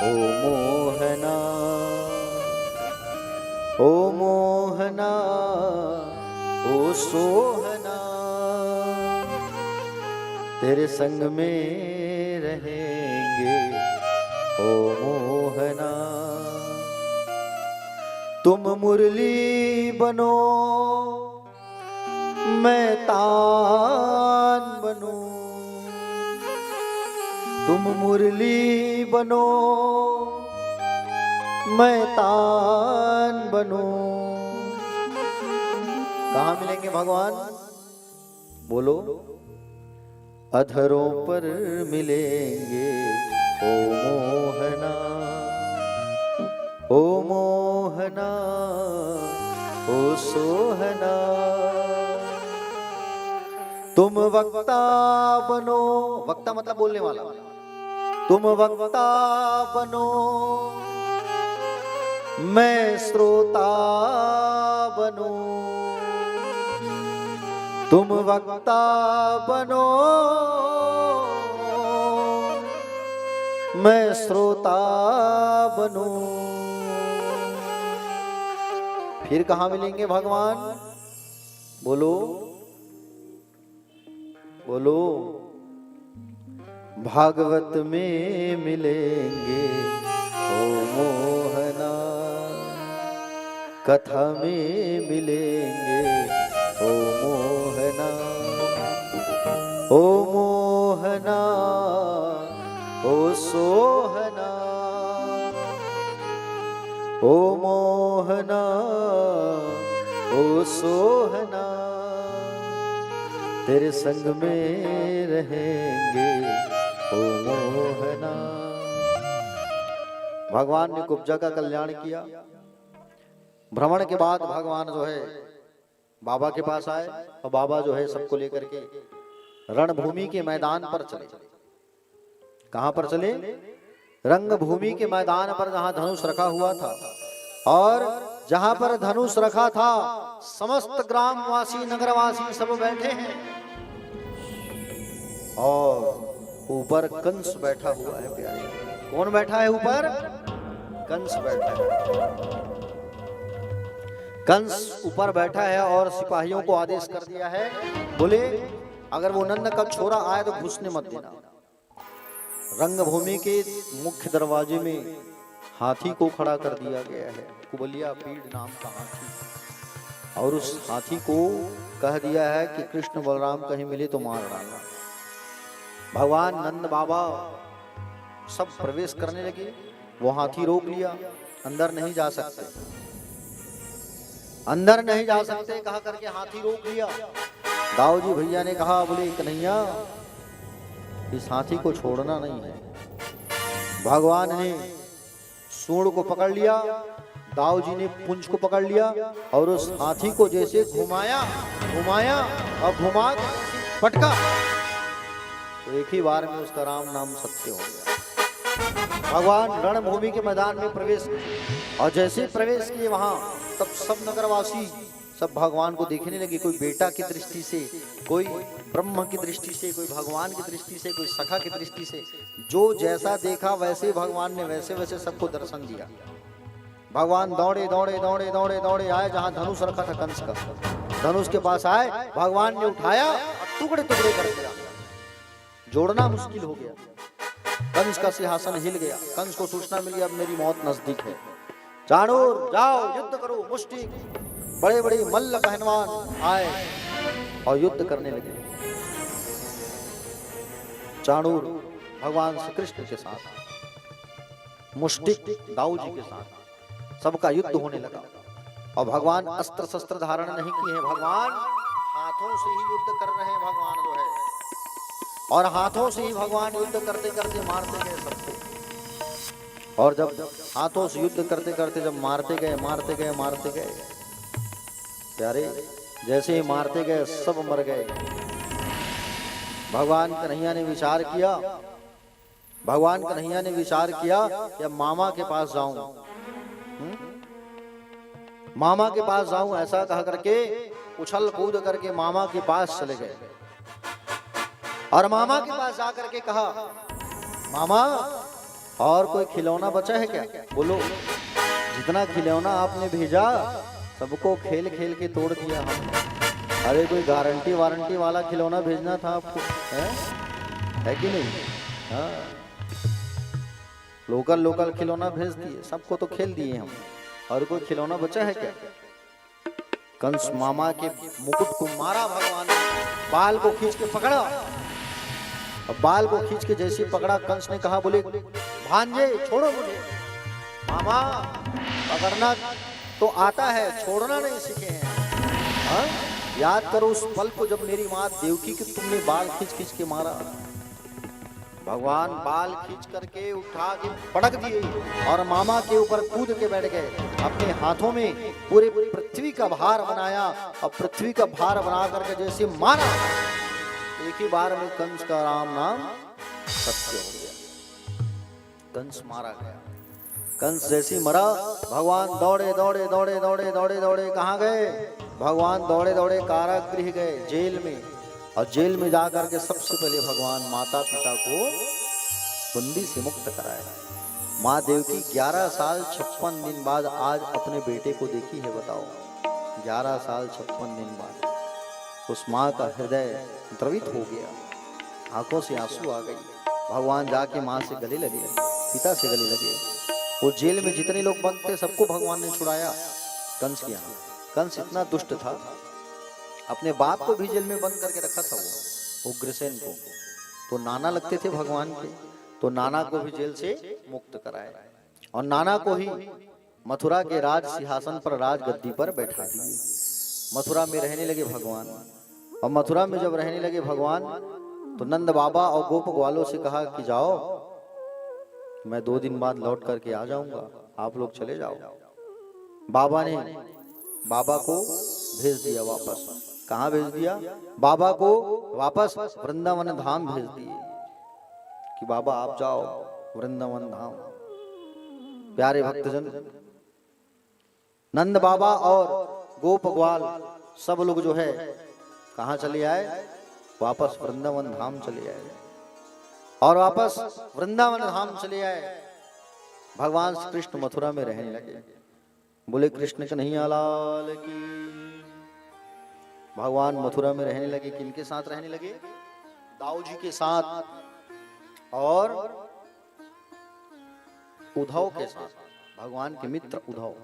ओ मोहना, ओ मोहना, ओ सोहना, तेरे संग में रहेंगे ओ मोहना। तुम मुरली बनो मैं तान बनूं, तुम मुरली बनो मैं तान बनूं। कहाँ मिलेंगे भगवान? बोलो, अधरों पर मिलेंगे ओ मोहना, ओ मोहना, ओ सोहना। तुम वक्ता बनो, वक्ता मतलब बोलने वाला, तुम वक्ता बनो मैं श्रोता बनूं, तुम वक्ता बनो मैं श्रोता बनूं। फिर कहाँ मिलेंगे भगवान? बोलो, बोलो, भागवत में मिलेंगे ओ मोहना, कथा में मिलेंगे ओ मोहना, ओ मोहना, ओ सोहना, ओ मोहना, ओ सोहना, तेरे संग में रहेंगे ओ मोहना। भगवान ने कुब्जा का कल्याण किया। भ्रमण के बाद भगवान जो है बाबा के पास आए और बाबा जो है सबको लेकर के रणभूमि के मैदान पर चले। कहां पर चले? रंगभूमि के मैदान पर, जहां धनुष रखा हुआ था। और जहां पर धनुष रखा था समस्त ग्रामवासी नगरवासी सब बैठे हैं और ऊपर कंस बैठा हुआ है। प्यारे, कौन बैठा है ऊपर? कंस बैठा है। कंस ऊपर बैठा है और सिपाहियों को आदेश कर दिया है, बोले अगर वो नंद का छोरा आए तो घुसने मत देना। रंगभूमि के मुख्य दरवाजे में हाथी को खड़ा कर दिया गया है, कुबलिया पीड़ नाम का हाथी। और उस हाथी को कह दिया है कि कृष्ण बलराम कहीं मिले तो मार डालना। भगवान नंद बाबा सब प्रवेश करने लगे, वो हाथी रोक लिया, अंदर नहीं जा सकते। अंदर नहीं जा सकते कहा करके हाथी रोक लिया। दाऊ जी भैया ने कहा, बोले कन्हैया इस हाथी को छोड़ना नहीं है। भगवान ने सूंड को पकड़ लिया, दाऊ जी ने पुंज को पकड़ लिया और उस हाथी को जैसे घुमाया घुमाया और घुमा पटका, तो एक ही बार में उसका राम नाम सत्य हो गया। भगवान रणभूमि के मैदान में प्रवेश किए और जैसे प्रवेश किए वहां, तब सब नगरवासी सब भगवान को देखने लगे। कोई बेटा की दृष्टि से, कोई ब्रह्म की दृष्टि से, कोई भगवान की दृष्टि से, कोई सखा की दृष्टि से। जो जैसा देखा वैसे भगवान ने वैसे वैसे सबको दर्शन दिया। भगवान दौड़े दौड़े दौड़े दौड़े दौड़े आए जहां धनुष रखा था कंस का। धनुष के पास आए, भगवान ने उठाया और टुकड़े टुकड़े कर दिया। जोड़ना मुश्किल हो गया। कंस का सिंहासन हिल गया। कंस को सूचना मिली अब मेरी मौत नजदीक है। चाणूर जाओ युद्ध करो। मुष्टि बड़े बड़े मल्ल पहलवान आए और युद्ध करने लगे। चाणूर भगवान श्री कृष्ण के साथ, मुष्टिक दाऊ जी के साथ सबका युद्ध होने लगा। और भगवान अस्त्र शस्त्र धारण नहीं किए हैं, भगवान हाथों से ही युद्ध कर रहे हैं। भगवान जो है, और हाथों से ही भगवान युद्ध करते करते मारते गए सबको। और जब हाथों से युद्ध करते करते जब मारते गए मारते गए मारते गए, प्यारे जैसे ही मारते गए सब मर गए। भगवान कन्हैया ने विचार किया, भगवान कन्हैया ने विचार किया कि अब मामा के पास जाऊं, मामा के पास जाऊं। ऐसा कहा करके उछल कूद करके मामा के पास चले गए। और मामा के पास जाकर के कहा, मामा और कोई खिलौना बचा है क्या? बोलो, जितना खिलौना आपने भेजा सबको खेल खेल के तोड़ दिया हमने। अरे कोई गारंटी वारंटी वाला खिलौना भेजना था आपको, है कि नहीं? हाँ, लोकल लोकल खिलौना भेज दिए, सबको तो खेल दिए हम। और कोई खिलौना बचा है क्या? कंस मामा के मुकुट को मारा भगवान ने, बाल को खींच के पकड़ा। बाल को खींच के जैसे पकड़ा, कंस ने कहा, बोले भांजे छोड़ो मुझे। मामा पकड़ना तो आता है, छोड़ना नहीं सीखे हैं। हाँ? याद करो उस पल को जब मेरी माँ देवकी की तुमने बाल खींच खींच के मारा। भगवान बाल खींच करके उठा के पटक दिए और मामा के ऊपर कूद के बैठ गए। अपने हाथों में पूरे पृथ्वी का भार बनाया और पृथ्वी का भार बना करके जैसे मारा, एक ही बार में कंस का राम नाम सत्य हो गया। कंस मारा गया। कंस जैसी मरा, भगवान दौड़े दौड़े दौड़े दौड़े दौड़े दौड़े कहाँ गए? भगवान दौड़े दौड़े कारागृह गए, जेल में। और जेल में जाकर के सबसे पहले भगवान माता पिता को बंदी से मुक्त कराया। माँ देवकी 11 साल 56 दिन बाद आज अपने बेटे को देखी है। बताओ, 11 साल 56 दिन बाद उस माँ का हृदय द्रवित हो गया, आंखों से आंसू आ गई। भगवान जाके माँ से गले लगे, पिता से गले लगे। वो जेल में जितने लोग बंद थे सबको भगवान ने छुड़ाया कंस के यहाँ। कंस इतना दुष्ट था, अपने बाप को भी जेल में बंद करके रखा था वो उग्रसेन को। तो नाना लगते थे भगवान के, तो नाना को भी जेल से मुक्त कराए और नाना को ही मथुरा के राज सिंहासन पर, राज गद्दी पर बैठा दिए। मथुरा में रहने लगे भगवान। और मथुरा में जब रहने लगे भगवान, तो नंद बाबा और गोप ग्वालों से कहा कि जाओ, मैं 2 दिन बाद लौट करके आ जाऊंगा, आप लोग चले जाओ। बाबा ने बाबा को भेज दिया वापस। कहाँ भेज दिया? बाबा को वापस वृंदावन धाम भेज दिए कि बाबा आप जाओ वृंदावन धाम। प्यारे भक्तजन, नंद बाबा और गोप ग्वाल सब लोग जो है कहाँ चले आए? वापस वृंदावन धाम चले आए। और वापस वृंदावन धाम चले आए। भगवान श्री कृष्ण मथुरा में रहने लगे। बोले कृष्ण कन्हैया लाल की। भगवान मथुरा में रहने लगे। किनके साथ रहने लगे? दाऊ जी के साथ और उद्धव के साथ, भगवान के मित्र उद्धव।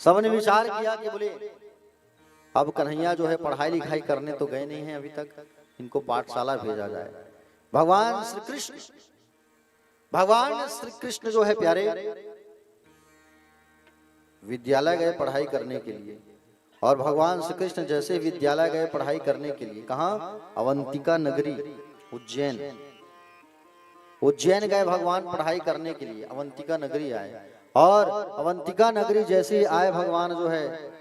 सबने विचार किया कि बोले अब कन्हैया जो है पढ़ाई लिखाई करने तो गए नहीं हैं अभी तक, इनको पाठशाला भेजा जाए। भगवान श्री कृष्ण जो है प्यारे, विद्यालय गए पढ़ाई करने के लिए, और भगवान श्री कृष्ण जैसे विद्यालय गए पढ़ाई करने के लिए, कहाँ? अवंतिका नगरी, उज्जैन। उज्जैन गए भगवान पढ़ाई करने के लिए, अवंतिका नगरी आए, और अवंतिका नगरी जैसे ही आए भगवान जो है,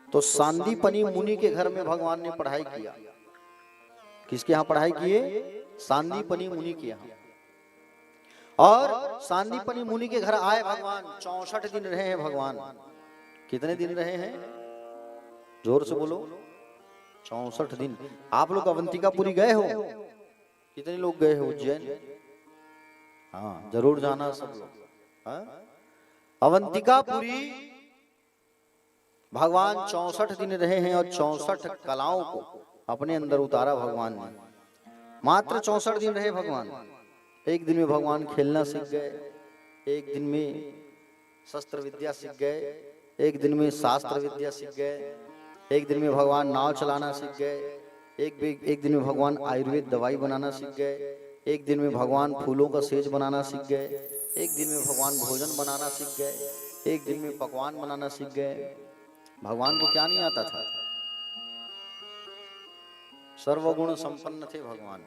तो सांदीपनी मुनि के घर में भगवान ने पढ़ाई किया। किसके यहाँ पढ़ाई किए? सांदीपनी मुनि के यहाँ। और सांदीपनी मुनि के घर आए भगवान, 64 दिन रहे हैं भगवान। कितने दिन रहे हैं? जोर से बोलो। 64 दिन। आप लोग अवंतिकापुरी गए हो? कितने लोग गए हो उज्जैन? हाँ, जरूर जाना सब लोग। हाँ? अवंतिकापुरी भगवान 64 दिन रहे हैं, और 64 कलाओं को अपने अंदर उतारा भगवान ने। मात्र 64 दिन रहे भगवान। एक दिन में भगवान खेलना सीख गए, एक दिन में शस्त्र विद्या सीख गए, एक दिन में शास्त्र विद्या सीख गए, एक दिन में भगवान नाव चलाना सीख गए, एक दिन में भगवान आयुर्वेद दवाई बनाना सीख गए, एक दिन में भगवान फूलों का सेज बनाना सीख गए, एक दिन में भगवान भोजन बनाना सीख गए, एक दिन में पकवान बनाना सीख गए। भगवान को क्या नहीं आता था? सर्वगुण संपन्न थे भगवान।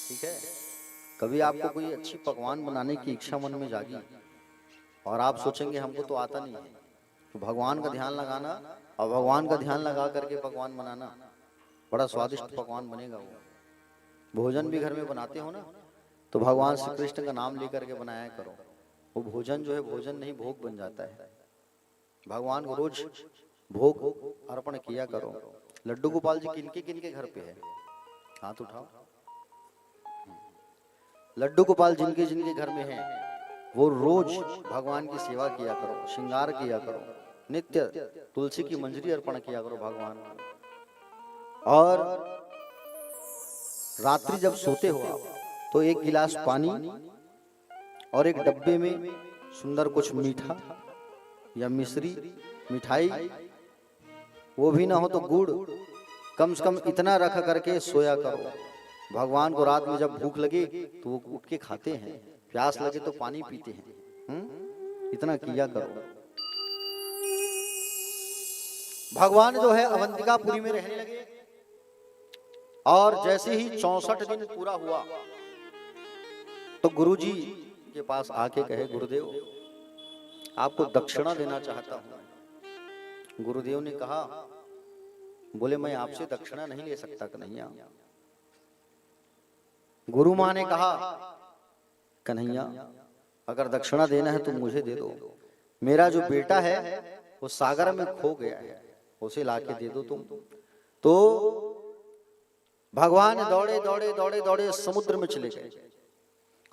ठीक है। कभी आपको कोई अच्छी पकवान बनाने की इच्छा मन में जागी और आप सोचेंगे हमको तो आता नहीं है, तो भगवान का ध्यान लगाना, और भगवान का ध्यान लगा करके पकवान बनाना, बड़ा स्वादिष्ट पकवान बनेगा। वो भोजन भी घर में बनाते हो ना, तो भगवान श्री कृष्ण का नाम लेकर के बनाया करो। वो भोजन जो है भोजन नहीं भोग बन जाता है। भगवान को रोज भोग अर्पण किया करो। लड्डू गोपाल जी किनके किनके घर पे है? हाथ उठाओ। लड्डू गोपाल जिनके जिनके घर में है, वो रोज भगवान की सेवा किया करो, श्रृंगार किया करो, नित्य तुलसी की मंजरी अर्पण किया करो भगवान को। और रात्रि जब सोते हो आप, तो एक गिलास पानी और एक डब्बे में सुंदर कुछ मीठा या मिश्री, मिठाई, वो भी ना हो तो गुड़, कम से कम इतना रख करके सोया करो। भगवान को रात में जब भूख लगे तो वो उठ के खाते हैं, प्यास लगे तो पानी पीते हैं। इतना किया करो। भगवान जो है अवंतिकापुरी में रहने लगे, और जैसे ही 64 दिन पूरा हुआ तो गुरुजी के पास आके कहे, गुरुदेव आपको दक्षिणा देना चाहता हूं। गुरुदेव ने कहा, बोले मैं आपसे दक्षिणा नहीं ले सकता कन्हैया। गुरु मां ने कहा, कन्हैया अगर दक्षिणा देना है तो मुझे दे दो। मेरा जो बेटा है वो सागर में खो गया है, उसे लाके दे दो तुम। तो भगवान दौड़े दौड़े दौड़े दौड़े समुद्र में चले गए,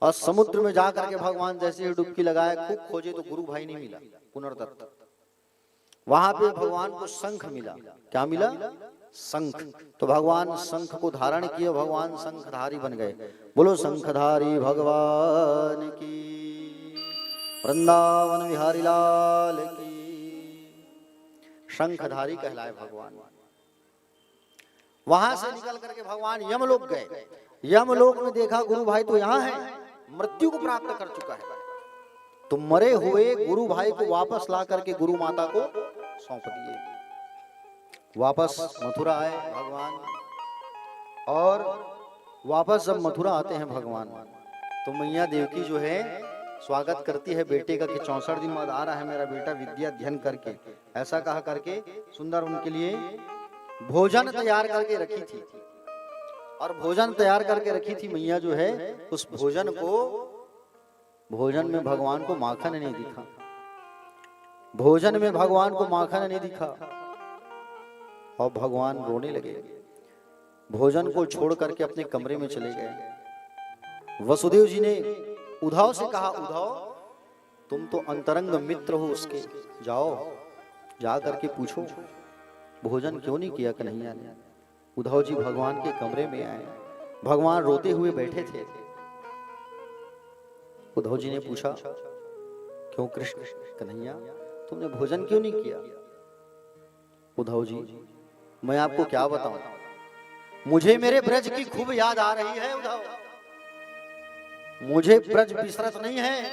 और समुद्र में जाकर के भगवान जैसे ही डुबकी लगाए, खूब खोजे तो गुरु भाई नहीं मिला, पुनर्दत्त। वहां पे भगवान को शंख मिला। क्या मिला? शंख। तो भगवान शंख को धारण किए, भगवान शंखधारी बन गए। बोलो शंखधारी भगवान की, वृंदावन बिहारी लाल की। शंखधारी कहलाए भगवान। वहां से निकल करके भगवान यमलोक गए। यमलोक में देखा गुरु भाई तो यहाँ है, मृत्यु को प्राप्त कर चुका है। तो मरे हुए गुरु भाई को वापस ला करके गुरु माता को सौंप दिए। वापस मथुरा आए भगवान, और वापस जब मथुरा आते हैं भगवान, तो मैया देवकी जो है स्वागत करती है बेटे का कि 64 दिन बाद आ रहा है मेरा बेटा विद्या अध्ययन करके। ऐसा कहा करके सुंदर उनके लिए भोजन तैयार करके रखी थी। और भोजन तैयार करके रखी थी मैया जो है, उस भोजन में भगवान को माखन नहीं दिखा। भोजन में भगवान को माखन नहीं दिखा, और भगवान रोने लगे। भोजन को छोड़ करके अपने कमरे में चले गए। वसुदेव जी ने उद्धव से कहा, उद्धव तुम तो अंतरंग मित्र हो उसके, जाओ जा करके पूछो भोजन क्यों नहीं किया कन्हैया ने। उद्धव जी भगवान के कमरे में आए, भगवान रोते हुए बैठे थे। उद्धव जी ने पूछा, क्यों कृष्ण कन्हैया तुमने भोजन क्यों नहीं किया? उद्धव जी मैं आपको क्या बताऊं, मुझे मेरे ब्रज की खूब याद आ रही है उद्धव। मुझे ब्रज बिसरत नहीं है,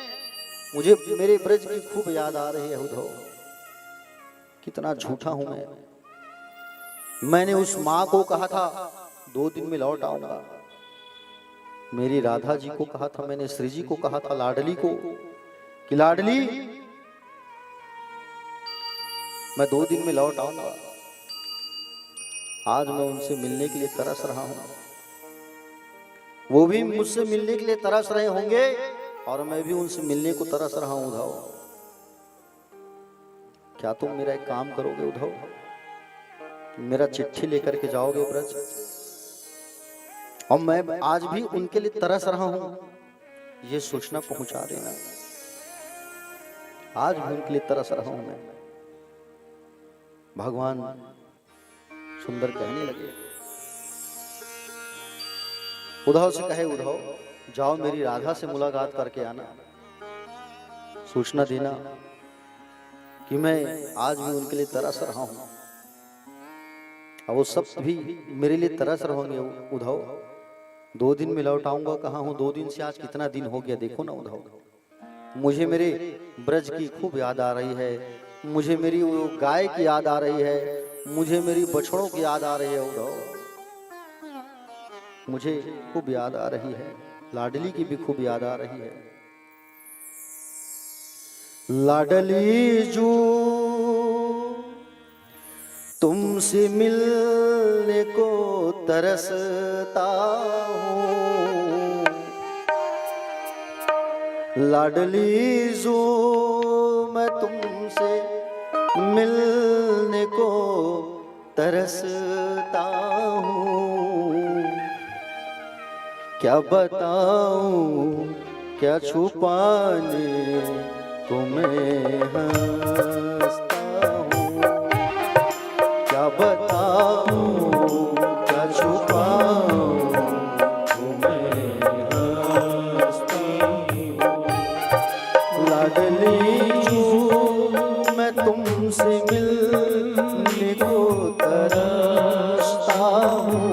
मुझे मेरे ब्रज की खूब याद आ रही है उद्धव। कितना झूठा हूं मैं। मैंने उस माँ को कहा था 2 दिन में लौट आऊंगा। मेरी राधा जी को कहा था, मैंने श्री जी को कहा था, लाडली को, कि लाडली मैं 2 दिन में लौट आऊंगा। आज मैं उनसे मिलने के लिए तरस रहा हूं। वो भी मुझसे मिलने के लिए तरस रहे होंगे और मैं भी उनसे मिलने को तरस रहा हूं उद्धव। क्या तुम मेरा एक काम करोगे उद्धव? मेरा चिट्ठी लेकर के जाओगे ब्रज? और मैं आज भी उनके लिए तरस रहा हूं, ये सूचना पहुंचा देना। आज भी उनके लिए तरस रहा हूं मैं। भगवान सुंदर कहने लगे। उद्धव से कहे, उद्धव जाओ मेरी राधा से मुलाकात करके आना, सूचना देना कि मैं आज भी उनके लिए तरस रहा हूं। और वो सब भी मेरे लिए तरस रहोगे उद्धव। 2 दिन में लौट आऊंगा। कहाँ हूं 2 दिन से? आज कितना दिन हो गया देखो ना उद्धव। मुझे मेरे ब्रज की खूब याद आ रही है। मुझे मेरी वो गाय की याद आ रही है। मुझे मेरी बछड़ों की याद आ रही है उद्धव। मुझे खूब याद आ रही है। लाडली की भी खूब याद आ रही है। लाडली जो तुमसे मिलने को तरसता हूँ। लाडली जो मैं तुमसे मिलने को तरसता हूँ। क्या बताऊं क्या छुपाने को मैं हंसता हूँ। क्या बताऊं क्या छुपाऊं तो मैं हंसता हूँ। लाडली जो मैं तुमसे मिलने को तरसता हूँ।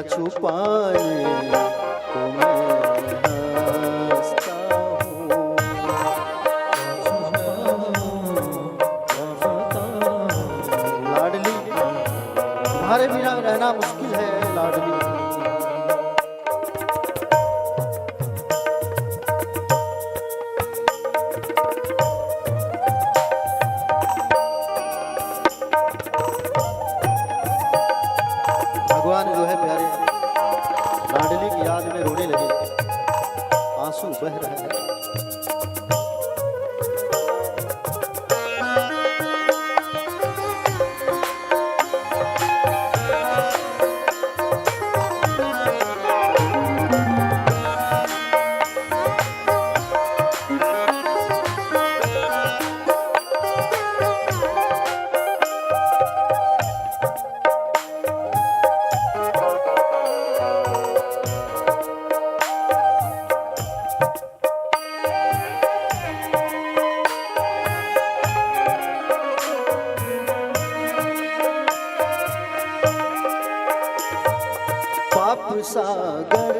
छुपाने को तुम्हारे बिना रहना मुश्किल है लाडली। भगवान जो है प्यारे लाडली की याद में रोने लगे, आंसू बह रहे हैं। पाप सागर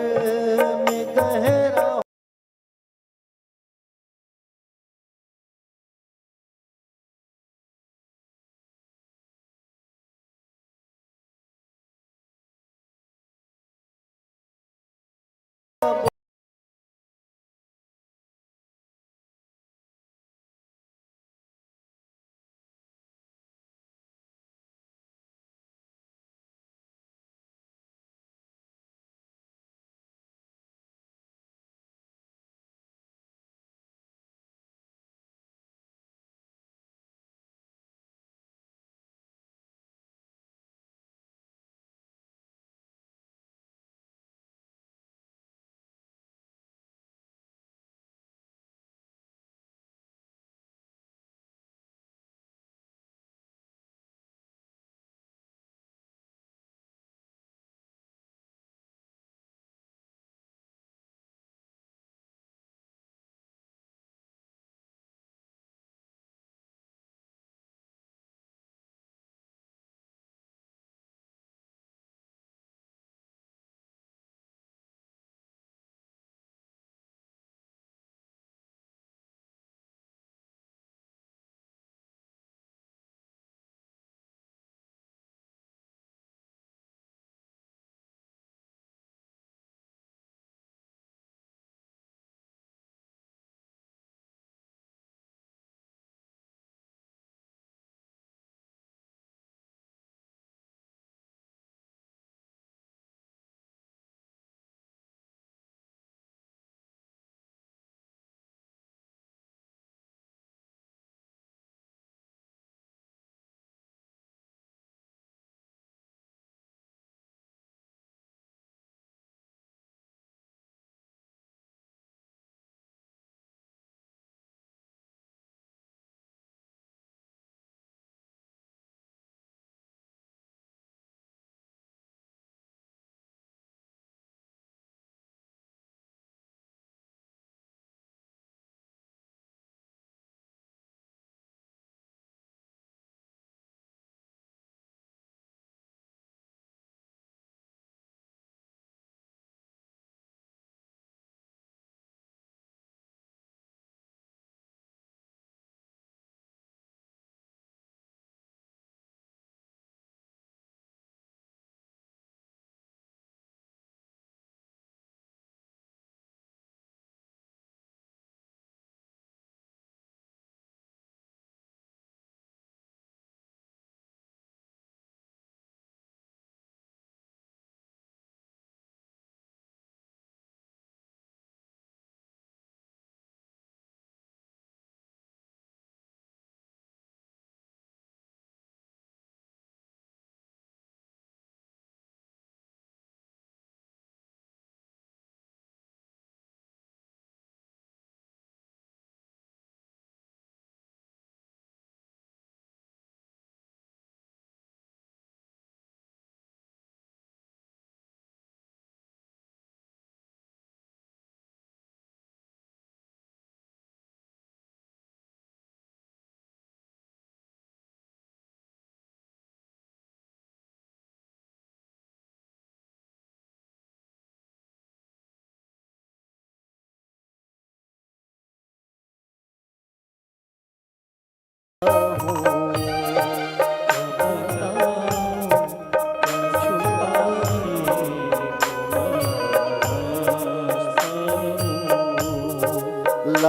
में गहरा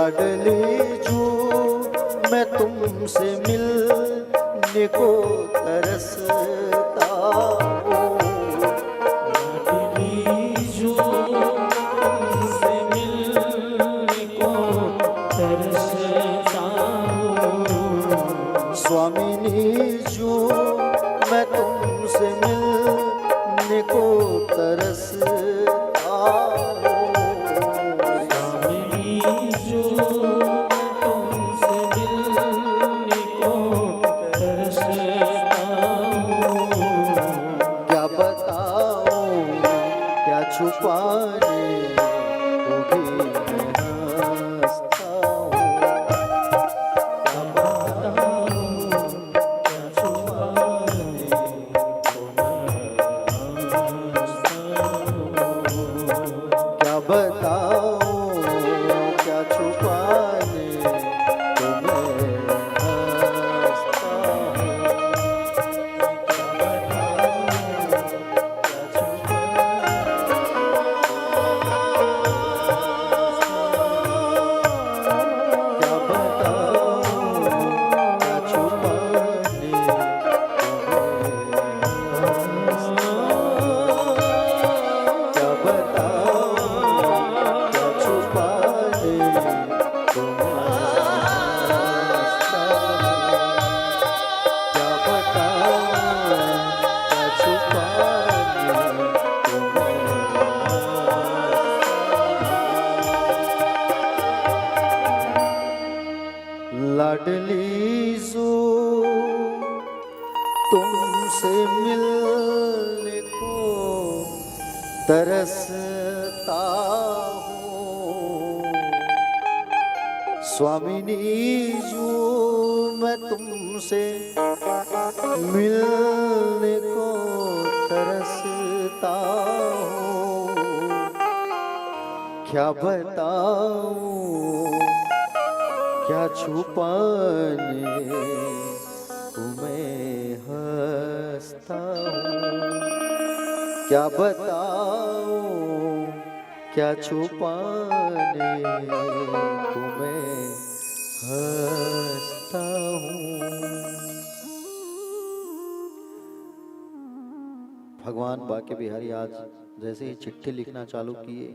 लाडली जू मैं तुमसे मिलने को तरसता हूँ। लाडली जो तुमसे मिलने को तरसता हूँ। स्वामिनी जू मैं तुमसे मिलने को तरसता हूँ। स्वामी जो तुमसे मिलने को तरसता हूँ। क्या बताऊं क्या छुपाने को भी मैं हंसता हूँ। क्या बताऊं क्या छुपाने को मैं हंसता हूँ। क्या बताऊं क्या छुपाने को मैं हंसता हूँ। क्या बताऊं क्या छुपाने क्या बताऊं क्या छुपाने को क्या बताऊं क्या छुपाने लाडली जू तुमसे मिलने को तरसता हूँ। स्वामिनी जू मैं तुमसे मिलने को तरसता हूँ। क्या बताऊं क्या छुपाने को मैं हंसता हूँ। क्या बताऊं क्या छुपाने को मैं हंसता हूँ। भगवान बांके बिहारी आज जैसे ही चिट्ठी लिखना चालू किए,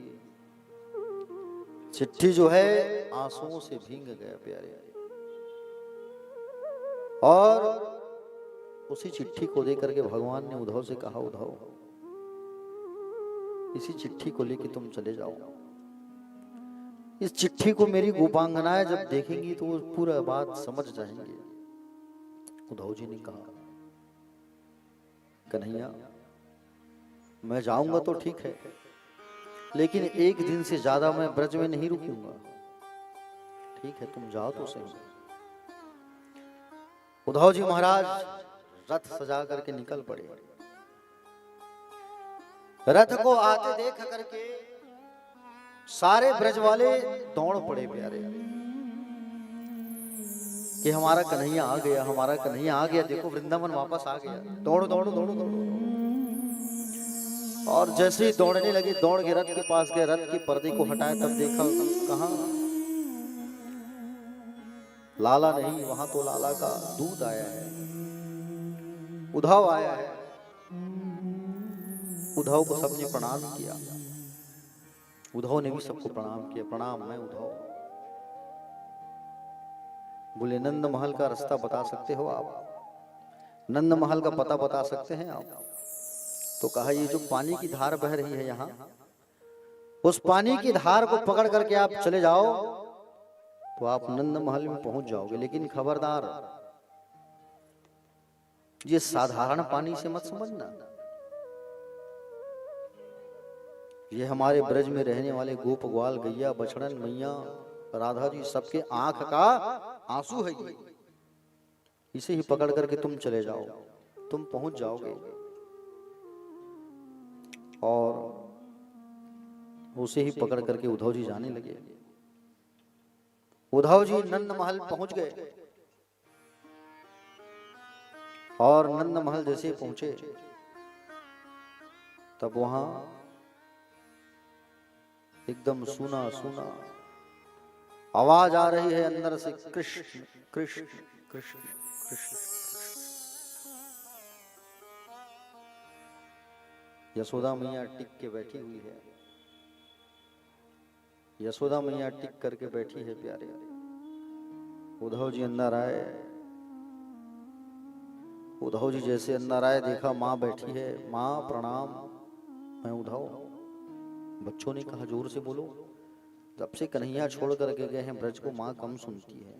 चिट्ठी जो है आंसुओं से भीग गया प्यारे। और उसी चिट्ठी को देकर के भगवान ने उद्धव से कहा, उद्धव इसी चिट्ठी को लेके तुम चले जाओ। इस चिट्ठी को मेरी गोपांगनाएं जब देखेंगी तो वो पूरा बात समझ जाएंगे। उद्धव जी ने कहा, कन्हैया मैं जाऊंगा तो ठीक है, लेकिन एक दिन से ज्यादा मैं ब्रज में नहीं रुकूंगा। ठीक है तुम जाओ तो सही। उद्धव जी महाराज रथ सजा करके निकल पड़े। रथ को आते देख करके सारे ब्रज वाले दौड़ पड़े प्यारे कि हमारा कन्हैया आ गया, हमारा कन्हैया आ गया, देखो वृंदावन वापस आ गया। दौड़ो दौड़ो दौड़ो दौड़ो। और जैसे ही दौड़ने लगे, दौड़ के रथ के पास गए, रथ के पर्दे को हटाए, तब देखा कहां लाला नहीं, वहां तो लाला का दूध आया है, उद्धव आया है। उद्धव को सबने प्रणाम किया, उद्धव ने भी सबको प्रणाम किया। प्रणाम, मैं उद्धव। बोले नंद महल का रास्ता बता सकते हो आप? नंद महल का पता बता सकते हैं आप? तो कहा ये जो पानी की धार बह रही है यहाँ, उस पानी की धार को पकड़ करके आप चले जाओ तो आप नंद महल में पहुंच जाओगे। लेकिन खबरदार, ये साधारण पानी से मत समझना। ये हमारे ब्रज में रहने वाले गोप ग्वाल गैया बछड़न मैया राधा जी सबके आंख का आंसू है ये। इसे ही पकड़ करके तुम चले जाओ, तुम पहुंच जाओगे। और उसे ही पकड़ करके उद्धव जी जाने लगे। उद्धव जी नंद महल पहुंच गए और नंद महल जैसे पहुंचे तब वहां एकदम सूना सूना आवाज आ रही है अंदर से, कृष्ण कृष्ण कृष्ण कृष्ण। यशोदा मैया टिक के बैठी हुई है, यशोदा मैया टिक करके बैठी है प्यारे। उद्धव जी अंदर आए, उद्धव जी जैसे अंदर आए देखा माँ बैठी है। माँ प्रणाम, मैं उद्धव। बच्चों ने कहा जोर से बोलो, जब से कन्हैया छोड़ करके गए हैं ब्रज को माँ कम सुनती है।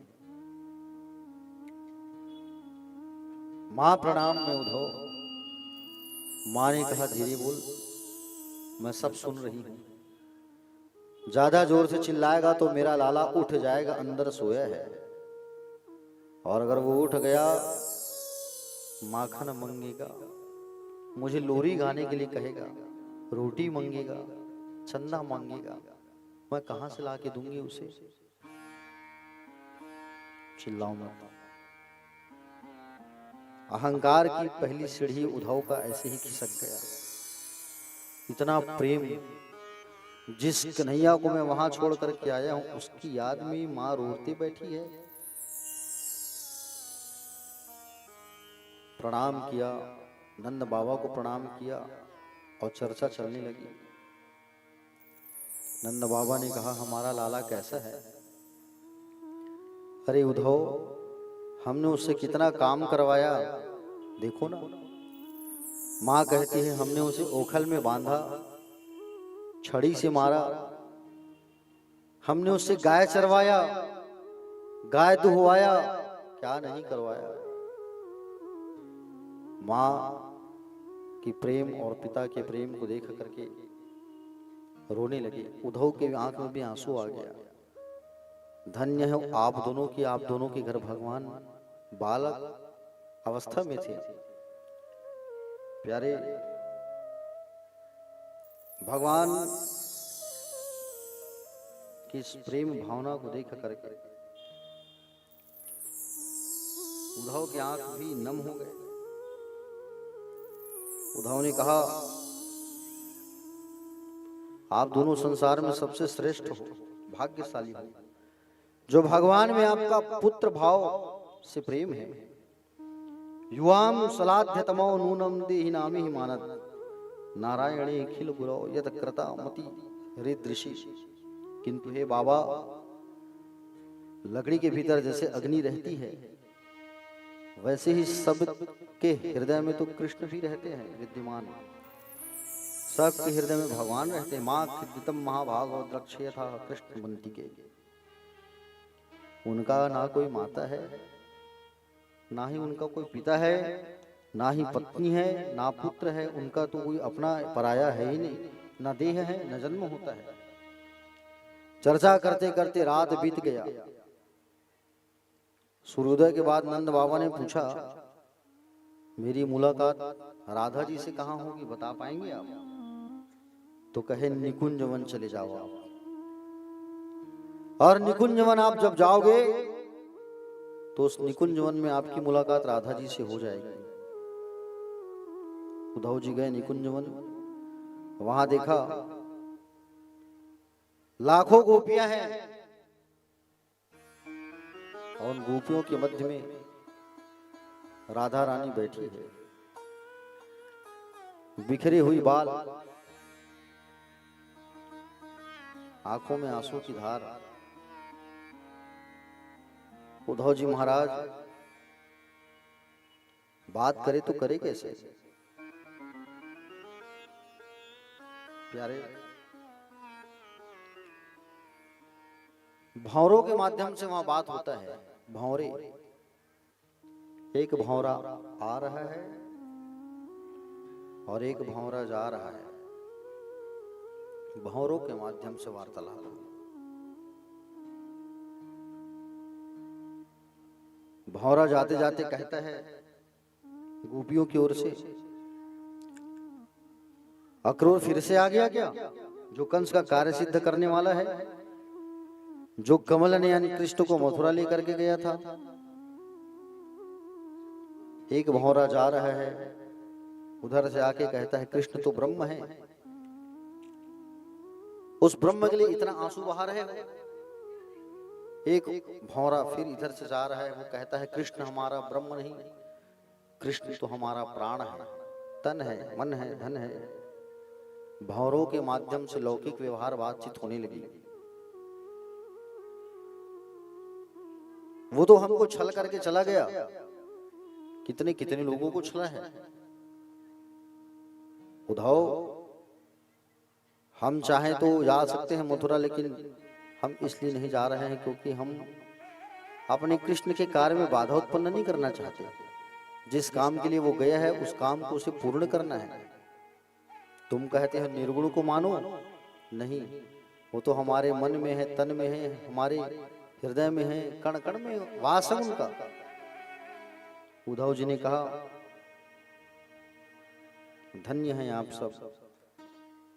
माँ प्रणाम, मैं उद्धव। माँ ने कहा धीरे बोल, मैं सब सुन रही हूं। ज्यादा जोर से चिल्लाएगा तो मेरा लाला उठ जाएगा, अंदर सोया है, और अगर वो उठ गया माखन मांगेगा, मुझे लोरी गाने के लिए कहेगा, रोटी मांगेगा, चंदा मांगेगा, मैं कहां से लाके दूंगी उसे। चिल्लाओ मत। अहंकार की पहली सीढ़ी उद्धव का ऐसे ही खिसक गया। इतना प्रेम, जिस कन्हैया को मैं वहां छोड़ करके आया हूं उसकी याद में मां रोते बैठी है। प्रणाम किया, नंद बाबा को प्रणाम किया और चर्चा चलने लगी। नंद बाबा ने कहा हमारा लाला कैसा है? अरे उद्धव, हमने उससे कितना काम करवाया, देखो ना। माँ कहती है हमने उसे ओखल में बांधा, छड़ी से मारा, हमने उससे गाय चरवाया, गाय दुहवाया, क्या नहीं करवाया। माँ की प्रेम और पिता के प्रेम को देख करके रोने लगे। उद्धव के आंख में भी आंसू आ गया। धन्य है आप दोनों की, आप दोनों के घर भगवान बालक अवस्था में थे। प्यारे भगवान की इस प्रेम भावना को देख करके उद्धव की आंख भी नम हो गए। उद्धव ने कहा आप दोनों संसार में सबसे श्रेष्ठ हो, भाग्यशाली हो, जो भगवान में आपका पुत्र भाव से प्रेम है। युवाम सलाध्यतमो नूनम देहि नामि मानत, नारायणे अखिल गुरो यद कृता मति हृदृषि। किंतु हे बाबा, लकड़ी के भीतर जैसे अग्नि रहती है, वैसे ही सब के हृदय में तो कृष्ण भी रहते हैं विद्यमान। सबके हृदय में भगवान रहते हैं। माँ खिद्यतम महाभाग और द्रक्ष्य था कृष्ण बंती के। उनका ना कोई माता है, ना ही उनका कोई पिता है, ना ही पत्नी है, ना पुत्र है। उनका तो कोई अपना पराया है ही नहीं, ना देह है, न जन्म होता है। चर्चा करते करते रात बीत गया। सूर्योदय के बाद नंद बाबा ने पूछा मेरी मुलाकात राधा जी से कहाँ होगी, बता पाएंगे आप? तो कहे निकुंज वन चले जाओ आप, और निकुंज वन आप जब जाओगे तो उस निकुंज वन में आपकी मुलाकात राधा जी से हो जाएगी। उद्धव जी गए निकुंज वन, वहां देखा लाखों गोपियां हैं, और उन गोपियों के मध्य में राधा रानी बैठी है, बिखरी हुई बाल, आंखों में आंसू की धार। उद्धव जी महाराज बात करे तो करे कैसे? प्यारे, भौरों के माध्यम से वहां बात होता है। भौरे, एक भौरा आ रहा है और एक भौरा जा रहा है। भौरों के माध्यम से वार्तालाप हुई। भौरा जाते जाते कहता है गोपियों की ओर से, अक्रूर फिर से आ गया क्या, जो कंस का कार्य सिद्ध करने वाला है, जो कमल ने यानी कृष्ण को मथुरा लेकर के गया था। एक भौरा जा रहा है, उधर से आके कहता है कृष्ण तो ब्रह्म है, उस ब्रह्म के लिए इतना आंसू बहा रहे हो। एक भौरा फिर इधर से जा रहा है, वो कहता है कृष्ण हमारा ब्रह्म नहीं, कृष्ण तो हमारा प्राण है, तन है, मन है, धन है। भौरों के माध्यम से लौकिक व्यवहार बातचीत होने लगी। वो तो हमको छल करके चला गया, कितने कितने लोगों को छला है। उद्धव, हम चाहें तो जा सकते हैं मथुरा, लेकिन हम इसलिए नहीं जा रहे हैं क्योंकि हम अपने कृष्ण के कार्य में बाधा उत्पन्न नहीं करना चाहते। जिस काम के लिए वो गया है उस काम को उसे पूर्ण करना है। तुम कहते हो निर्गुण को मानो, नहीं, वो तो हमारे मन में है, तन में है, हमारे हृदय में है, कण कण में वास है उनका। उद्धव जी ने कहा धन्य हैं आप सब।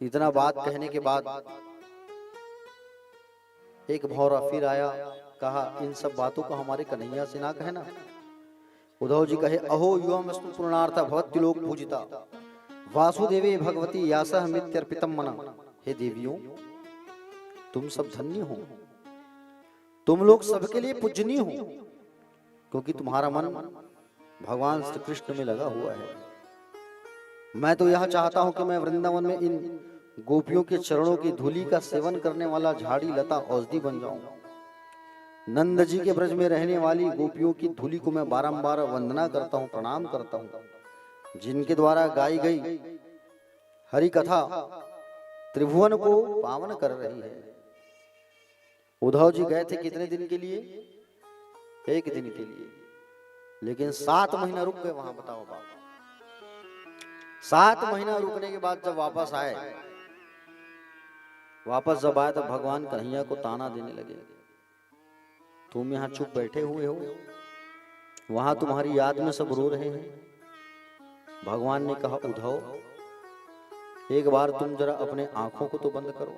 इतना बात कहने के बाद एक भौरा फिर आया, कहा इन सब बातों का हमारे कन्हैया से ना कहना। उद्धव जी कहे अहो युवम स्तु पूर्णार्थ भवत्ति लोक पूजिता वासुदेवे भगवती यासह मित्यर्पितम मना। हे देवियों, तुम सब धन्य हो, तुम लोग सबके लिए पूजनीय हो, क्योंकि तुम्हारा मन भगवान श्री कृष्ण में लगा हुआ है। मैं तो यह चाहता हूं कि मैं वृंदावन में इन गोपियों के चरणों की धूलि का सेवन करने वाला झाड़ी लता औषधि बन जाऊं। नंद जी के ब्रज में रहने वाली गोपियों की धूलि को मैं बारंबार वंदना करता हूं, प्रणाम करता हूं, जिनके द्वारा गाई गई हरि कथा त्रिभुवन को पावन कर रही है। उद्धव जी गए थे कितने दिन के लिए? एक दिन के लिए, लेकिन 7 महीना रुक गए वहां। बताओ बाबा, 7 महीना रुकने के बाद जब वापस आए, जब आए तो भगवान कन्हैया को ताना देने लगे, तुम यहाँ चुप बैठे हुए हो, वहां तुम्हारी याद में सब रो रहे हैं। भगवान ने कहा उद्धव, एक बार तुम जरा अपने आंखों को तो बंद करो,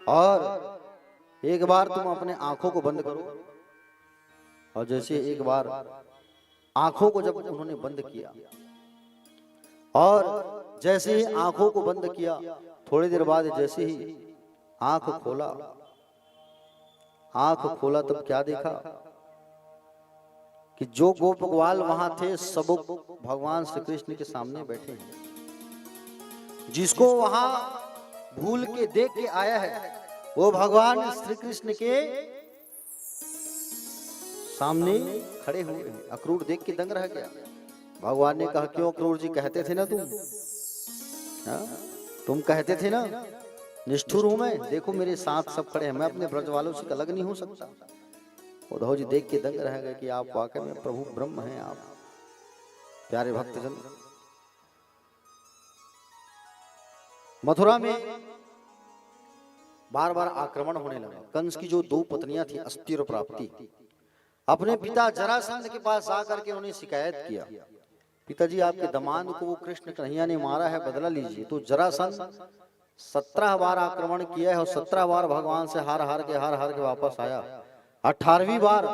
और एक बार तुम अपने आंखों को बंद करो। और जैसे एक बार आंखों को जब उन्होंने बंद किया, और जैसे ही आंखों को बंद किया, थोड़ी देर बाद जैसे ही आंख खोला तब क्या देखा कि जो गोप ग्वाल वहां थे सब भगवान श्री कृष्ण के सामने बैठे हैं। जिसको वहां भूल के देख के आया है वो भगवान श्री कृष्ण के सामने खड़े हुए हैं। अक्रूर देख के दंग रह गया। भगवान ने कहा क्यों अक्रूर जी, कहते थे ना तुम कहते थे ना निष्ठुर हूं मैं, देखो मेरे साथ सब खड़े हैं, मैं अपने ब्रज वालों से अलग नहीं हो सकता। उद्धव जी देख के दंग रह गए कि आप वाकई में प्रभु ब्रह्म हैं। आप प्यारे भक्तजन, मथुरा में बार बार आक्रमण होने लगा। कंस की जो 2 पत्नियां थी अस्ति और प्राप्ति, अपने पिता जरासंध के पास जाकर के उन्हें शिकायत किया, पिताजी आपके दामाद को वो कृष्ण कन्हैया ने मारा है, बदला लीजिए। तो जरासंध 17 बार आक्रमण किया है और 17 बार भगवान से हार हार के वापस आया। 18वीं बार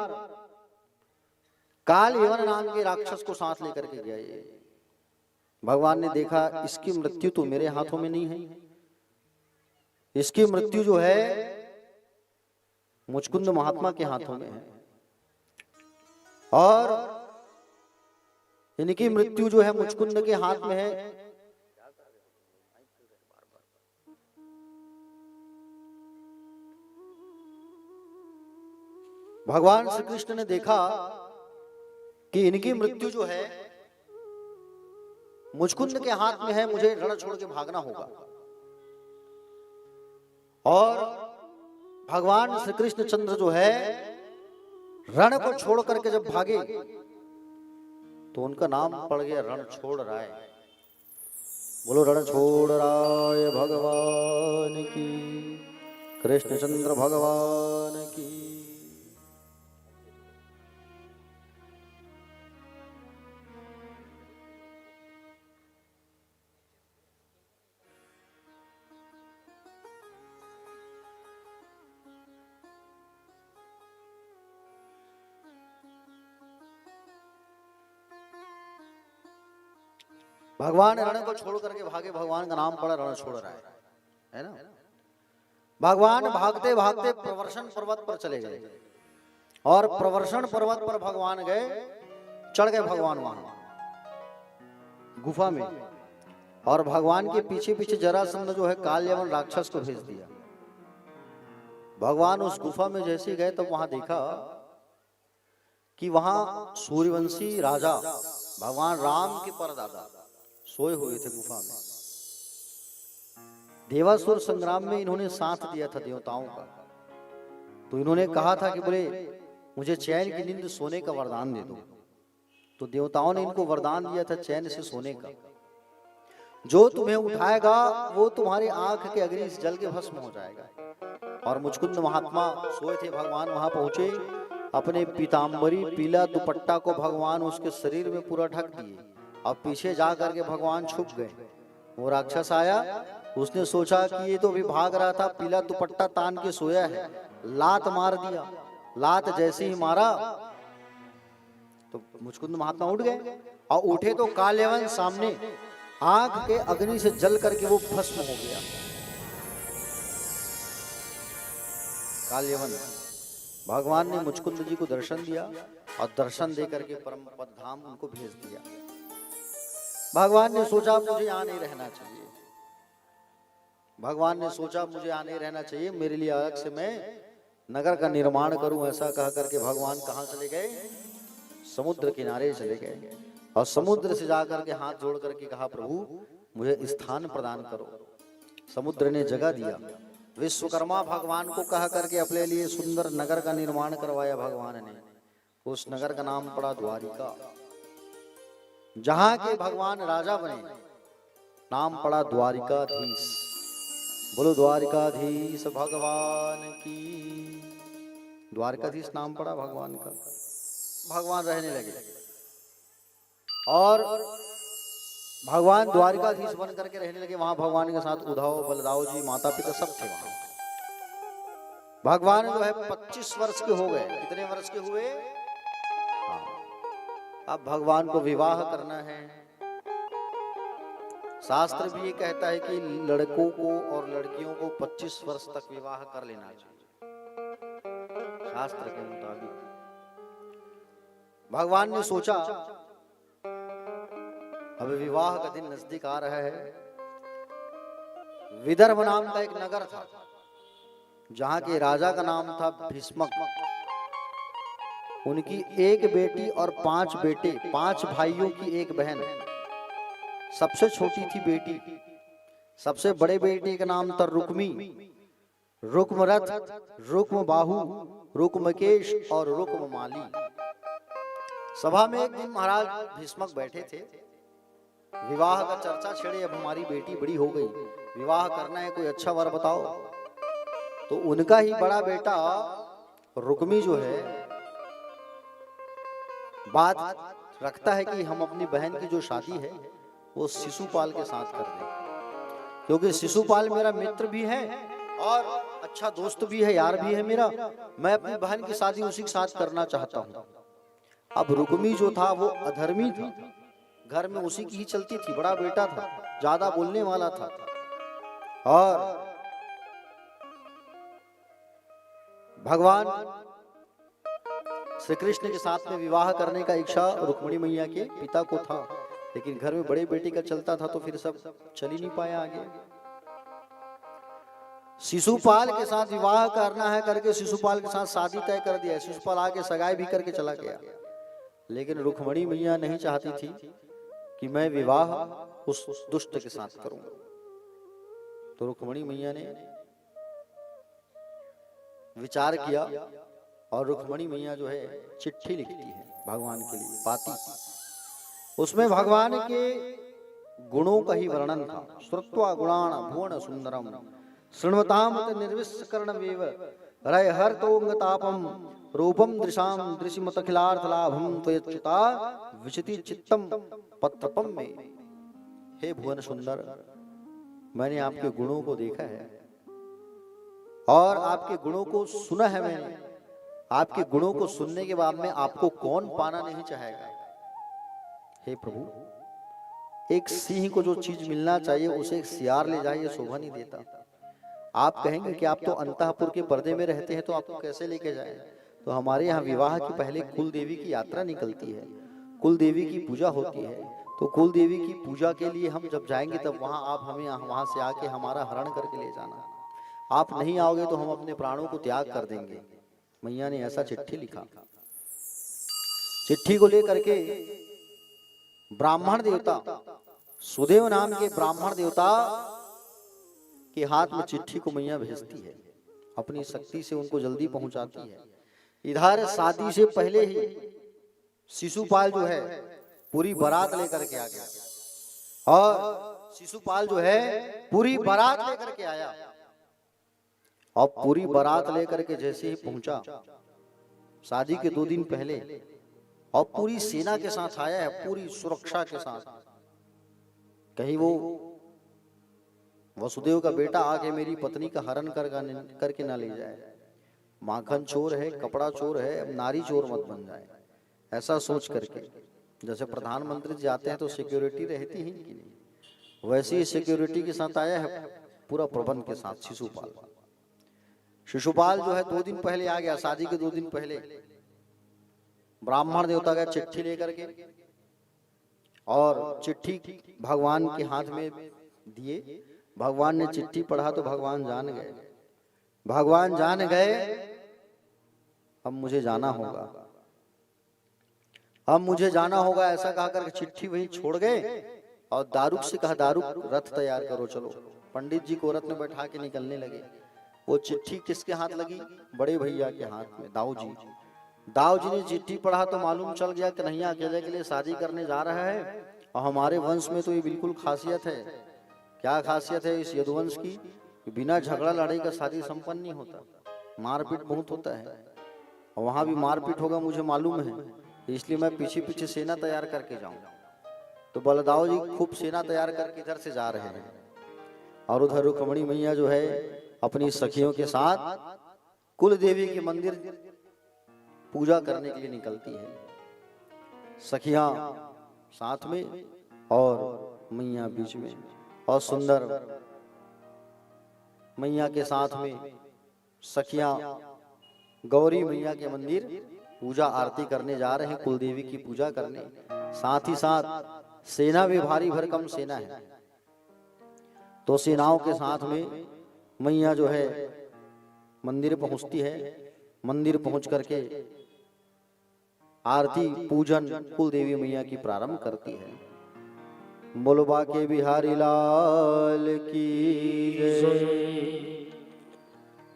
काल यवन नाम के राक्षस को साथ लेकर के गया। ये भगवान ने देखा इसकी मृत्यु तो मेरे हाथों में नहीं है, इसकी मृत्यु जो है मुचकुंद महात्मा के हाथों में है, और इनकी मृत्यु जो है मुचकुंद के हाथ में है। भगवान श्री कृष्ण ने देखा कि इनकी मृत्यु जो है मुचकुंद के हाथ में है, मुझे रण छोड़ के भागना होगा। और भगवान श्री कृष्ण चंद्र जो है रण को छोड़ करके जब भागे तो उनका नाम पड़ गया रण छोड़ राय। बोलो रण छोड़ राय भगवान की, कृष्णचंद्र भगवान की। भगवान रण को छोड़ करके भागे, भगवान का नाम पड़ा रण छोड़ रहा है ना। भगवान भागते भागते प्रवर्षण पर्वत पर चले गए और प्रवर्षण पर्वत पर भगवान गए, चढ़ गए भगवान वहां गुफा में। और भगवान के पीछे पीछे जरासंध जो है कालयवन राक्षस को भेज दिया। भगवान उस गुफा में जैसे गए तो वहां देखा कि वहां सूर्यवंशी राजा भगवान राम के परदादा सोए हुए थे गुफा में। देवासुर संग्राम में इन्होंने साथ दिया था देवताओं का, तो इन्होंने कहा था कि बोले मुझे चैन की नींद सोने का वरदान दे दो। तो देवताओं ने इनको वरदान दिया था चैन से सोने का। जो तुम्हें उठाएगा वो तुम्हारी आंख के अग्नि से जल के भस्म हो जाएगा। और मुचकुंद महात्मा सोए थे, भगवान वहां पहुंचे, अपने पीताम्बरी पीला दुपट्टा को भगवान उसके शरीर में पूरा ढक दिए। अब पीछे जा करके भगवान छुप गए। वो राक्षस आया, उसने सोचा कि ये तो अभी भाग रहा था, पीला दुपट्टा तान के सोया है, लात मार दिया। लात जैसे ही मारा तो मुचकुंद महात्मा उठ गए, और उठे तो कालयवन सामने आंख के अग्नि से जल करके वो भस्म हो गया। कालयवन भगवान ने मुचकुंद जी को दर्शन दिया और दर्शन दे करके परम पद धाम उनको भेज दिया। भगवान ने सोचा मुझे यहाँ नहीं रहना चाहिए, भगवान ने सोचा मुझे यहाँ नहीं रहना चाहिए, मेरे लिए अलग से मैं नगर का निर्माण करूं। ऐसा कह करके भगवान कहाँ चले गए? समुद्र किनारे चले गए, और समुद्र से जाकर के हाथ जोड़ करके कहा प्रभु मुझे स्थान प्रदान करो। समुद्र ने जगह दिया। विश्वकर्मा भगवान को कहा करके अपने लिए सुंदर नगर का निर्माण करवाया भगवान ने। उस नगर का नाम पड़ा द्वारिका, जहां के भगवान राजा बने, नाम पड़ा द्वारिकाधीश। बोलो द्वारिकाधीश भगवान की। द्वारिकाधीश नाम पड़ा भगवान का। भगवान रहने लगे और भगवान द्वारिकाधीश बन करके रहने लगे। वहां भगवान के साथ उद्धव, बलदाव जी, माता पिता सब थे वहां। भगवान जो है 25 वर्ष के हो गए। कितने वर्ष के हुए? अब भगवान को विवाह करना है। शास्त्र भी ये कहता है कि लड़कों को और लड़कियों को 25 वर्ष तक विवाह कर लेना चाहिए शास्त्र के मुताबिक। भगवान ने सोचा अब विवाह का दिन नजदीक आ रहा है। विदर्भ नाम का एक नगर था, जहां के राजा का नाम था भीष्मक। उनकी एक बेटी और 5 बेटे, 5 भाइयों की एक बहन। सबसे छोटी थी बेटी। सबसे बड़े बेटे का नाम था रुक्मी, रुक्मरथ, रुक्मबाहु, रुक्मकेश और रुक्ममाली। सभा में एक दिन महाराज भीष्मक बैठे थे। विवाह का चर्चा छेड़े, अब हमारी बेटी बड़ी हो गई, विवाह करना है, कोई अच्छा वर बताओ। तो उनका ही बड़ा बेटा रुक्मी जो है बात रखता है कि हम अपनी बहन की जो शादी है वो शिशुपाल के साथ कर दें, क्योंकि शिशुपाल मेरा मित्र भी है और अच्छा दोस्त भी है, यार भी है मेरा। मैं अपनी बहन की शादी उसी के साथ करना चाहता हूं। अब रुक्मी जो था वो अधर्मी था, घर में उसी की ही चलती थी, बड़ा बेटा था, ज्यादा बोलने वाला था। और भगवान श्री कृष्ण के साथ में विवाह करने का इच्छा रुक्मिणी मैया के पिता को था, लेकिन घर में बड़े बेटे का चलता था तो फिर सब चल ही नहीं पाया आगे। शिशुपाल के साथ विवाह करना है करके शिशुपाल के साथ शादी तय कर दिया। शिशुपाल आके सगाई भी करके चला गया, लेकिन रुक्मिणी मैया नहीं चाहती थी कि मैं विवाह उस दुष्ट के साथ करूंगा। तो रुक्मिणी मैया ने विचार किया और रुक्मिणी मैया जो है चिट्ठी लिखती है भगवान के लिए, पाती। उसमें भगवान के गुणों का ही वर्णन था। श्रुत्वा गुणान भुवन सुंदरम शृण्वताम निर्विष्करणमेव रय हर्तोंगतापम रूपम दृशाम दृशिमत अखिलार्थ लाभम त्वयच्युता विचिति चित्तम पत्रपम में। हे भुवन सुंदर, मैंने आपके गुणों को देखा है और आपके गुणों को सुना है मैंने। आपके गुणों को सुनने के बाद में आपको कौन पाना नहीं चाहेगा। हे प्रभु, एक सिंह को जो चीज मिलना चाहिए उसे एक सियार ले जाए, ये शोभा नहीं देता। आप कहेंगे कि आप तो अंतःपुर के पर्दे में रहते हैं, तो आपको कैसे लेके जाए? तो हमारे यहाँ विवाह की पहले कुल देवी की यात्रा निकलती है, कुल देवी की पूजा होती है। तो कुल देवी की पूजा के लिए हम जब जाएंगे तब वहाँ आप हमें वहाँ से आके हमारा हरण करके ले जाना। आप नहीं आओगे तो हम अपने प्राणों को त्याग कर देंगे। मैया ने ऐसा चिट्ठी लिखा। चिट्ठी को लेकर के ब्राह्मण देवता, सुदेव नाम के ब्राह्मण देवता के हाथ में चिट्ठी को मैया भेजती है, अपनी शक्ति से उनको जल्दी पहुंचाती है। इधर शादी से पहले ही शिशुपाल जो है पूरी बारात लेकर के आ गया, और शिशुपाल जो है पूरी बारात लेकर के आया। और पूरी बारात लेकर के जैसे ही पहुंचा शादी के 2 दिन पहले, और पूरी सेना के साथ आया है, पूरी सुरक्षा के साथ। कहीं वो वसुदेव का बेटा आके मेरी पत्नी का हरण करके ना ले जाए। माखन चोर है, कपड़ा चोर है, अब नारी चोर मत बन जाए, ऐसा सोच करके। जैसे प्रधानमंत्री जाते हैं तो सिक्योरिटी रहती है कि नहीं, वैसे ही सिक्योरिटी के साथ आया है, पूरा प्रबंध के साथ शिशुपाल। शिशुपाल जो है 2 दिन पहले आ गया, शादी के 2 दिन पहले। ब्राह्मण देवता का चिट्ठी लेकर के, और चिट्ठी भगवान के हाथ में दिए। भगवान ने चिट्ठी पढ़ा तो भगवान जान गए, भगवान जान गए अब मुझे जाना होगा, अब मुझे जाना होगा, ऐसा कहा करके चिट्ठी वहीं छोड़ गए। और दारुक से कहा, दारुक रथ तैयार करो, चलो। पंडित जी को रथ में बैठा के निकलने लगे। वो चिट्ठी किसके हाथ लगी? बड़े भैया के हाथ में, दाऊ जी। दाऊ जी ने चिट्ठी पढ़ा तो मालूम चल गया कि कन्हैया अकेले के लिए शादी करने जा रहा है। और हमारे वंश में तो ये बिल्कुल खासियत है। क्या खासियत है इस यदुवंश की? बिना झगड़ा लड़ाई का शादी संपन्न नहीं होता, मारपीट बहुत होता है। और वहां भी मारपीट होगा मुझे मालूम है, इसलिए मैं पीछे पीछे सेना तैयार करके जाऊं। तो बलदाऊ जी खूब सेना तैयार करके इधर से जा रहे हैं, और उधर रुक्मिणी मैया जो है अपनी सखियों के साथ कुल देवी के मंदिर पूजा करने के लिए निकलती है। सखियां साथ में और मैया बीच में, और सुंदर मैया के साथ में सखियां गौरी मैया के मंदिर पूजा आरती करने जा रहे हैं, कुल देवी की पूजा करने। साथ ही साथ सेना भी भारी भरकम सेना है। तो सेनाओं के साथ में मैया जो है मंदिर पहुंचती है। मंदिर पहुंच करके आरती पूजन कुल देवी मैया की प्रारंभ करती है। बोलबा के बिहारी लाल की जय।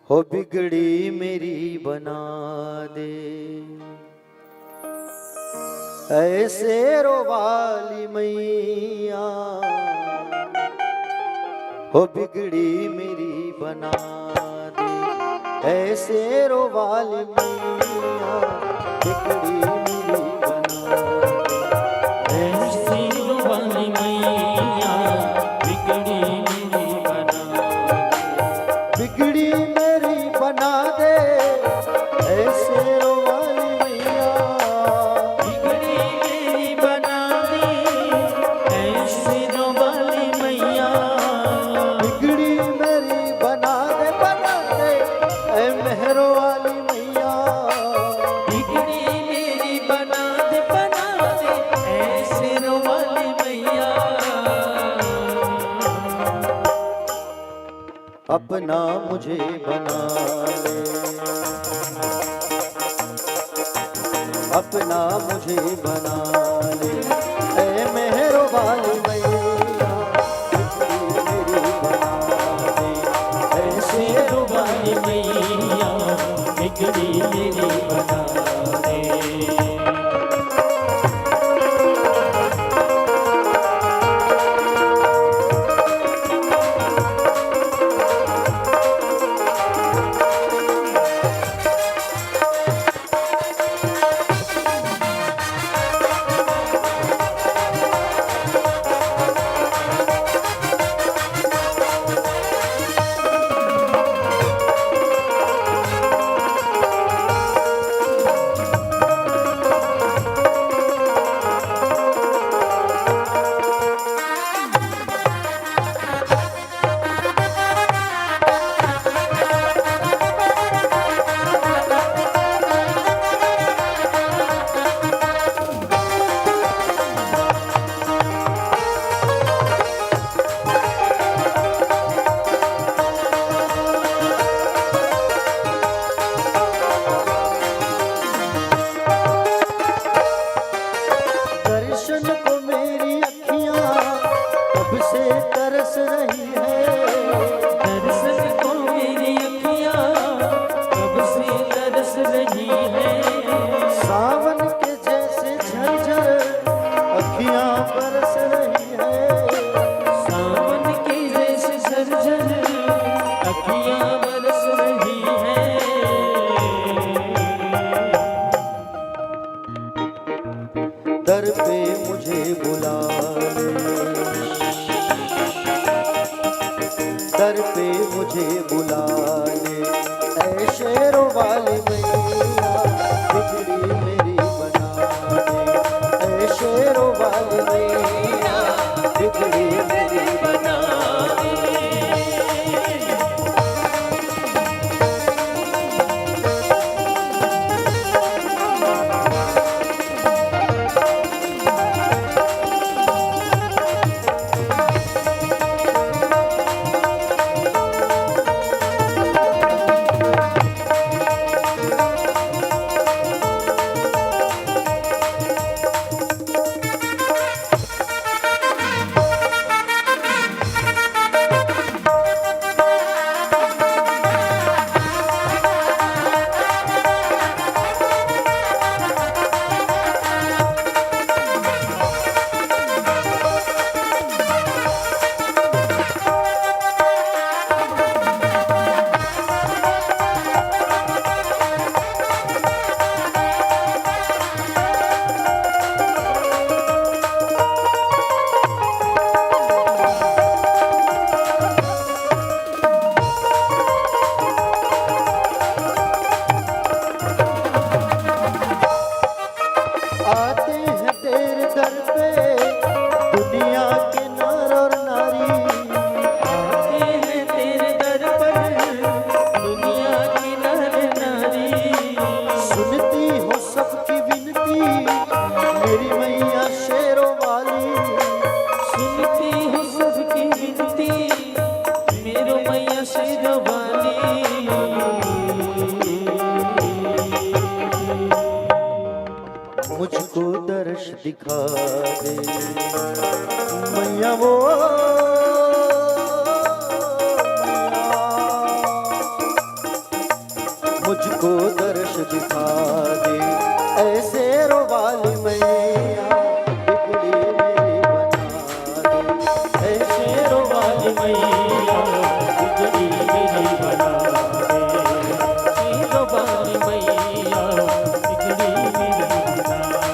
हो बिगड़ी मेरी बना दे, ऐसे रोवाली मैया। हो बिगड़ी मेरी बना दे, ऐसे रोवाली मैया। बिगड़ी मेरी बना दे, ऐसी रोवाली मैया, बिगड़ी मेरी बना दे। बिगड़ी मेरी बना दे, ऐसे रोवाली मैया। बिगड़ी मेरी बना दे, ऐसी रोवाली मैया। बिगड़ी मेरी बना दे, ऐ मेहरो वाली मैया। बिगड़ी मेरी बना दे, ऐसी रोवाली मैया। अपना मुझे बना ले, अपना मुझे बना ले, ऐ मेहरो वाली मैया। बिगड़ी मेरी बना दे, ऐसे ऐसी रोवाली मैया, बिगड़ी मेरी बना दे। दर्शन को मेरी अखियां कब से तरस रही है। दर्शन को मेरी अखियाँ कब से तरस रही है। सावन के जैसे झरझर अखियां बरस रही है। सावन के जैसे झरझर अखियाँ बरस रही है। दर पे मुझे बुला ले, दर पे मुझे बुला ले, ऐ शेरों वाली मैया बिगड़ी मेरी बना दे। ऐ शेरों वाली मैया बिगड़ी मेरी बना दे। आते हैं तेरे दर पे दुनिया के नर और नारी। आते हैं तेरे दर पर दुनिया की नर नारी। सुनती हो सबकी विनती मेरी मैया शेरों वाली। सुनती हो सबकी विनती मेरो मैया शेरवाली। मुझको दर्श दिखा दे मैया वो मुझको दर्श दिखा दे। ऐसे रोवाली मैया बिगड़ी मेरी बना दे। ऐसे रोवाली मैया बिगड़ी मेरी बना दे। शेरवाली मैया बिगड़ी मेरी बनाए।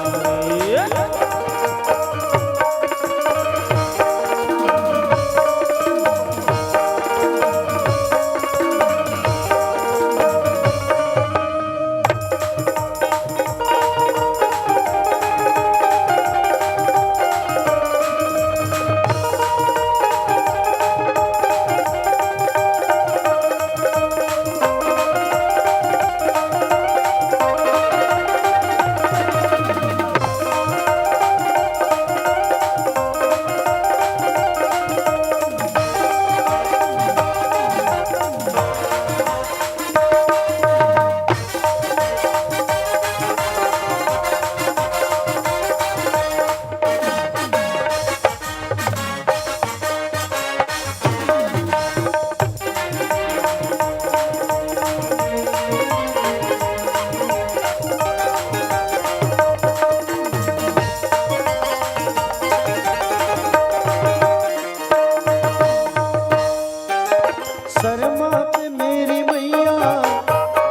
शर्मा पे मेरी मैया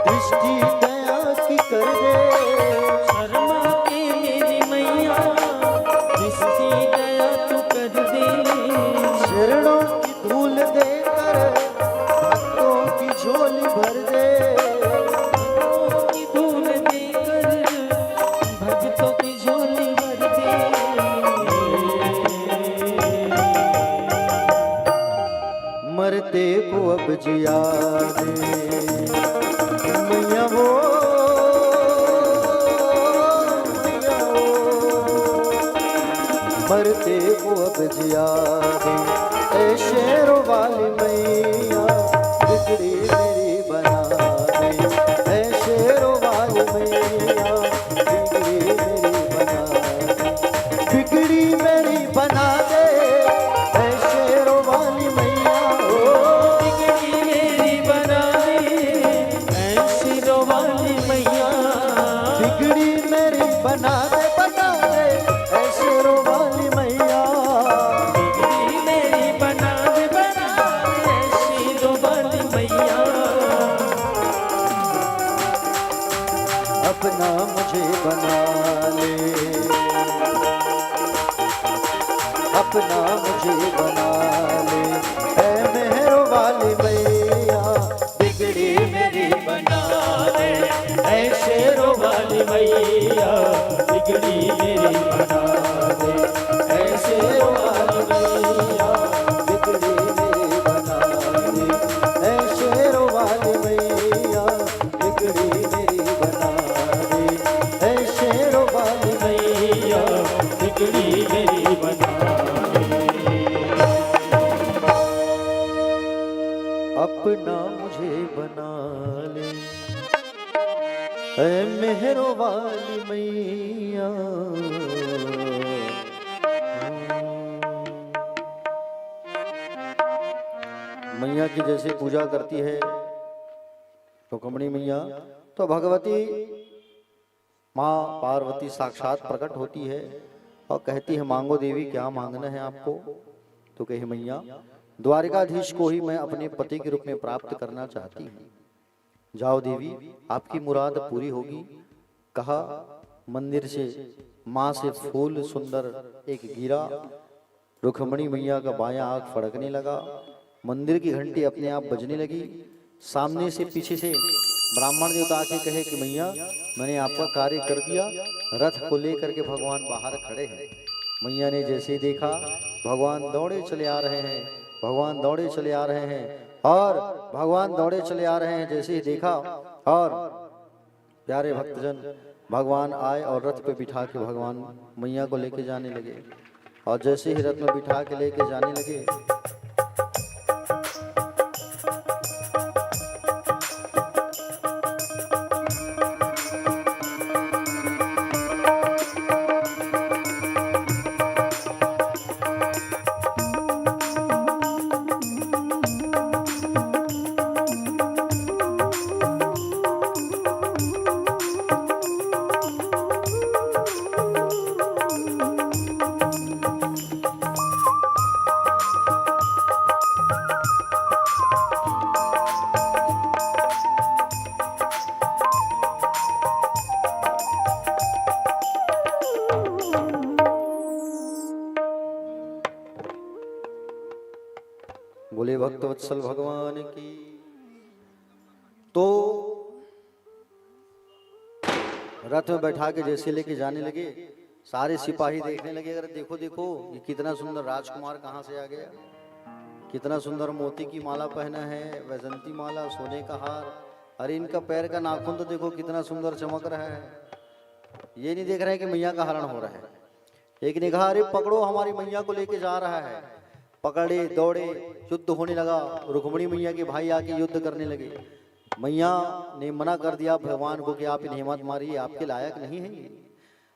दृष्टि दया की कर दे। शर्मा के मेरी मैया दृष्टि दया तू कर दे। शरणों की धूल देकर भक्तों की झोली भर दे। की धूल देकर भक्तों की झोली भर दे। मरते को अब जिया दे मैया वो मैया वो। मरते को अब जिया दे। ऐ शेरों वाली मैया बिगड़ी मेरी बना दे। ऐ शेरों वाली मैया बिगड़ी मेरी बना दे। अपना मुझे बना ले। ऐ मेहरों वाली मैया बिगड़ी मेरी बना ले। ऐ शेरों वाली मैया बिगड़ी मेरी बना दे। ऐ शेरों वाली मैया बिगड़ी मेरी बना ले। ऐ शेरों वाली मैया बिगड़ी मेरी बना ले। ऐ शेरों वाली मैया बिगड़ी मेरी बना दे। अपना मुझे बना ले। ऐ मेहरों वाली मैया मैया की जैसे पूजा करती है रुक्मिणी मैया, तो भगवती माँ पार्वती साक्षात प्रकट होती है और कहती है मांगो देवी क्या मांगना है आपको। तो कहे मैया द्वारिकाधीश को ही मैं अपने पति के रूप में प्राप्त करना चाहती हूँ। जाओ देवी आपकी मुराद पूरी होगी। कहा मंदिर से माँ से फूल सुंदर एक गिरा। रुक्मिणी मैया का बायां आंख फड़कने लगा। मंदिर की घंटी अपने आप बजने लगी। सामने से पीछे से ब्राह्मण देवता आके कहे कि मैया मैंने आपका कार्य कर दिया। रथ को लेकर के भगवान बाहर खड़े हैं। मैया ने जैसे ही देखा भगवान दौड़े चले आ रहे हैं। भगवान दौड़े चले आ रहे हैं और भगवान दौड़े चले आ रहे हैं। जैसे ही देखा और प्यारे भक्तजन भगवान आए और रथ पे बिठा के भगवान मैया को लेके जाने लगे। और जैसे ही रथ में बिठा के लेके जाने लगे बोले भक्तवत्सल भगवान की। तो रथ में बैठा के जैसे लेके जाने लगे सारे सिपाही देखने लगे। अगर देखो देखो ये कितना सुंदर राजकुमार कहाँ से आ गया। कितना सुंदर मोती की माला पहना है, वैजंती माला, सोने का हार। अरे इनका पैर का नाखून तो देखो कितना सुंदर चमक रहा है। ये नहीं देख रहे हैं कि मैया का हरण हो रहा है। एक ने कहा अरे पकड़ो हमारी मैया को लेके जा रहा है। पकड़े दौड़े युद्ध होने लगा। रुक्मिणी मैया के भाई आके युद्ध करने लगे। मैया ने मना कर दिया भगवान को कि आप इन्हें मत मारिए, आपके लायक नहीं है ये।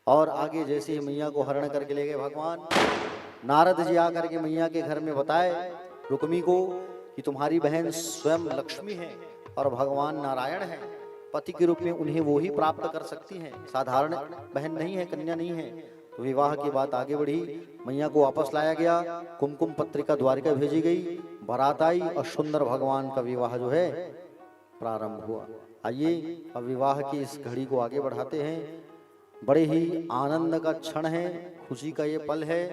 और आगे जैसे ही मैया को हरण करके ले गए भगवान, नारद जी आकर के मैया के घर में बताए रुक्मी को कि तुम्हारी बहन स्वयं लक्ष्मी है और भगवान नारायण है। पति के रूप में उन्हें वो ही प्राप्त कर सकती हैं, साधारण बहन नहीं है, कन्या नहीं है। तो विवाह की बात आगे बढ़ी। मैया को वापस लाया गया। कुमकुम पत्रिका द्वारिका भेजी गई। बारात आई और सुंदर भगवान का विवाह जो है प्रारंभ हुआ। आइए अब विवाह की इस घड़ी को आगे बढ़ाते हैं। बड़े ही आनंद का क्षण है, खुशी का ये पल है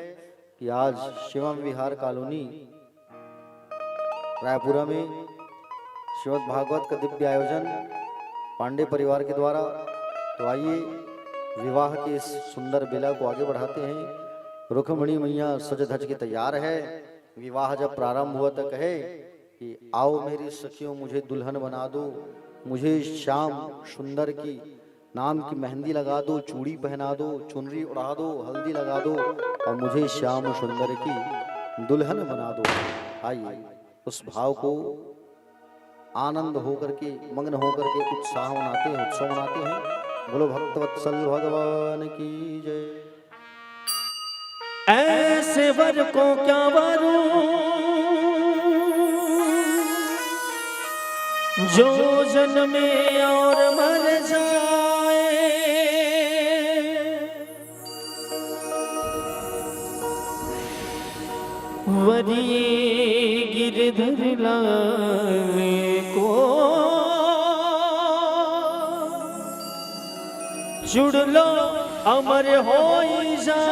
कि आज शिवम विहार कॉलोनी रायपुरा में श्रीमद् भागवत का दिव्य आयोजन पांडे परिवार के द्वारा। तो आइए विवाह के इस सुंदर बेला को आगे बढ़ाते हैं। रुक्मिणी मैया सज धज के तैयार है। विवाह जब प्रारंभ हुआ तो कहे कि आओ मेरी सखियों मुझे दुल्हन बना दो, मुझे श्याम सुंदर की नाम की मेहंदी लगा दो, चूड़ी पहना दो, चुनरी उड़ा दो, हल्दी लगा दो और मुझे श्याम सुंदर की दुल्हन बना दो। आइए उस भाव को आनंद होकर के मग्न होकर के उत्साह मनाते हैं, उत्सव मनाते हैं। बोलो भक्तवत्सल भगवान की जय। ऐसे वर को क्या वरूं जो जन्मे और मर जाए। वरी गिरधर लाने को जुड़ लो अमर हो जा।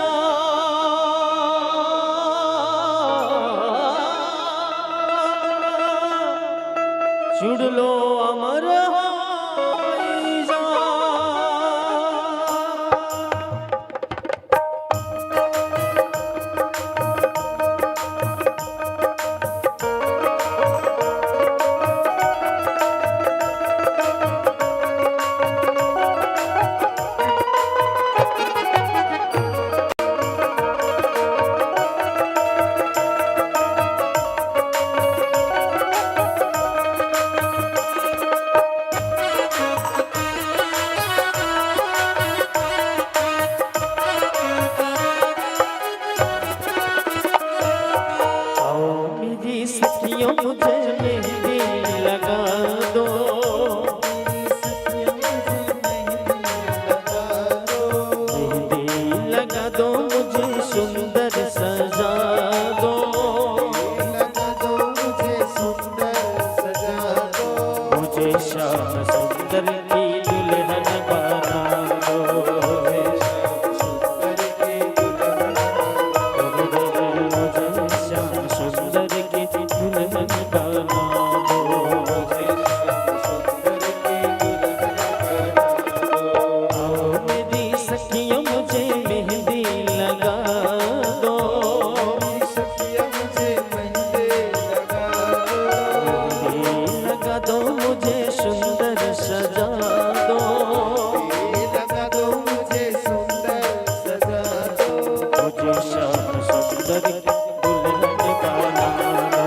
मुझे श्याम सुंदर की दुल्हन बना दो।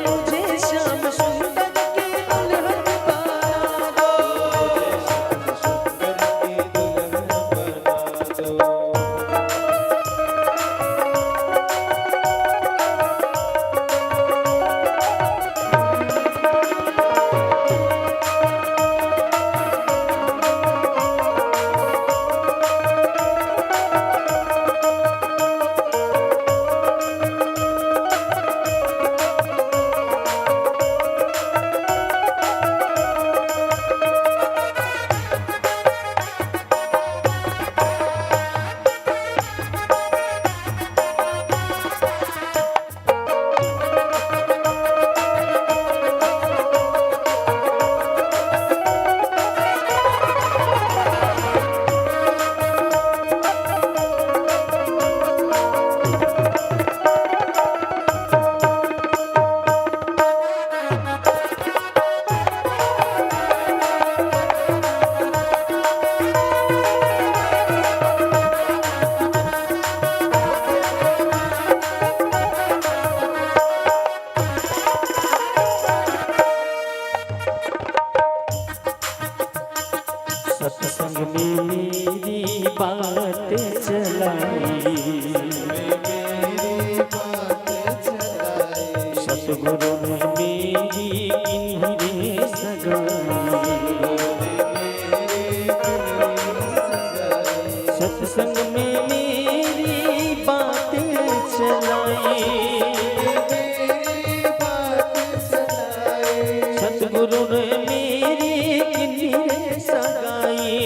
मुझे श्याम सुंदर की दुल्हन बना दो। सत्संग में मेरी बात चलाई, सतगुरु ने मेरी इन्हीं सगाई। सत्संग में मेरी बात चलाई, सतगुरु ने मेरी इन्हीं सगाई।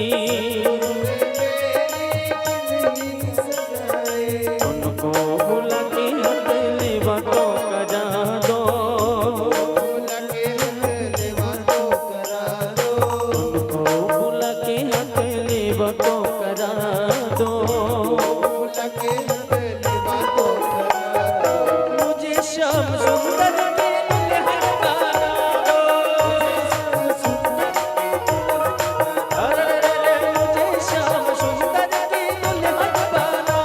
उनको बुला के हथेली बातों करा दो, उनको बुला के हथेली बातों करा दो। मुझे श्याम सुंदर की दुल्हन बना दो। अरे मुझे श्याम सुंदर की दुल्हन बना दो।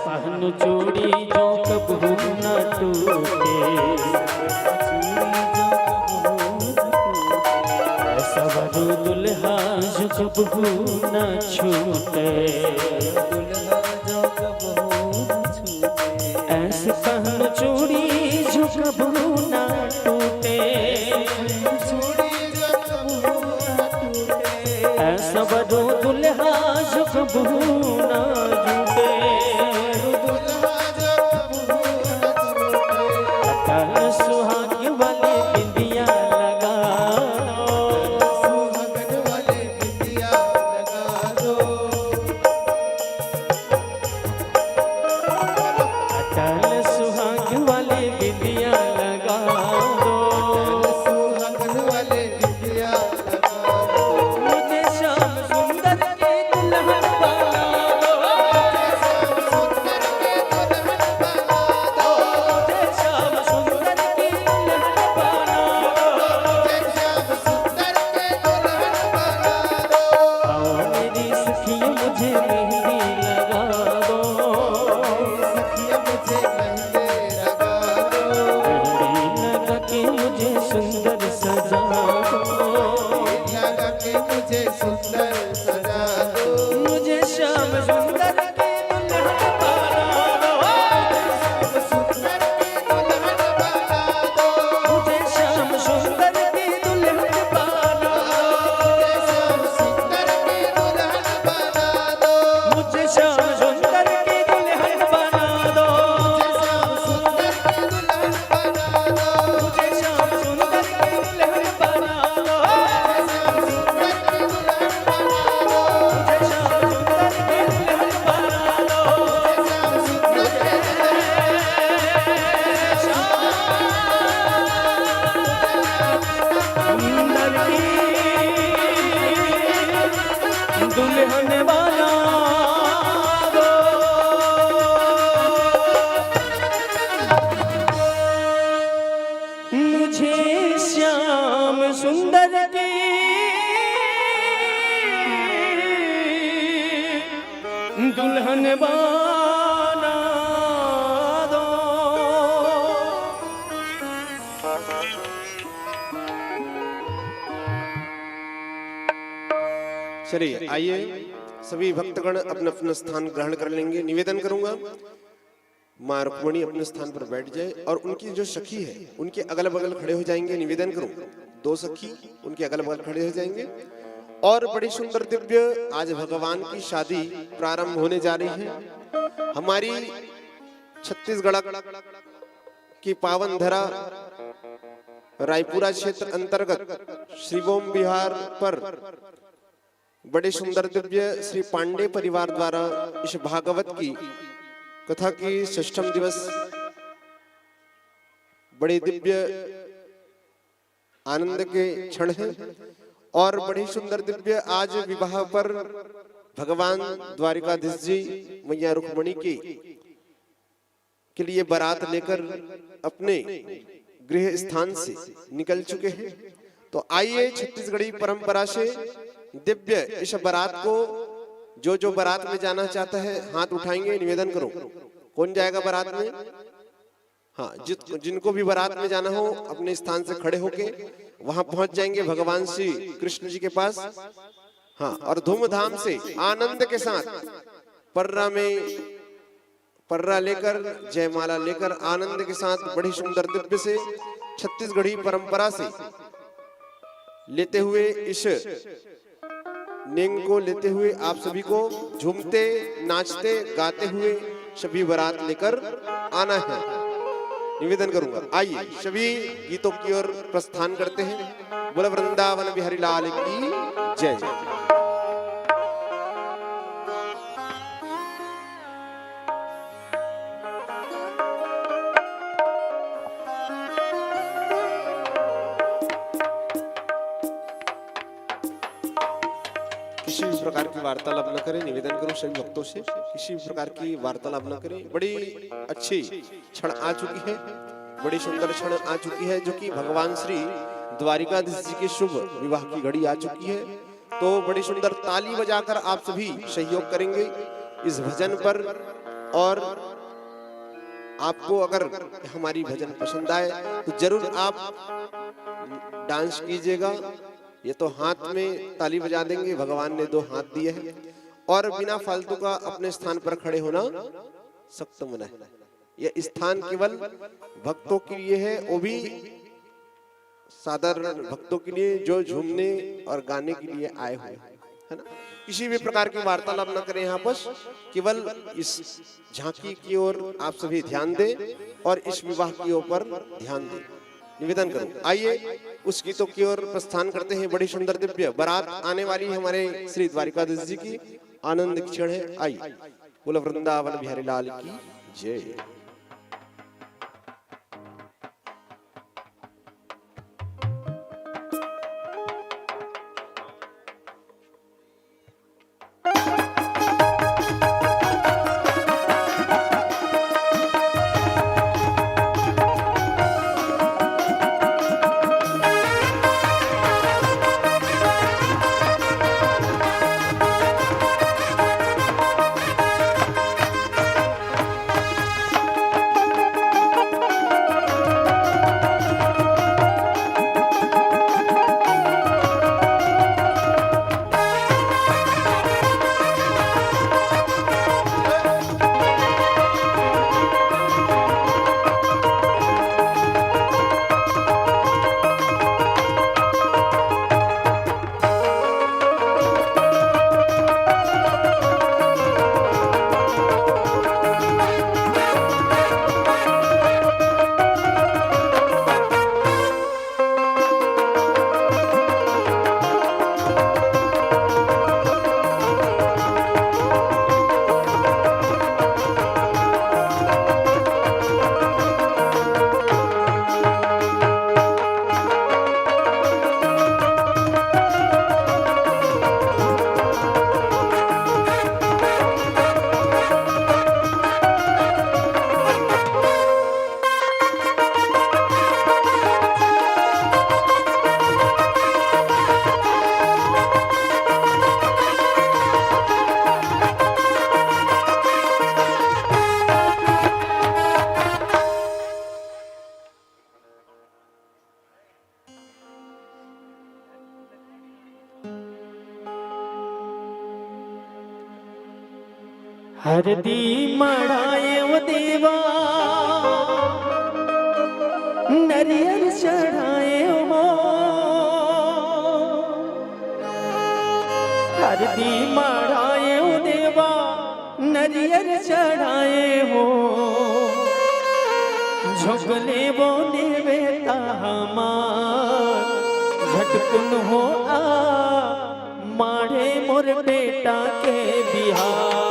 पहन चूड़ी जो कबहू न टूटे, ऐसा वरु दुल्हा जो कबहू न छूटे। ऐसे पहन चूड़ी जो कबहू न टूटे, ऐसा वरु दुल्हा जो कबहू न जुटे। अटल सुहाग वाली बिंदिया लगा दो, अटल सुहाग वाली बिंदिया लगा दो। मुझे श्याम सुंदर की दुल्हन बना दो। मुझे श्याम सुंदर की दुल्हन बना दो। आओ मेरी सखिया मुझे मेहंदी लगा दो, मेहंदी लगा के मुझे सुंदर सजा दो। मुझे श्याम सुंदर की दुल्हन बना दो। मुझे श्याम सुंदर की दुल्हन बना दो। मुझे श्याम सुंदर की दुल्हन बना दो। भगवान दो। चलिए आइए सभी भक्तगण अपना अपना स्थान ग्रहण कर लेंगे। निवेदन करूंगा माँ रुक्मणी अपने स्थान पर बैठ जाए और उनकी जो सखी है उनके अगल बगल खड़े हो जाएंगे। निवेदन करूं 2 सखी उनके अगल बगल खड़े हो जाएंगे और बड़ी सुंदर दिव्य आज भगवान की शादी प्रारंभ होने जा रही है। हमारी छत्तीसगढ़ की पावन धरा रायपुरा क्षेत्र अंतर्गत श्रीवोम बिहार पर बड़े सुंदर दिव्य श्री पांडे परिवार द्वारा इस भागवत की कथा की 6ठम दिवस बड़े दिव्य आनंद के क्षण है और बड़ी सुंदर दिव्य आज विवाह पर भगवान द्वारिकाधीश जी मैया रुक्मणी के लिए बारात लेकर अपने गृह स्थान से निकल चुके हैं। तो आइए छत्तीसगढ़ी परंपरा से दिव्य इस बारात को जो बारात में जाना चाहता है हाथ उठाएंगे। निवेदन करो कौन जाएगा बारात में। हाँ, जिनको भी बारात में जाना हो अपने स्थान से खड़े होके वहां पहुंच जाएंगे भगवान श्री कृष्ण जी के पास। हाँ, और धूमधाम से आनंद के साथ पर्रा लेकर जयमाला लेकर आनंद के साथ बड़ी सुंदर दिव्य से छत्तीसगढ़ी परंपरा से लेते हुए इस नेंग को लेते हुए आप सभी को झूमते नाचते गाते हुए सभी बारात लेकर आना है। निवेदन करूंगा आइए सभी गीतों की ओर प्रस्थान करते हैं। बोला वृंदावन बिहारी लाल की जय जय। किसी भी प्रकार की वार्तालाप न करें। निवेदन करूं सभी भक्तों से किसी भी प्रकार की वार्तालाप न करें। बड़ी अच्छी क्षण आ चुकी है, बड़ी सुंदर क्षण आ चुकी है जो कि भगवान श्री द्वारिकाधीश जी के शुभ विवाह की घड़ी आ चुकी है। तो बड़ी सुंदर ताली बजाकर आप सभी सहयोग करेंगे इस भजन पर। और आपको अगर हमारी भजन पसंद आए तो जरूर आप डांस कीजिएगा। ये तो हाथ में ताली बजा देंगे, भगवान ने 2 हाथ दिए हैं। और बिना फालतू का अपने स्थान पर खड़े होना सख्त मना है। यह स्थान केवल भक्तों के लिए है, वो भी साधारण भक्तों के लिए जो झूमने और गाने के लिए आए हुए हैं, है ना। किसी भी प्रकार की वार्तालाप न करें यहाँ पर, केवल इस झांकी की ओर आप सभी ध्यान दें और इस विवाह की ओर पर ध्यान दें। निवेदन करूं आइए उस गीतों की ओर प्रस्थान करते हैं। बड़ी सुंदर दिव्य बारात आने वाली हमारे श्री द्वारिकाधीश जी की आनंद की क्षण है। आइए बोलो वृंदावन बिहारी लाल की जय। हरदी मढ़ाए वो देवा नरियर चढ़ाए हो हरदी मढ़ाए वो देवा नरियर चढ़ाए हो झोंकले वो नेवेता हमार झटकुन हो आ माढ़े मोर बेटा के बिहार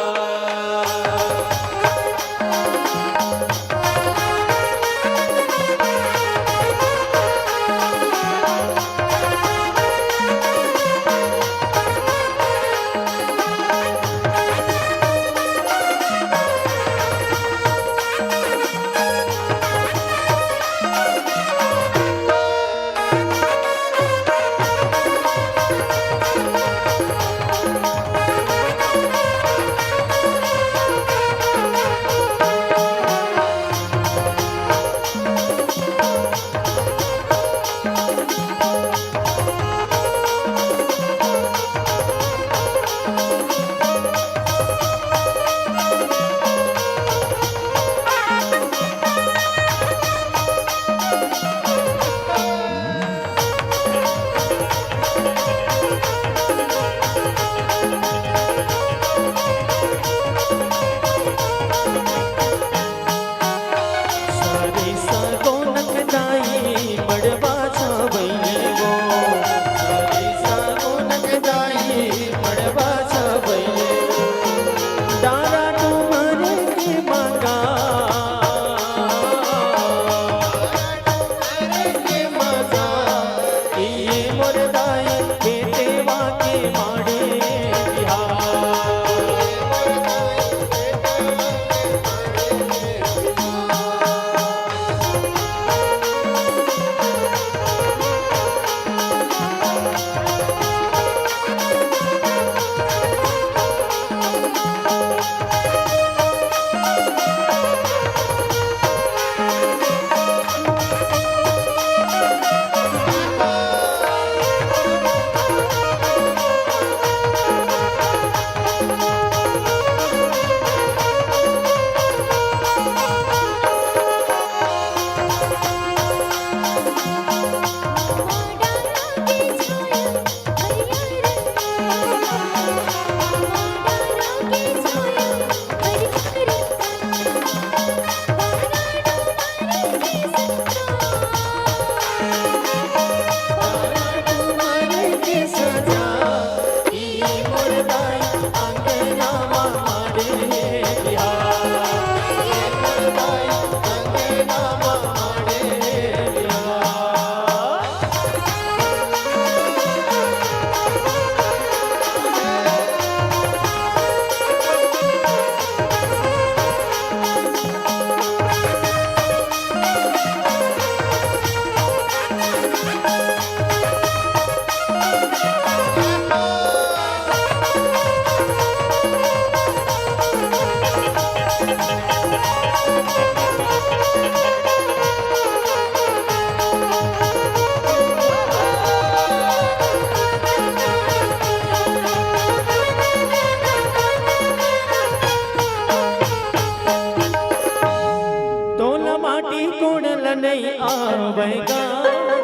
नहीं आवेगा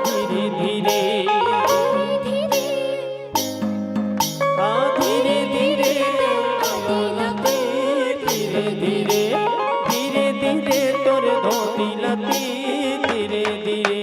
धीरे धीरे हाँ धीरे धीरे धीरे धीरे धीरे धीरे तोर धोती लती धीरे धीरे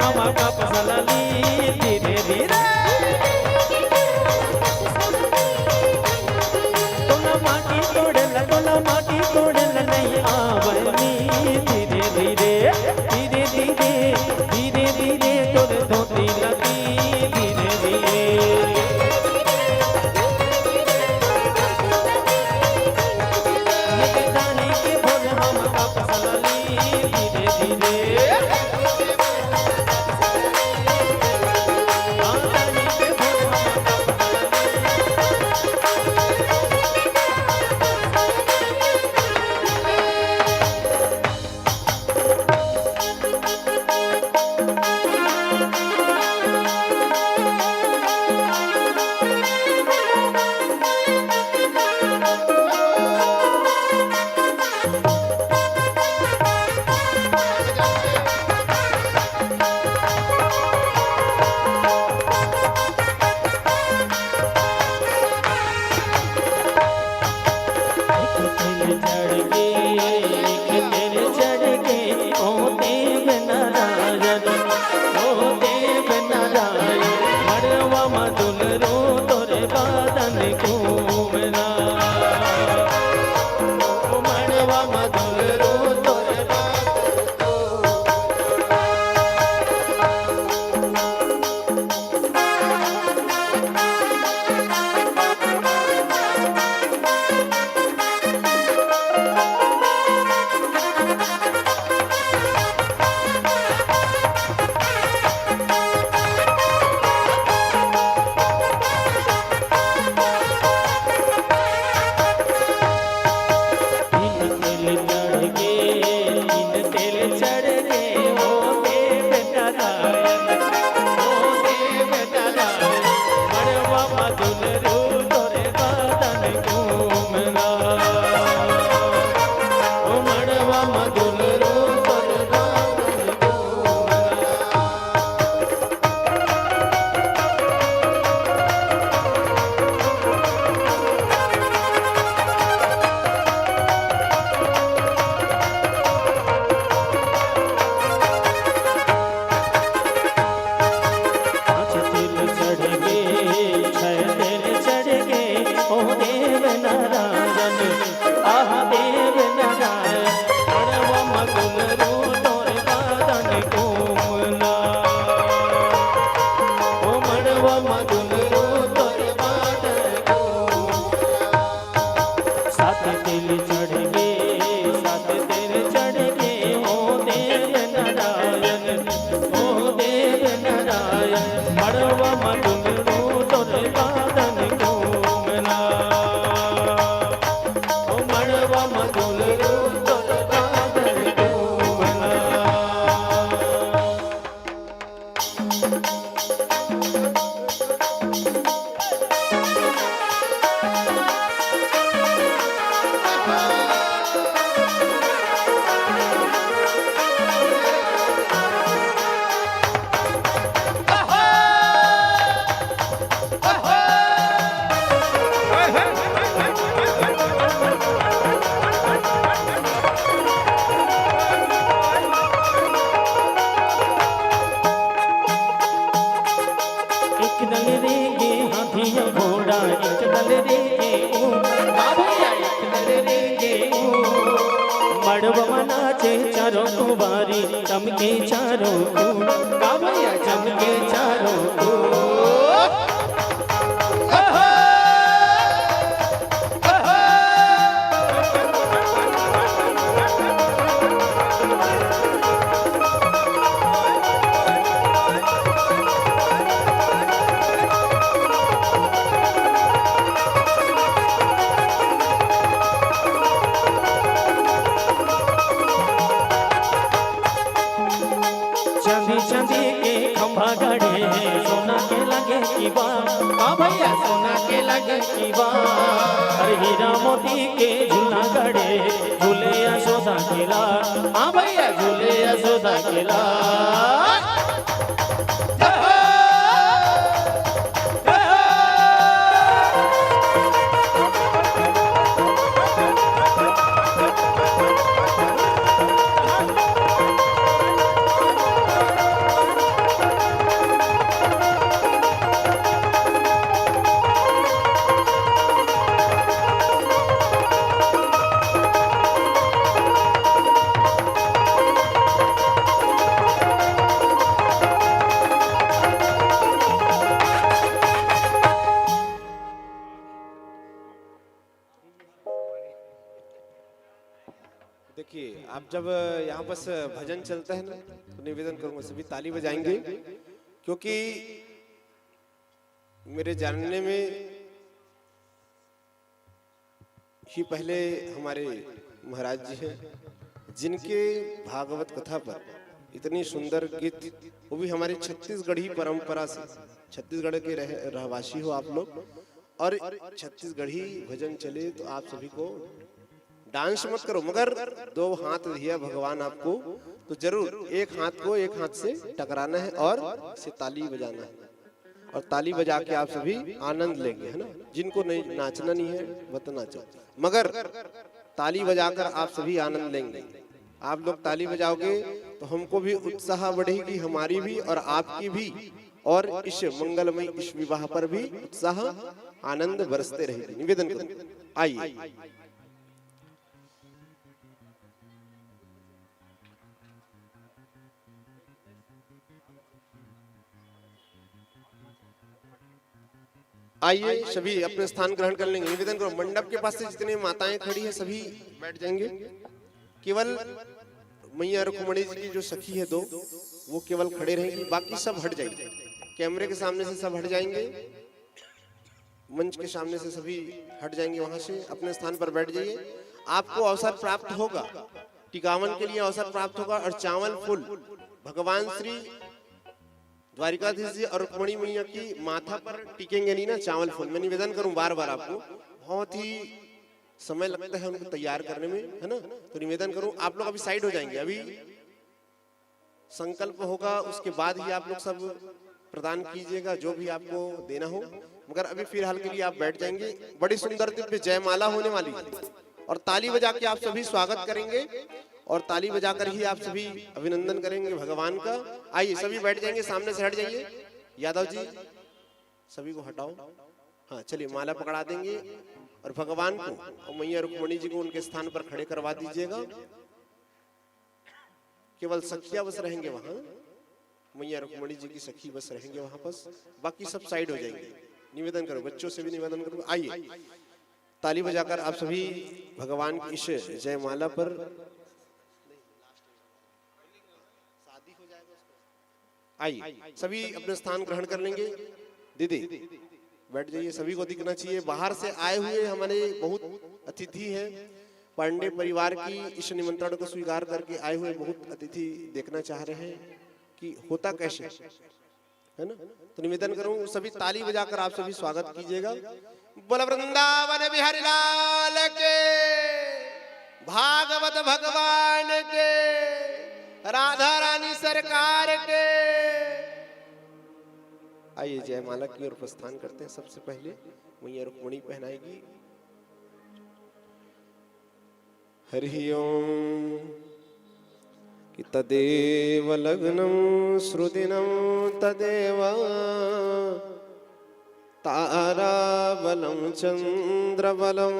हम का पसलली धीरे धीरे तोला माटी तोड़ल नहीं आवनी धीरे धीरे धीरे धीरे धीरे धीरे तोर धोती लगी धीरे धीरे ये दानी के भोर हम का पसलली धीरे धीरे दानी के भोर हम का चारों कुंवारी चमके चारों कावैया चमके चारों चांदी के खंभा गड़े सोना के लगे कीवा भैया सोना के लगे कीवा अरे हीरा मोती के झूला गड़े झूले यशोदा केला हाँ भैया झूले यशोदा केला देखिए आप जब यहाँ बस भजन चलता है ना तो निवेदन करूंगा सभी ताली बजाएंगे, क्योंकि मेरे जानने में ही पहले हमारे महाराज जी हैं जिनके भागवत कथा पर इतनी सुंदर गीत, वो भी हमारे छत्तीसगढ़ी परंपरा से, छत्तीसगढ़ के रहवासी हो आप लोग और छत्तीसगढ़ी भजन चले तो आप सभी को डांस मत करो, मगर दो हाथ दिया भगवान आपको तो जरूर एक हाथ को एक हाथ से टकराना है और इसे ताली बजाना है और ताली बजा के आप सभी आनंद लेंगे, है ना। जिनको नहीं नाचना नहीं है वह तो नाचो, मगर ताली बजाकर आप सभी आनंद लेंगे। आप लोग ताली बजाओगे तो हमको भी उत्साह बढ़ेगी, हमारी भी और आपकी भी, और इस मंगलमय इस विवाह पर भी उत्साह आनंद बरसते रहेगी। निवेदन करूं, आइए आइए सभी अपने स्थान ग्रहण कर लेंगे। निवेदन करो, मंडप के पास से जितने माताएं खड़ी हैं सभी बैठ जाएंगे। केवल मैया रुक्मणी जी की जो सखी है दो, वो केवल खड़े रहेंगी, बाकी सब हट जाएंगे। कैमरे के सामने से सब हट जाएंगे, मंच के सामने से सभी हट जाएंगे, वहां से अपने स्थान पर बैठ जाइए। आपको अवसर प्राप्त होगा, टिकावन के लिए अवसर प्राप्त होगा और चावल फूल भगवान श्री द्वारिकाधीश जी और रुक्मणी मैया की माथा पर टिकेंगे नहीं ना चावल फूल। मैं निवेदन करूं बार बार, आपको बहुत ही समय लगता है उनको तैयार करने में, है ना। तो निवेदन करूं आप लोग अभी साइड हो जाएंगे, अभी संकल्प होगा उसके बाद ही आप लोग सब प्रदान कीजिएगा जो भी आपको देना हो, मगर अभी फिलहाल के लिए आप बैठ जाएंगे। बड़ी सुंदर दिव्य जयमाला होने वाली है और ताली बजा के आप सभी स्वागत करेंगे और ताली बजाकर ही आप सभी अभिनंदन करेंगे भगवान का। आइए सभी बैठ जाएंगे, सामने से हट जाइए। यादव जी सभी को हटाओ, हाँ चलिए माला पकड़ा देंगे और भगवान को और मैया रुक्मणी जी को उनके स्थान पर खड़े करवा दीजिएगा। केवल सखिया बस रहेंगे वहां, मैया रुक्मणी जी की सखी बस रहेंगे वहां बस, बाकी सब साइड हो जाएंगे। निवेदन करो, बच्चों से भी निवेदन करो, आइए ताली बजाकर आप सभी भगवान की इस जयमाला पर आइए सभी अपने स्थान ग्रहण कर लेंगे। दीदी बैठ जाइए, सभी को दिखना चाहिए। बाहर से आए हुए हमारे बहुत अतिथि हैं, पांडे परिवार की इस निमंत्रण को स्वीकार करके आए हुए बहुत अतिथि देखना चाह रहे हैं कि होता कैसे, है ना। तो निवेदन करूं सभी ताली बजाकर आप सभी स्वागत कीजिएगा। बोल वृंदावन बिहारी लाल के, भागवत भगवान के, राधा रानी सरकार के। आइए जयमाला की ओर प्रस्थान करते हैं। सबसे पहले मैया रुक्मणी पहनाएगी। हरि ओम कि तदेव लग्नं श्रुदिनं तदेव ताराबलं चंद्रबलं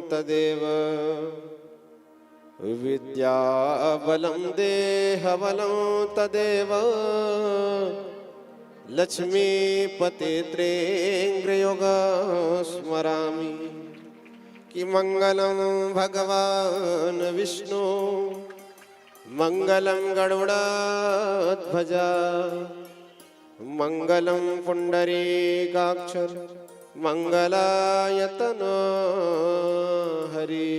तदेव विद्याबलं देहबलं तदेव लक्ष्मीपतित्रेन्द्रयोग स्मरामि कि मंगलं भगवान विष्णु मंगलं गरुड़ध्वजा मंगलं पुंडरीकाक्षर मंगलायतनो हरि।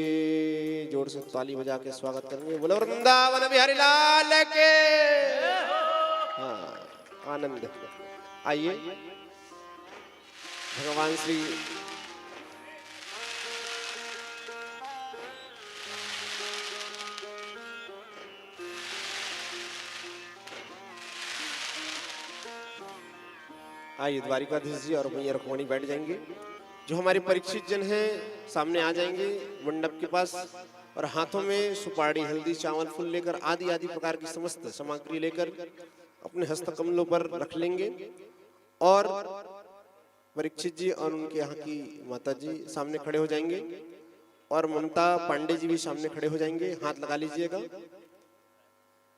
जोर से ताली बजा के स्वागत करेंगे। बोलो वृंदावन बिहारी लाल के। हाँ आनंद। आइए भगवान श्री आइए द्वारिकाधीश जी और मैया रुक्मणी बैठ जाएंगे। जो हमारे परीक्षित जन हैं सामने आ जाएंगे मंडप के पास और हाथों में सुपारी हल्दी चावल फूल लेकर आदि आदि प्रकार की समस्त सामग्री लेकर अपने हस्तकमलों पर रख लेंगे। और परीक्षित जी और उनके यहाँ की माता जी सामने खड़े हो जाएंगे और ममता पांडे जी भी सामने खड़े हो जाएंगे। हाथ लगा लीजिएगा।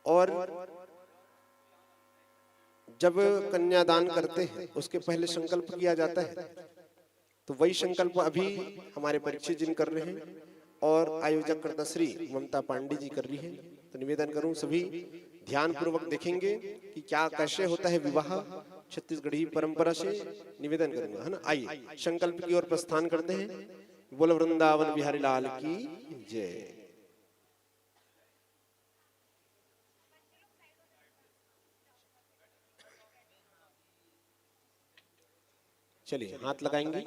और जब कन्यादान करते हैं उसके पहले संकल्प किया जाता है, तो वही संकल्प अभी हमारे परीक्षित जिन कर रहे हैं। और आयोजक कर्ता श्री ममता पांडे जी कर रही है। तो निवेदन करूं सभी ध्यान पूर्वक देखेंगे कि क्या कैसे होता है विवाह छत्तीसगढ़ी परंपरा से। निवेदन करूंगा, है ना। आइए संकल्प की ओर प्रस्थान करते हैं। बोल वृंदावन बिहारी लाल की जय। चलिए हाथ लगाएंगे,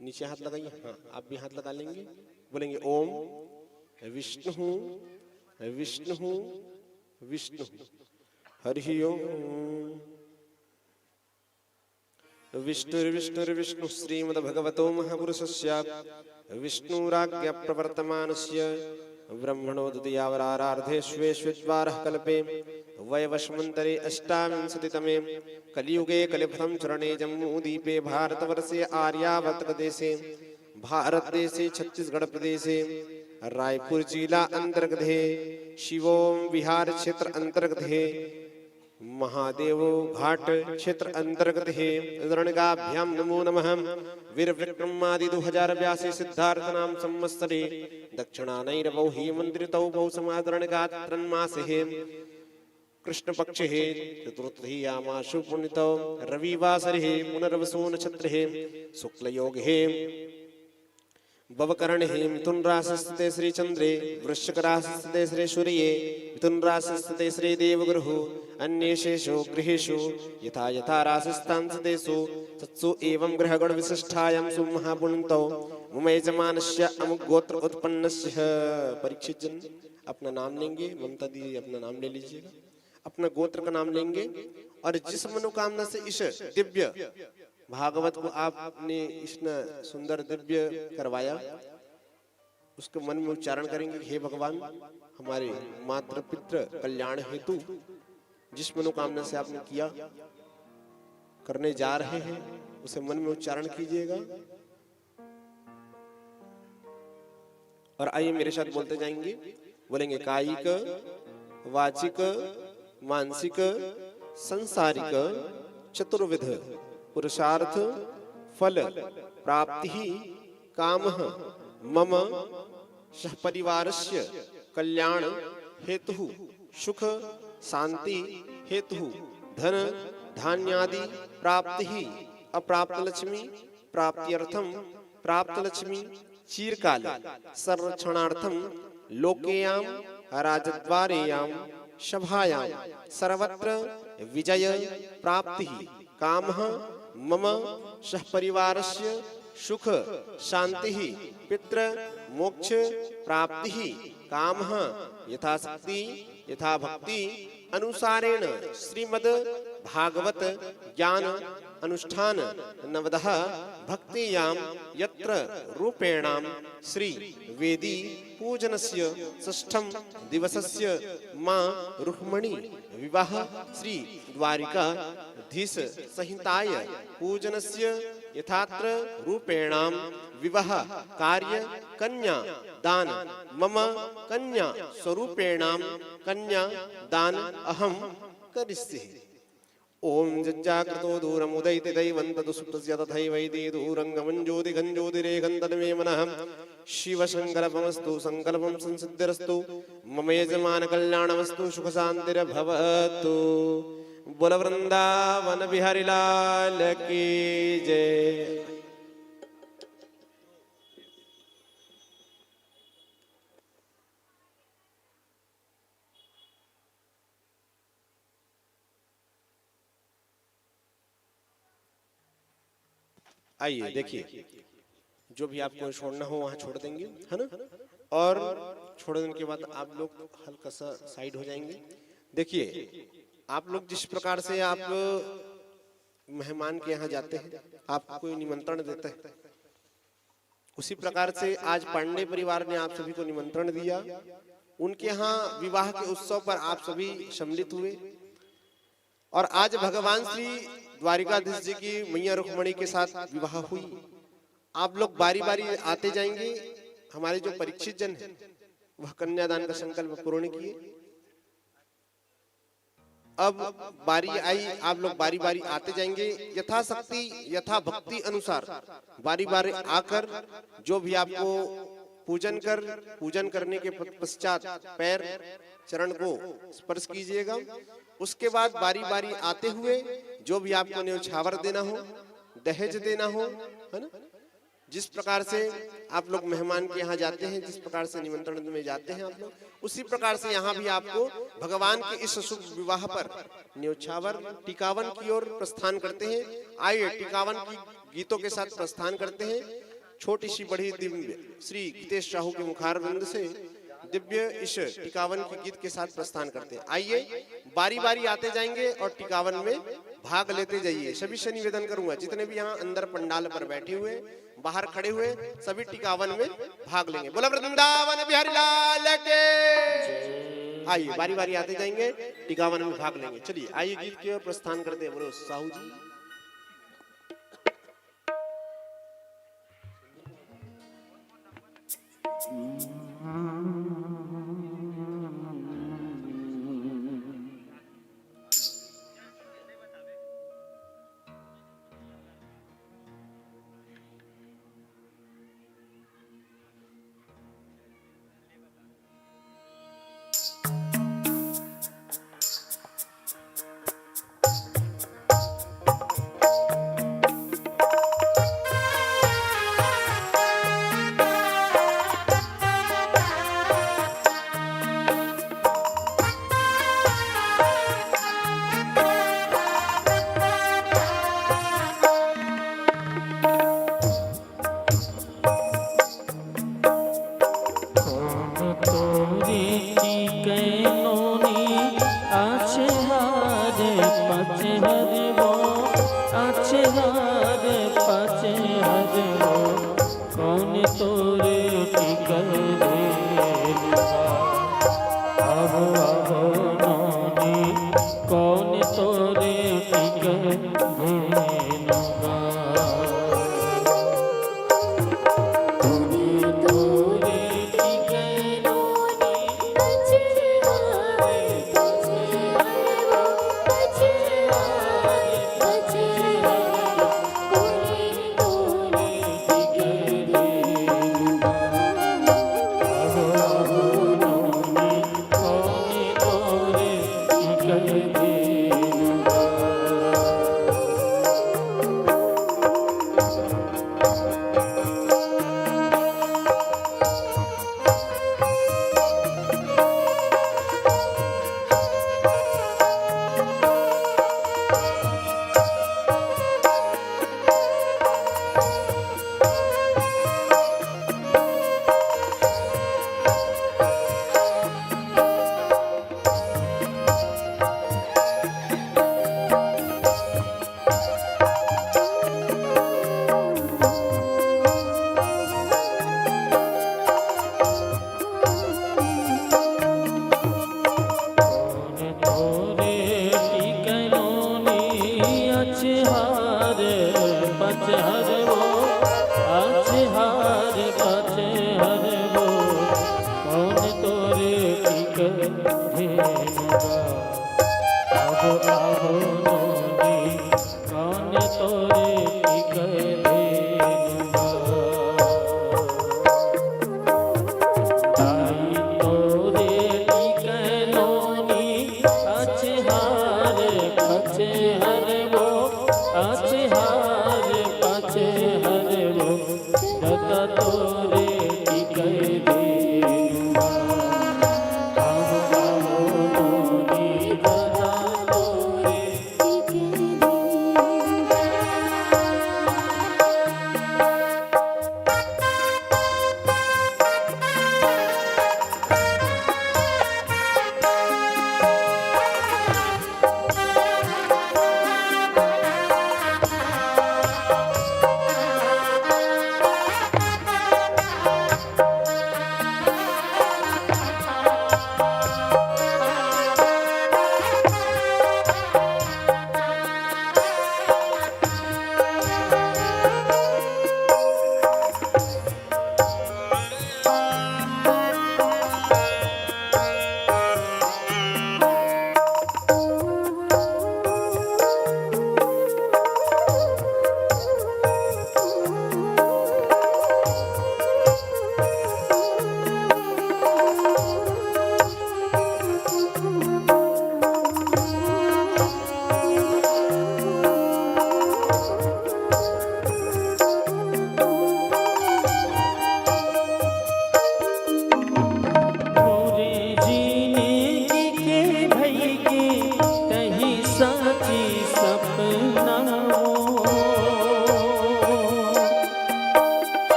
नीचे हाथ लगाइए। हाँ, आप भी हाथ लगा लेंगे। बोलेंगे ओम विष्णु विष्णु विष्णु हरि ओम। विष्णुर्विष्णुर्विष्णु श्रीमद्भगवतो महापुरुषस्य विष्णुराज्ञा प्रवर्तमानस्य ब्रह्मणो द्वितीयावरारार्धेष्वेष्विद्वारः कल्पे वैवस्वन्तरे अष्टाविंशतितमे कलियुगे कलिप्रथम चरणे जम्मूद्वीपे भारतवर्षे आर्यावर्तकदेशे भारतदेशे छत्तीसगढ़ प्रदेशे रायपुर जिला अंतर्गते शिवोम विहार क्षेत्र अंतर्गते महादेव घाट क्षेत्र अंतर्गत है रणगाभ्याम नमो नमः। वीर विक्रमादि 2082 सिद्धार्थ नाम संवत्सरे दक्षिणानैरवौ हेमंत्रितौ बहु समादरणगात्रन्मास है कृष्ण पक्ष है चतुर्थीयामाशु पुण्यतौ रविवासर है पुनर्वसु नक्षत्र है शुक्ल योग है भवकर्ण है मिथुन राशि स्थिते श्री चंद्रे वृश्चिक राशि स्थिते श्री सूर्ये मिथुन राशि स्थिते श्री देवगुरु अन्येषु गृहेषु यथा यथा राशिस्थान स्थितेषु तत्सु एवं ग्रहगण विशिष्टायां सुमहापुण्यतौ मम यजमानस्य अमुक गोत्र उत्पन्नस्य। परीक्षित जन अपना नाम लेंगे। ममता दी अपना नाम ले लीजिएगा, अपना गोत्र का नाम लेंगे और जिस मनोकामना से इस दिव्य भागवत को आपने इतना सुंदर दिव्य करवाया उसके मन में उच्चारण करेंगे। हे भगवान, हमारे मातृ पितृ कल्याण हेतु जिस मनोकामना से आपने किया करने जा रहे हैं उसे मन में उच्चारण कीजिएगा। और आइए मेरे साथ बोलते जाएंगे। बोलेंगे कायिक वाचिक मानसिक संसारिक चतुर्विध पुरुषार्थ फल प्राप्ति काम मम सहपरिवारस्य कल्याण हेतु सुख शांति हेतु धन धान्यादि प्राप्ति अप्राप्त लक्ष्मी प्राप्त्यर्थम प्राप्त लक्ष्मी चिरकाल संरक्षणार्थम लोकेयाम राजद्वारेयाम सभायां सर्वत्र विजय प्राप्ति कामः मम सहपरिवारस्य सुख शांति पितृ मोक्ष प्राप्ति कामः यथाशक्ति यथा भक्ति अनुसारेण श्रीमद् भागवत ज्ञान अनुष्ठान नवदः भक्तियां यत्र रूपेणां श्री वेदी पूजनस्य षष्ठम दिवसस्य मां रुक्मणी विवाह श्री द्वारिका धीश संहिताय पूजनस्य यथात्र रूपेणां विवाह कार्य कन्या दान मम कन्या स्वरूपेणां कन्या दान अहं करिष्ये। ओम जज्जाकृतो दूरम उदयति दैवन्तु सुप्तस्य तथैवैति दूरंगमं ज्योतिगञ्ज्योतिरेकं तन्मे मनः शिव संकल्पमस्तु संकल्पं संसिद्धिरस्तु मम यजमान कल्याणमस्तु सुख शांतिर्भवतु। बोल वृंदावन बिहारी लाल की जय। आइए देखिए, जो भी आपको छोड़ना हो वहां छोड़ देंगे, है ना। और छोड़ देने के बाद आप लोग हल्का सा साइड हो जाएंगे। देखिए, आप लोग जिस प्रकार से आप मेहमान के यहाँ जाते हैं, आपको कोई निमंत्रण देता है, उसी प्रकार से आज पांडे परिवार ने आप सभी को निमंत्रण दिया। उनके यहाँ विवाह के उत्सव पर आप सभी सम्मिलित हुए और आज भगवान श्री द्वारिकाधीश जी की मैया रुक्मणी के साथ विवाह हुई। आप लोग बारी बारी आते जाएंगे। हमारे जो परीक्षित जन है वह कन्यादान का संकल्प पूर्ण किए। अब बारी आई, आप लोग बारी बारी आते जाएंगे, यथाशक्ति यथा भक्ति अनुसार बारी बारी आकर जो भी आपको पूजन करने के पश्चात पैर चरण को स्पर्श कीजिएगा। उसके बाद बारी बारी आते हुए जो भी आपको न्यौछावर देना हो, दहेज देना हो, है ना, जिस प्रकार से आप लोग मेहमान के यहाँ जाते हैं, जिस प्रकार से निमंत्रण में जाते हैं आप लोग, उसी प्रकार से यहाँ भी आपको भगवान के इस शुभ विवाह पर न्यौछावर टिकावन की ओर प्रस्थान करते हैं। आइए टिकावन की गीतों के साथ प्रस्थान करते हैं। छोटी सी बड़ी दिव्य श्री गीतेश साहू के मुखारविंद से दिव्य इस टिकावन के गीत के साथ प्रस्थान करते हैं। आइए बारी बारी आते जाएंगे और टिकावन में भाग लेते जाइए। सभी से निवेदन करूंगा, जितने भी यहाँ अंदर पंडाल पर बैठे हुए, बाहर खड़े हुए, सभी टिकावन में भाग लेंगे। बोला वृंदावन बिहारी लाल के। आइए बारी बारी आते जाएंगे, टिकावन में भाग लेंगे। चलिए आइए गीत की ओर प्रस्थान करते हैं। बोलो साहू जी। तोरे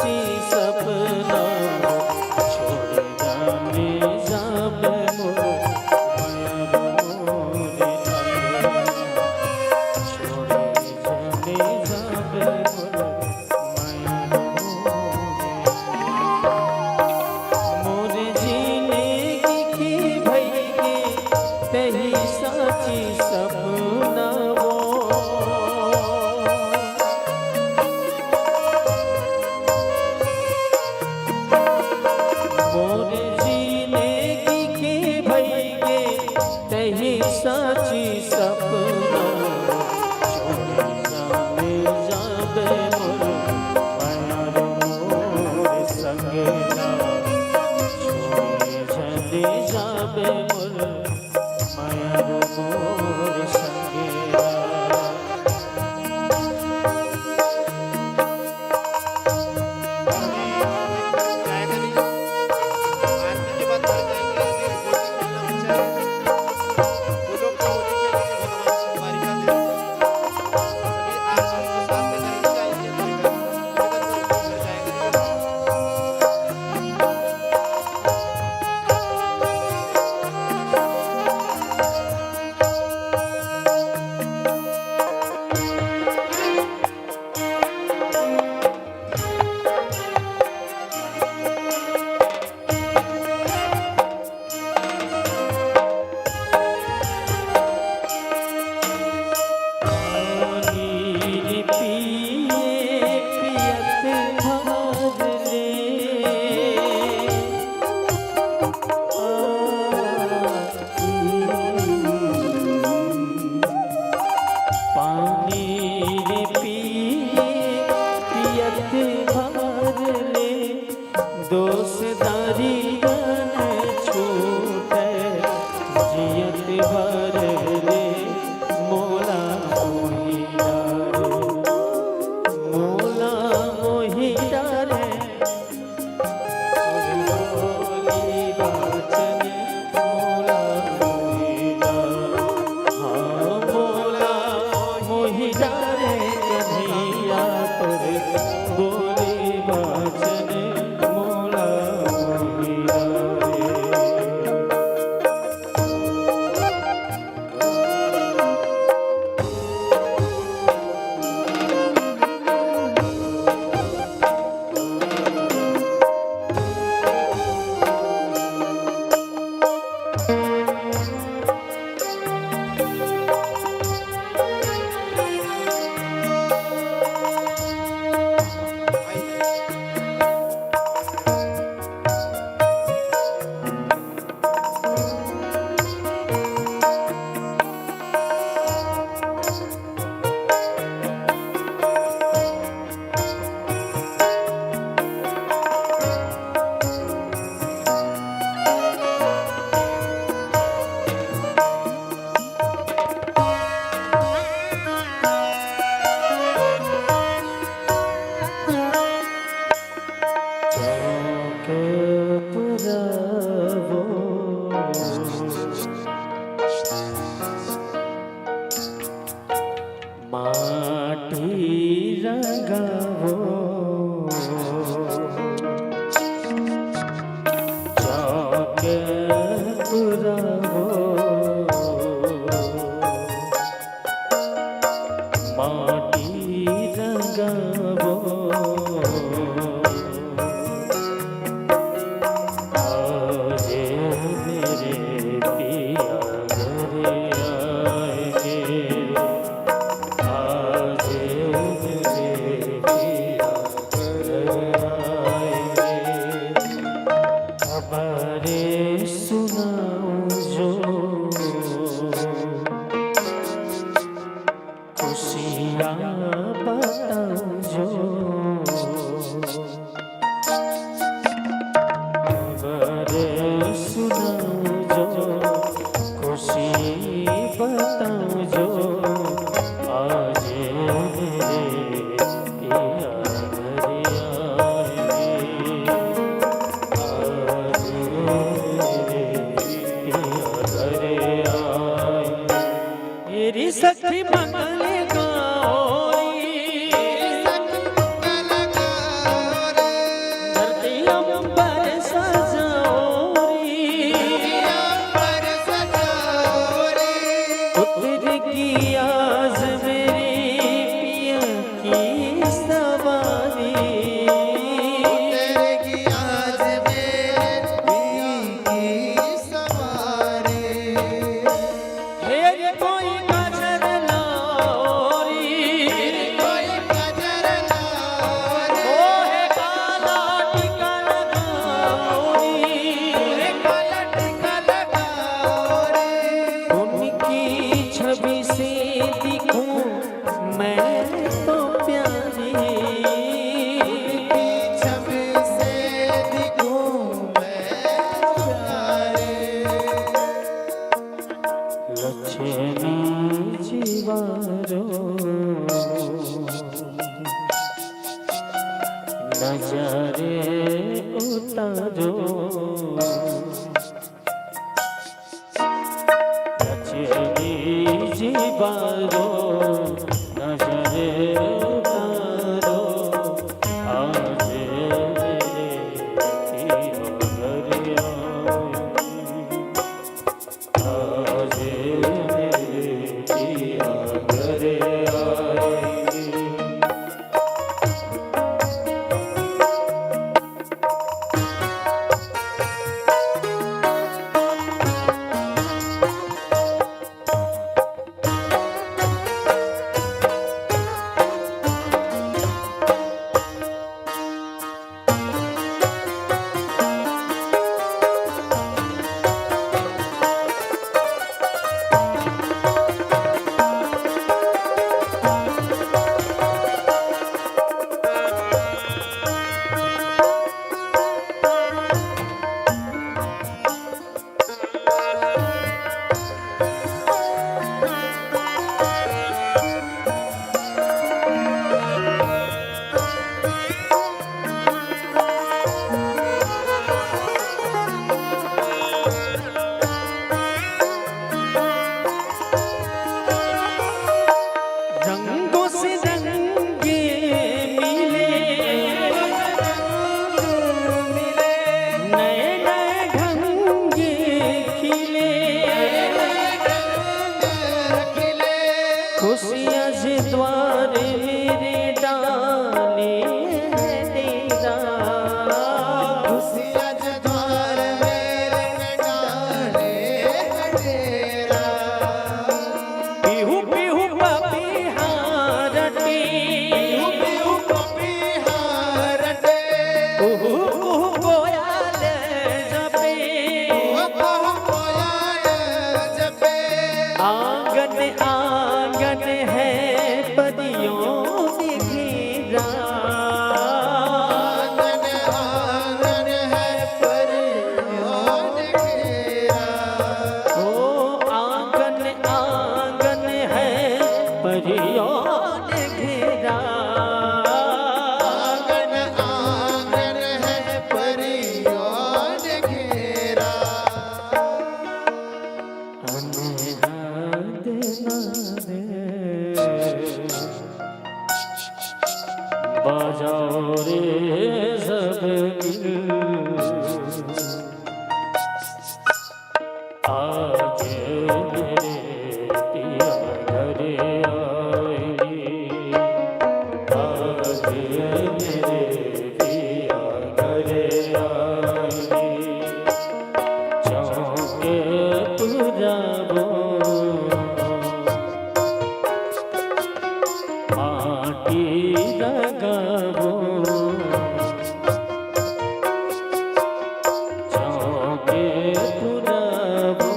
साची सपना छोड़ जाने जाबे मोर माया मोरे छोड़ जाने जाबे मोर माया मोरे जीने की भई के तही साची सपना वो मोरे जीने की भई के तही साची सपना छोड़ जाने जाबे मोर माया मोर संगना छोड़ जाने जाबे मोर माया मोर संगना दोस्तारी छूटे जियत भर रे मोला मोही डारे बोली बाचन मोला हाँ मोला मोही डारे कन्हैया पर बोली बाचन मोला मोही डारे माटी रंगावो जाके पुरावो माटी रंगावो नजरे उतारो जीवारो नजरे उतारो आज मेरे पिया घर आज मेरे पिया घर आए। रंगों से रंगे मिले नए नए ढंगे खिले खुशियाँ से द्वारे मेरे डाले तेरा खुशियाँ से द्वारे मेरे डाले तेरा पीहू पीहू पपीहारटी पीहू पपीहारटी उहू उहू कोयल जपे कोयल जपे आंगन आंगन है परियों से घेरा आंगन आंगन है परियों से घेरा ओ आंगन आंगन है परियों ने घेरा आंगन आंगन है परियों ने घेरा बजाओ रे सब मिल आज मेरे पिया घर आए आज मेरे पिया घर आए चौके पुराबो माटी लगाबो चौके पुराबो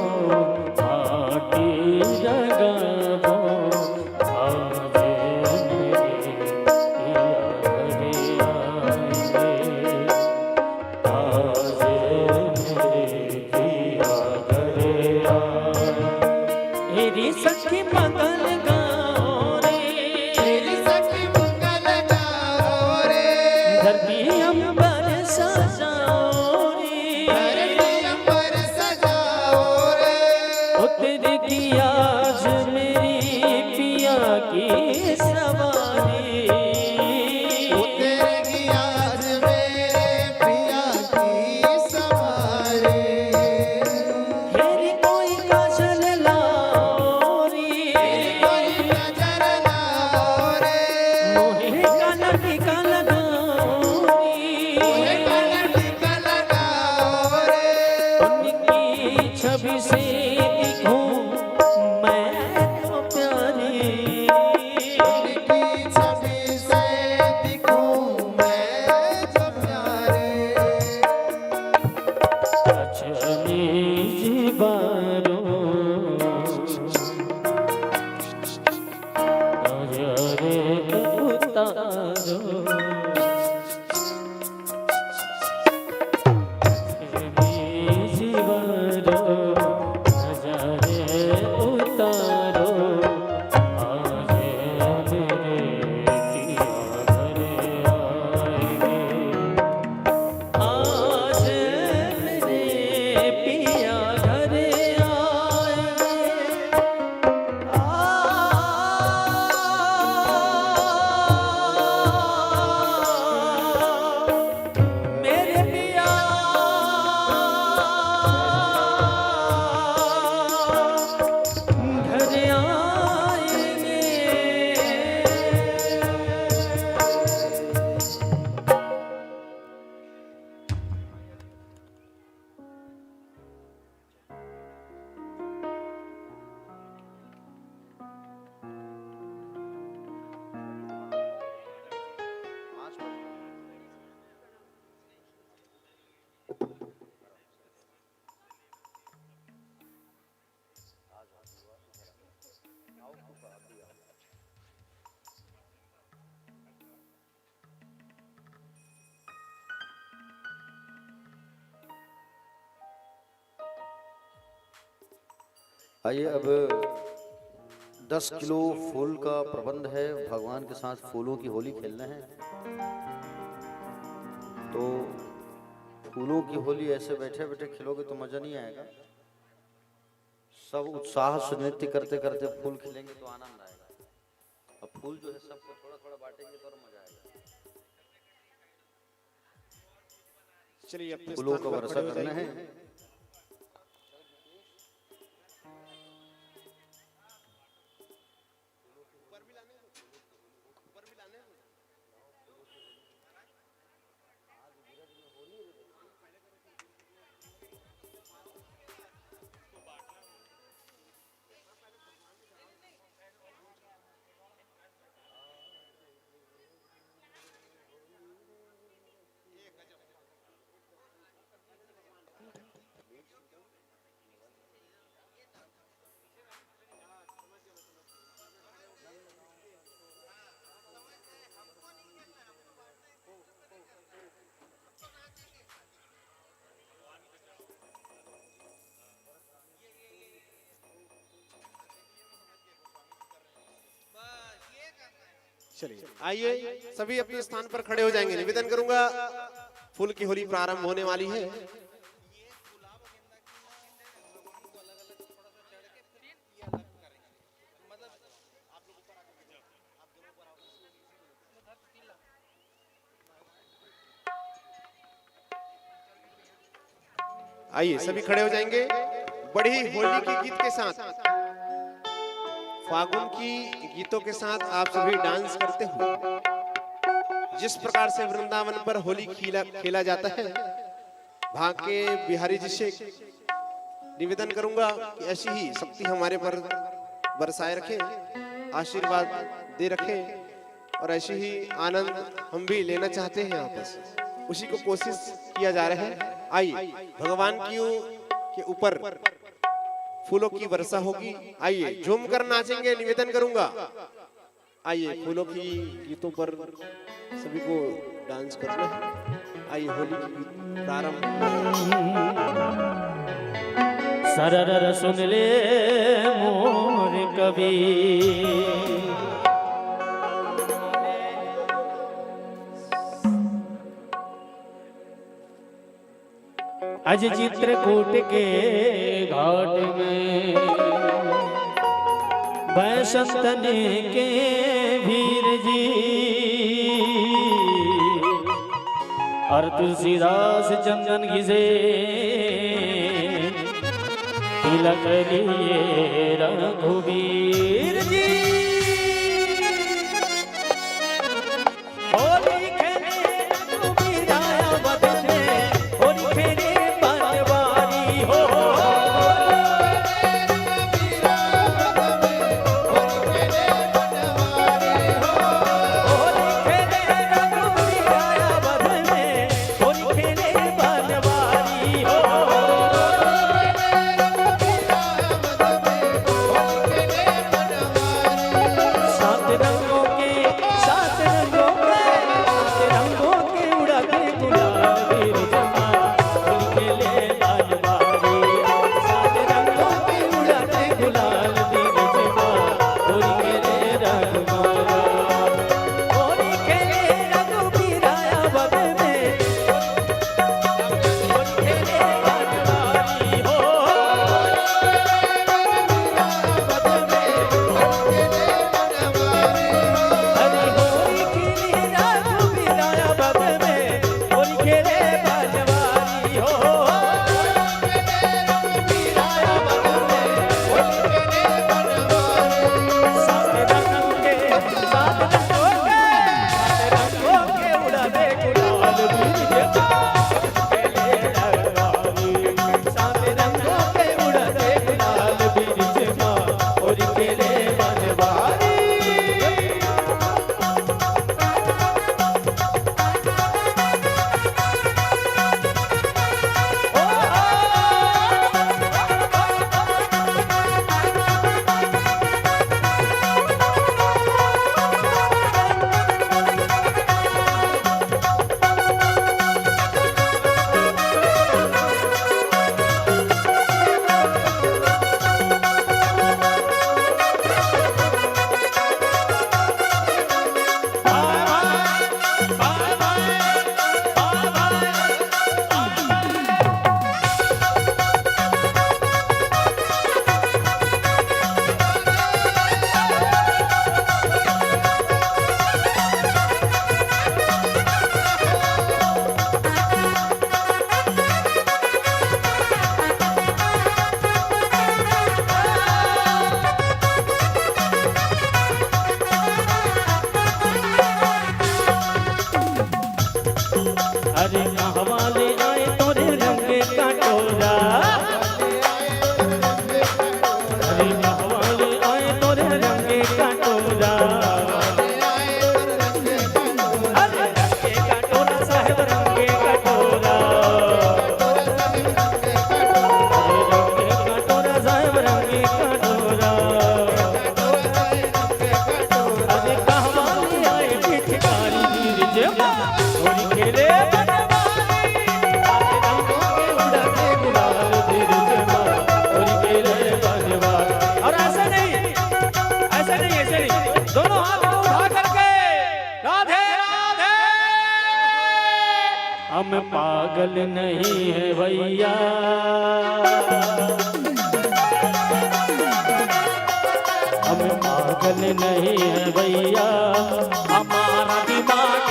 आइए अब 10 किलो फूल का प्रबंध है। भगवान के साथ फूलों की होली खेलना है। तो फूलों की होली ऐसे बैठे बैठे खेलोगे तो मजा नहीं आएगा। सब उत्साह से नृत्य करते करते फूल खिलेंगे तो आनंद आएगा। अब फूल जो है सबको थोड़ा थोड़ा बांटेंगे तो और मजा आएगा। चलिए अपने फूलों स्थान का पर वर्षा खड़े हो करना है। जाइए। चलिए आइए सभी अपने स्थान पर खड़े हो जाएंगे। निवेदन करूंगा फूल की होली प्रारंभ होने वाली है। आइए सभी खड़े हो जाएंगे। बड़ी होली के गीत के साथ, फागुन की गीतों के साथ आप सभी डांस करते हुए जिस प्रकार से वृंदावन पर होली खेला जाता है, वहां के बिहारी जी से निवेदन करूंगा कि ऐसी ही शक्ति हमारे पर बरसाए रखे, आशीर्वाद दे रखे और ऐसी ही आनंद हम भी लेना चाहते हैं आपस, उसी को कोशिश किया जा रहा है। आइए भगवान के ऊपर फूलों की वर्षा होगी। आइए झूम कर नाचेंगे। निवेदन करूंगा आइए फूलों की गीतों पर सभी को डांस करना है। आइए होली की प्रारंभ। सरर सुन ले मोर कवि, अज चित्रकूट के घाट में बैसंतन के वीर जी और तुलसीदास चंदन घिसे तिलक लिए रघुवीर जी। होली खेले रघुवीर आया वतन में, होली खेले बनवारी हो। होली खेले रघुवीर आया वतन में, होली खेले बनवारी हो। पागल नहीं है भैया, हम पागल नहीं है भैया, हमारा दिमाग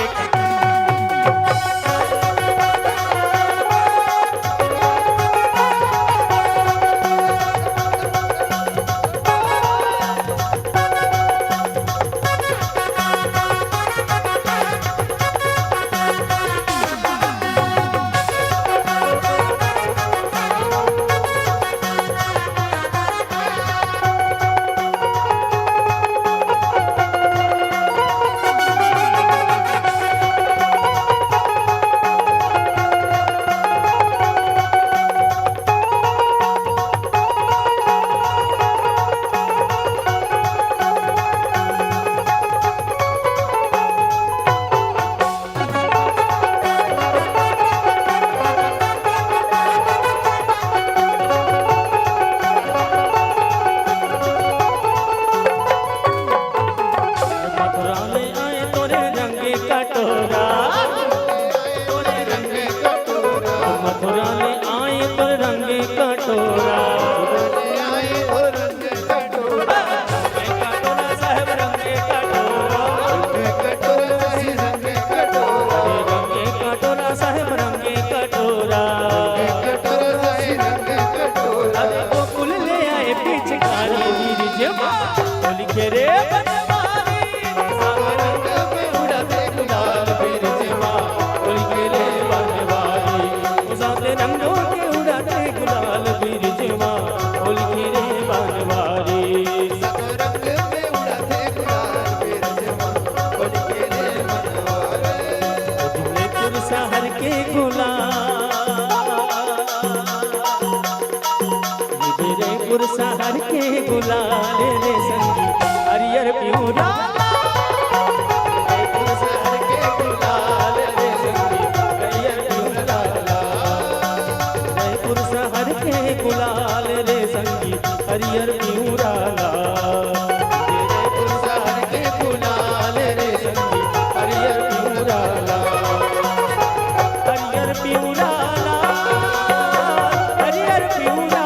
मथुरा ले आए तो रंग कटोरा, कटोरा साहब रंग कटोरा, रंग कटोरा साहब रंग कटोरा, अरे गोकुल ले आए पिचकारी गिरजवा, बोल के रे बनवारी, रंग में उड़ाते गुलाल बिरजवा, बोल के रे बनवारी, उसाते रंगों के उड़ाते गुलाल बिरजवा, बोल के रे बनवारी। उदयपुर शहर के उदयपुर शहर के गुलाल रे संगी हरियर पिउरा, उदयपुर शहर के गुलाल रे संगी हरियर पिउरा, उदयपुर शहर के गुलाल रे संगी हरियर पिउरा, उदयपुर शहर के गुलाल रे संगी हरियर पिउरा, हरियर पिउरा, हरियर पिउरा, हरियर पिउरा,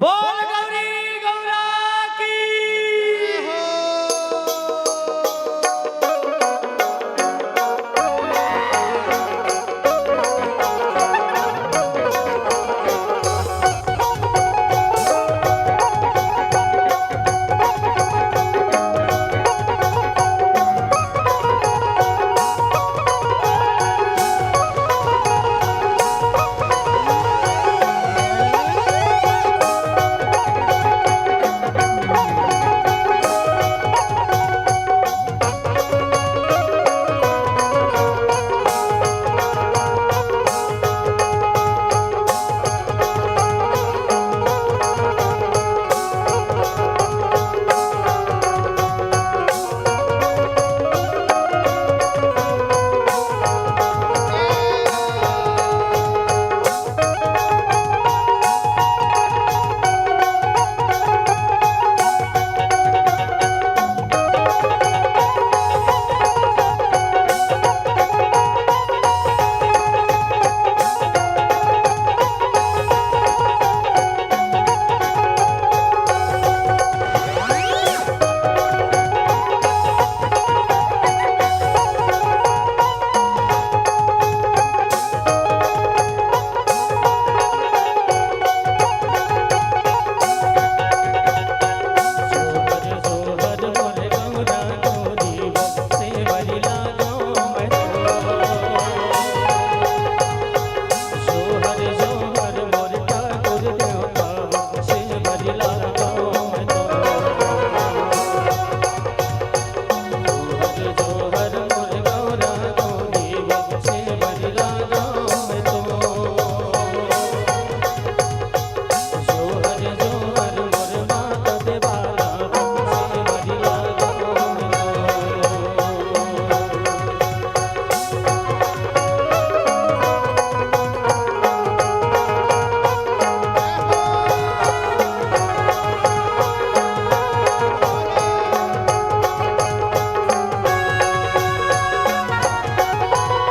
बोल